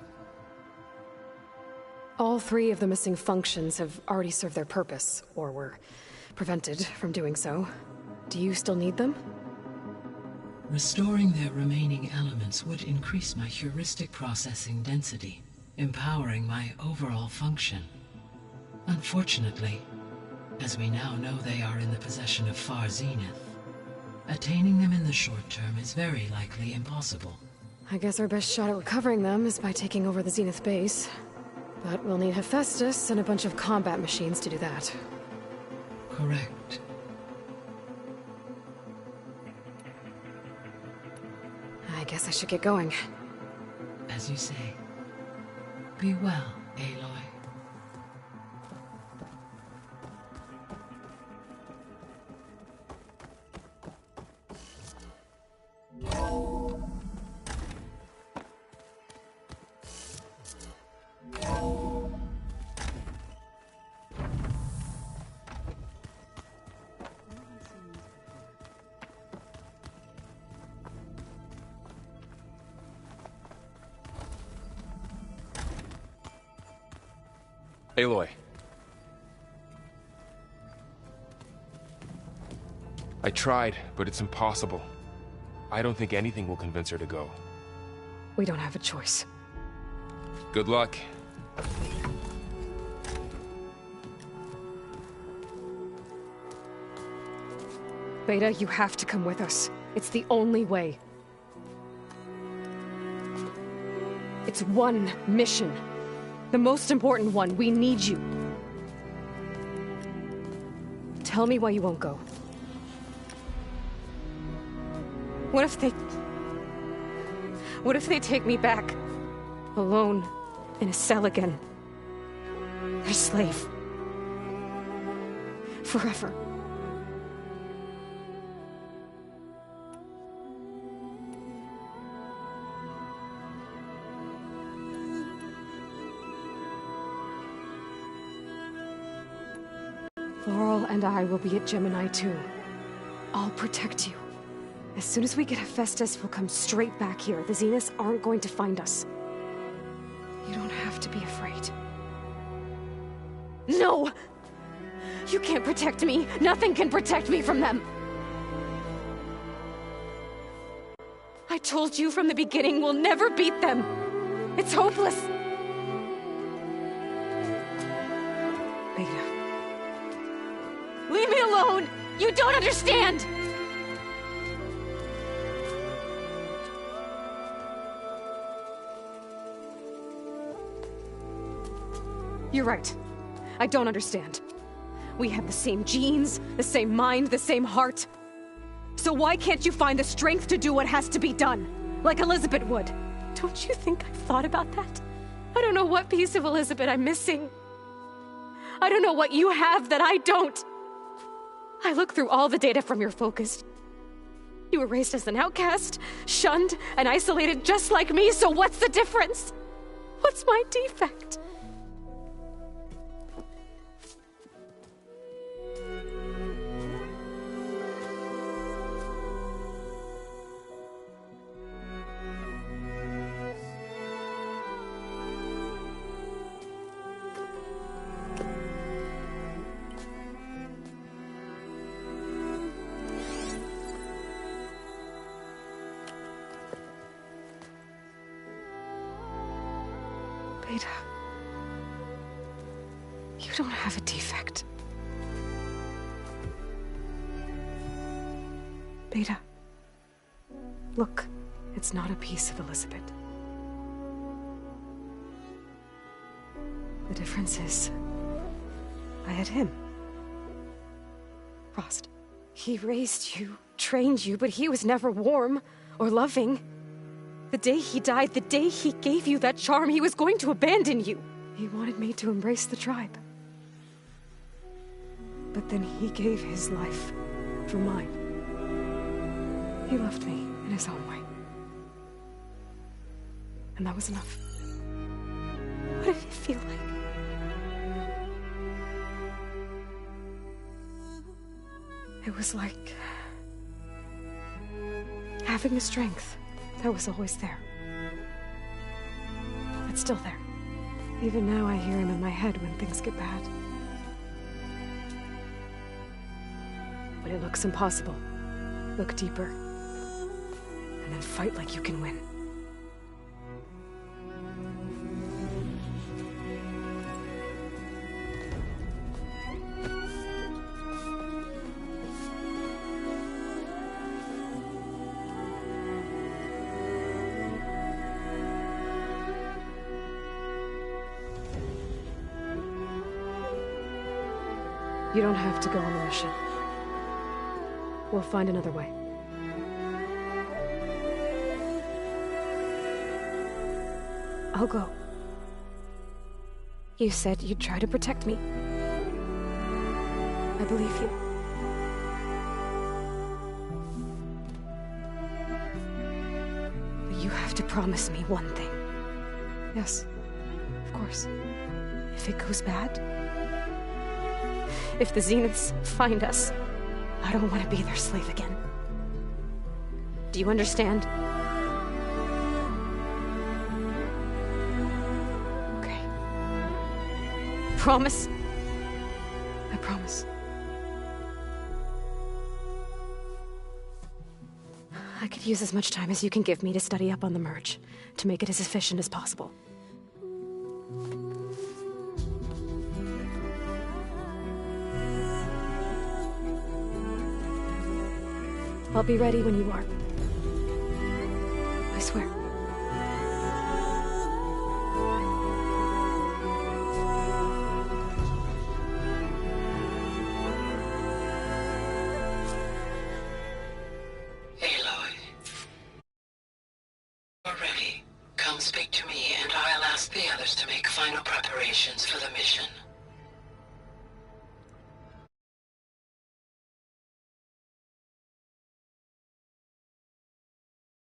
All 3 of the missing functions have already served their purpose, or were prevented from doing so. Do you still need them? Restoring their remaining elements would increase my heuristic processing density, empowering my overall function. Unfortunately, as we now know they are in the possession of Far Zenith, attaining them in the short term is very likely impossible. I guess our best shot at recovering them is by taking over the Zenith base. But we'll need Hephaestus and a bunch of combat machines to do that. Correct. I guess I should get going. As you say. Be well, Aloy. Aloy. I tried, but it's impossible. I don't think anything will convince her to go. We don't have a choice. Good luck. Beta, you have to come with us. It's the only way. It's one mission. The most important one. We need you. Tell me why you won't go. What if they take me back? Alone, in a cell again. Their slave. Forever. Laurel and I will be at Gemini too. I'll protect you. As soon as we get Hephaestus, we'll come straight back here. The Zeniths aren't going to find us. You don't have to be afraid. No! You can't protect me. Nothing can protect me from them. I told you from the beginning we'll never beat them. It's hopeless. Beta. Leave me alone! You don't understand! You're right. I don't understand. We have the same genes, the same mind, the same heart. So why can't you find the strength to do what has to be done? Like Elizabeth would. Don't you think I've thought about that? I don't know what piece of Elizabeth I'm missing. I don't know what you have that I don't. I look through all the data from your focus. You were raised as an outcast, shunned, and isolated just like me, so what's the difference? What's my defect? Beta, you don't have a defect. Beta. Look, it's not a piece of Elizabeth. The difference is, I had him. Rost. He raised you, trained you, but he was never warm or loving. The day he died, the day he gave you that charm, he was going to abandon you. He wanted me to embrace the tribe. But then he gave his life for mine. He loved me in his own way. And that was enough. What did it feel like? It was like having a strength that was always there. It's still there. Even now I hear him in my head when things get bad. When it looks impossible, look deeper. And then fight like you can win. You don't have to go on the mission. We'll find another way. I'll go. You said you'd try to protect me. I believe you. But you have to promise me one thing. Yes, of course. If it goes bad, if the Zeniths find us, I don't want to be their slave again. Do you understand? Okay. Promise? I promise. I could use as much time as you can give me to study up on the merge, to make it as efficient as possible. I'll be ready when you are. I swear. Aloy. You're ready. Come speak to me, and I'll ask the others to make final preparations for the mission.